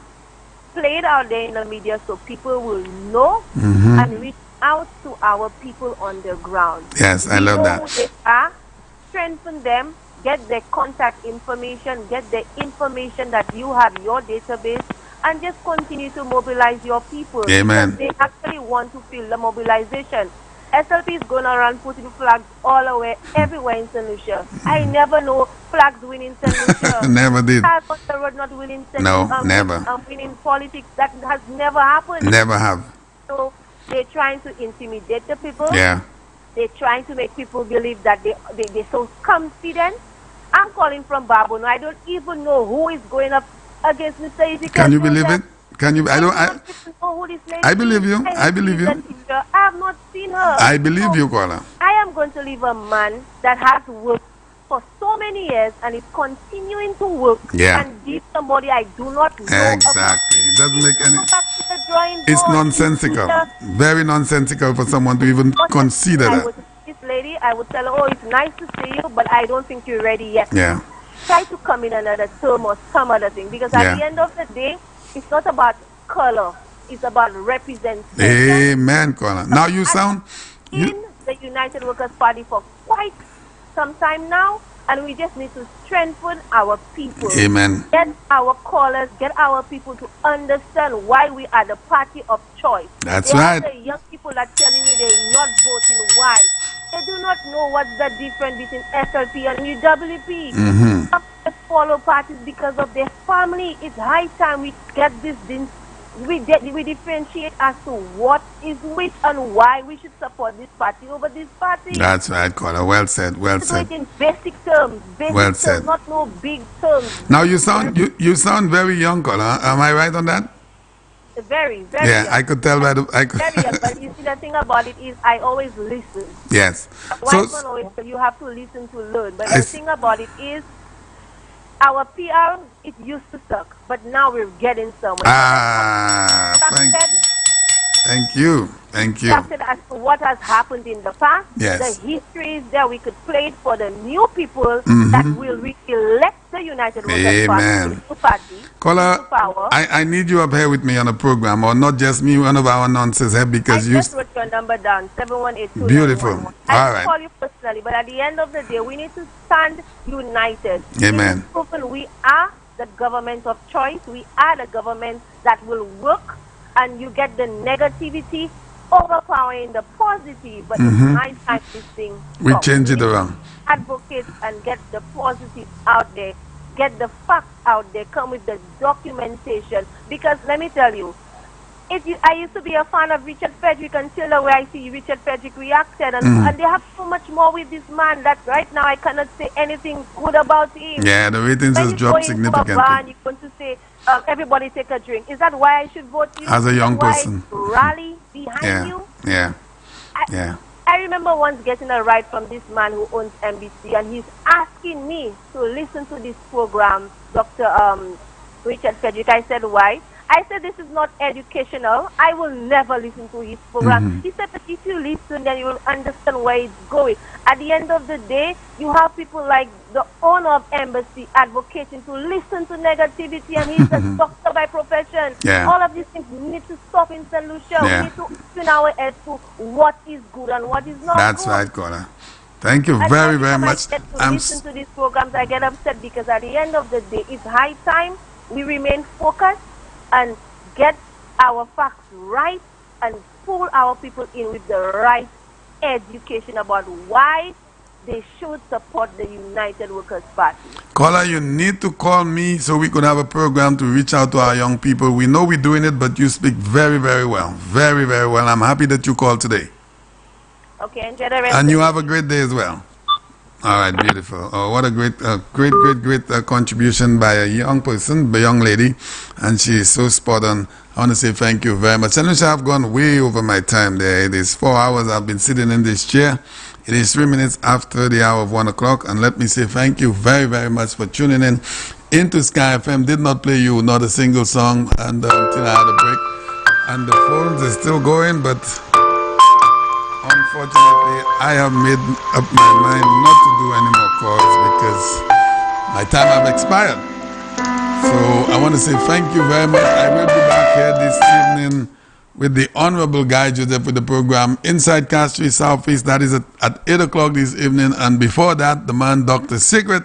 play it out there in the media so people will know and reach out to our people on the ground. Yes, I love that. Know who they are, strengthen them, get their contact information, get the information that you have, your database, and just continue to mobilize your people. Amen. Because they actually want to feel the mobilization. SLP is going around putting flags all over, everywhere in St. Lucia. I never know flags winning St. Lucia. Never did. Cars on the road not winning St. No, Lucia. never. Winning politics, that has never happened. Never have. So they're trying to intimidate the people. Yeah. They're trying to make people believe that they're so confident. I'm calling from Babono. I don't even know who is going up against Mr. Ezekiel. Can you believe it? Can you? I don't. know who this lady I believe you. is. I believe you. I have not seen her. I believe you, caller. I am going to leave a man that has worked for so many years and is continuing to work. Yeah. And give somebody I do not know. Exactly. It doesn't make any. Go back to the drawing It's board. nonsensical. Very nonsensical for someone to even consider that. This lady, I would tell her, oh, it's nice to see you, but I don't think you're ready yet. Yeah. Try to come in another term or some other thing. Because at the end of the day, it's not about color. It's about representation. Amen, caller. Now you sound. In the United Workers' Party for quite some time now, And we just need to strengthen our people. Amen. Get our callers, get our people to understand why we are the party of choice. That's right. The young people are telling me they're not voting. Why? They do not know what's the difference between SLP and UWP. Some follow parties because of their family. It's high time we get this. We differentiate as to what is which and why we should support this party over this party. That's right, Caller. Well said. Well said. In basic terms. Well said. Not no big terms. Now you sound very young, Caller. Am I right on that? Very, very. Yeah, young. I could tell by the. Very young, but you see, the thing about it is, I always listen. Yes. Wise man always say you have to listen to learn. But the thing about it is, our PR, it used to suck, but now we're getting somewhere. Thank you. Thank you. As to what has happened in the past, yes. The history is there. We could play it for the new people that will elect the United Workers Party. Caller, I need you up here with me on a program, or not just me, one of our nonsense here, because I just wrote your number down, 718. Beautiful. I will call you personally, but at the end of the day, we need to stand united. Amen. We are the government of choice. We are the government that will work, and you get the negativity overpowering the positive. But it's high time this thing. We change it around. Advocate and get the positive out there. Get the facts out there. Come with the documentation. Because let me tell you, I used to be a fan of Richard Frederick until the way I see Richard Frederick reacted. And they have so much more with this man that right now I cannot say anything good about him. Yeah, the ratings has dropped significantly. You're going to say, everybody take a drink. Is that why I should vote you? As a young person. Rally behind you? Yeah. I remember once getting a ride from this man who owns NBC, and he's asking me to listen to this program, Dr. Richard Frederick. I said, why? I said, this is not educational. I will never listen to his program. He said, but if you listen, then you will understand where it's going. At the end of the day, you have people like the owner of Embassy advocating to listen to negativity, and he's a doctor by profession. Yeah. All of these things we need to stop in St. Lucia. Yeah. We need to open our heads to what is good and what is not That's good. right, Cora. Thank you very, very much. I get to listen to these programs, I get upset because at the end of the day, it's high time we remain focused and get our facts right and pull our people in with the right education about why they should support the United Workers Party. Caller, you need to call me so we could have a program to reach out to our young people. We know we're doing it, but you speak very, very well. Very, very well. I'm happy that you called today. Okay, enjoy the rest. And you have a great day as well. All right, beautiful. Oh, what a great contribution by a young person, a young lady, and she is so spot on. I want to say thank you very much. And I have gone way over my time there. It is 4 hours I've been sitting in this chair. It is 3 minutes after the hour of 1 o'clock, and let me say thank you very, very much for tuning in into Sky FM. Did not play you not a single song and until I had a break. And the phones are still going, but unfortunately, I have made up my mind not to do any more calls because my time has expired. So I want to say thank you very much. I will be back here this evening with the Honorable Guy Joseph with the program Inside Castries Southeast. That is at 8 o'clock this evening. And before that, the man Dr. Secret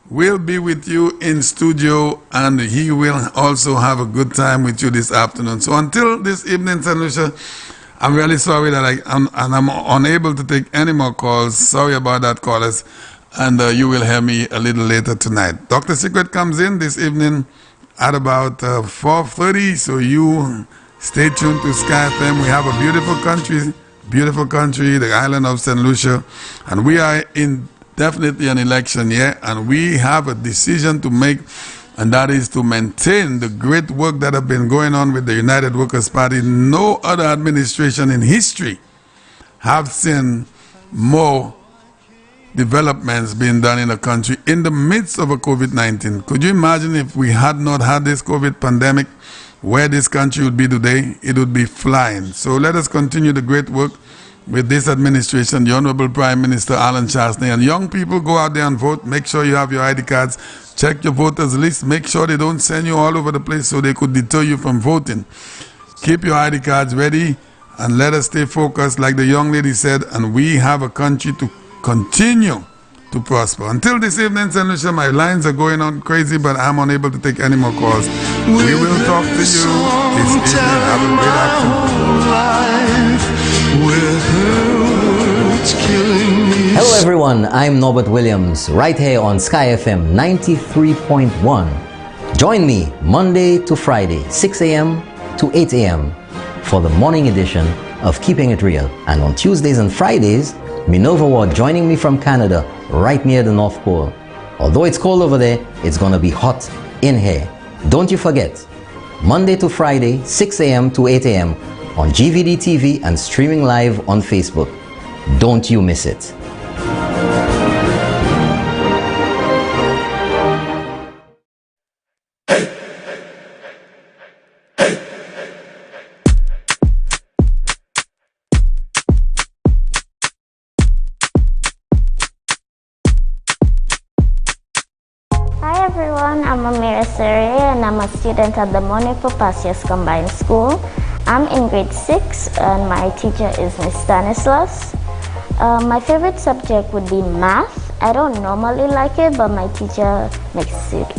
will be with you in studio, and he will also have a good time with you this afternoon. So until this evening, St. Lucia, I'm really sorry that I'm unable to take any more calls. Sorry about that, callers. And you will hear me a little later tonight. Dr. Secret comes in this evening at about 4:30. So you stay tuned to Sky FM. We have a beautiful country, the island of St. Lucia. And we are in definitely an election year. And we have a decision to make. And that is to maintain the great work that have been going on with the United Workers Party. No other administration in history have seen more developments being done in the country in the midst of a COVID-19. Could you imagine if we had not had this COVID pandemic, where this country would be today? It would be flying. So let us continue the great work with this administration, the Honorable Prime Minister Alan Chastanet. And young people, go out there and vote. Make sure you have your ID cards. Check your voters list. Make sure they don't send you all over the place so they could deter you from voting. Keep your ID cards ready and let us stay focused, like the young lady said. And we have a country to continue to prosper. Until this evening, St. Lucia, my lines are going on crazy, but I'm unable to take any more calls. We will talk to you this evening. Have a great afternoon. Hello everyone, I'm Norbert Williams, right here on Sky FM 93.1. Join me Monday to Friday, 6 a.m. to 8 a.m. for the morning edition of Keeping It Real. And on Tuesdays and Fridays, Minerva Ward joining me from Canada, right near the North Pole. Although it's cold over there, it's gonna be hot in here. Don't you forget, Monday to Friday, 6 a.m. to 8 a.m. on GVD TV and streaming live on Facebook. Don't you miss it. I'm Amira Sere and I'm a student at the Monaco Passios Combined School. I'm in grade 6 and my teacher is Miss Stanislas. My favorite subject would be math. I don't normally like it, but my teacher makes it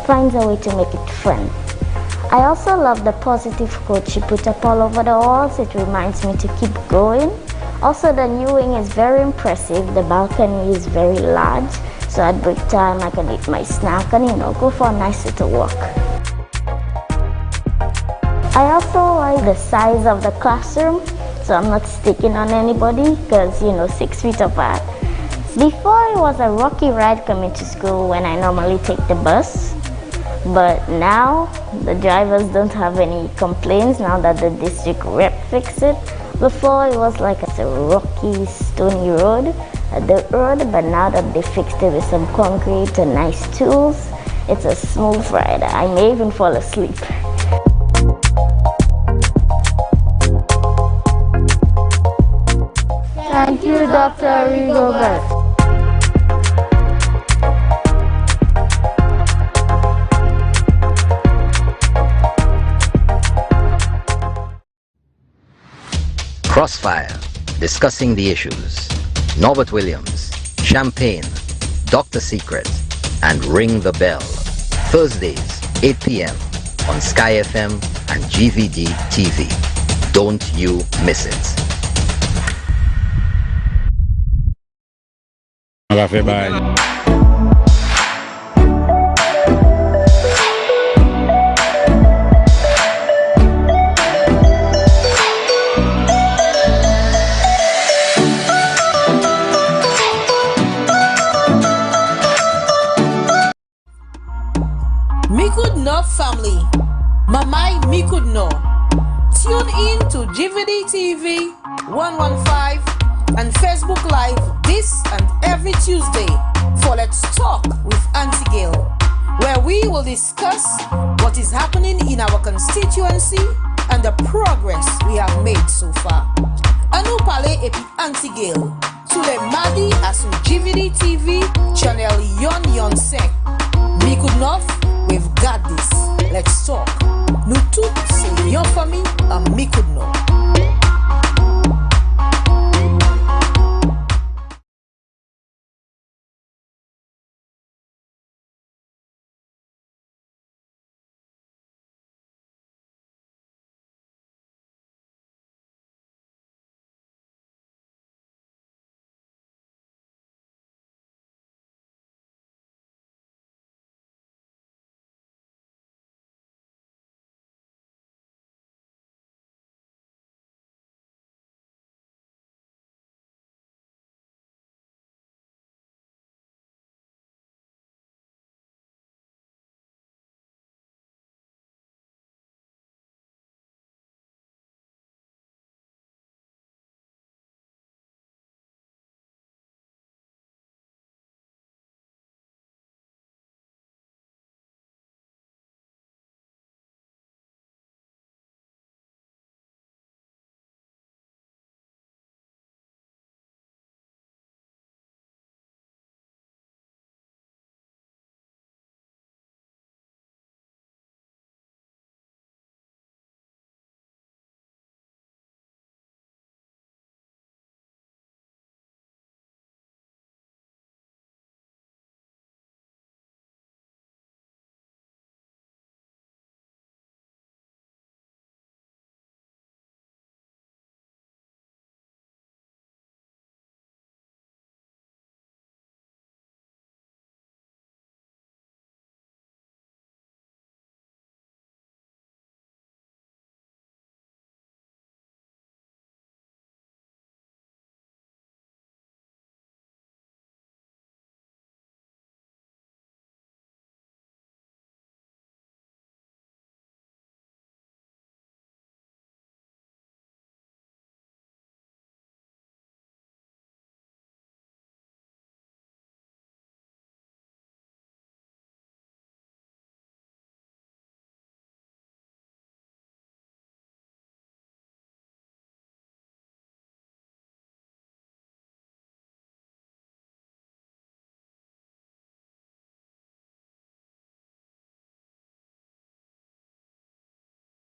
finds a way to make it fun. I also love the positive quote she put up all over the walls. It reminds me to keep going. Also, the new wing is very impressive. The balcony is very large. So at break time, I can eat my snack and, go for a nice little walk. I also like the size of the classroom, so I'm not sticking on anybody because, 6 feet apart. Before, it was a rocky ride coming to school when I normally take the bus. But now, the drivers don't have any complaints now that the district rep fixed it. Before, it was like a rocky, stony road. A dirt road, but now that they fixed it with some concrete and nice tools, it's a smooth ride. I may even fall asleep. Thank you, Dr. Rigobert. Crossfire, discussing the issues. Norbert Williams, Champagne, Dr. Secret, and Ring the Bell. Thursdays, 8 p.m. on Sky FM and GVD TV. Don't you miss it. Bye. Family, Mamai Mikudno. Tune in to GVD TV 115 and Facebook Live this and every Tuesday for Let's Talk with Auntie Gail, where we will discuss what is happening in our constituency and the progress we have made so far. Anu pale epi Auntie Gail, Sule Madi asu GVD TV channel Yon Sek. Mikudno, we've got this. Let's talk. Nous tous, c'est yon famille à Mikudno.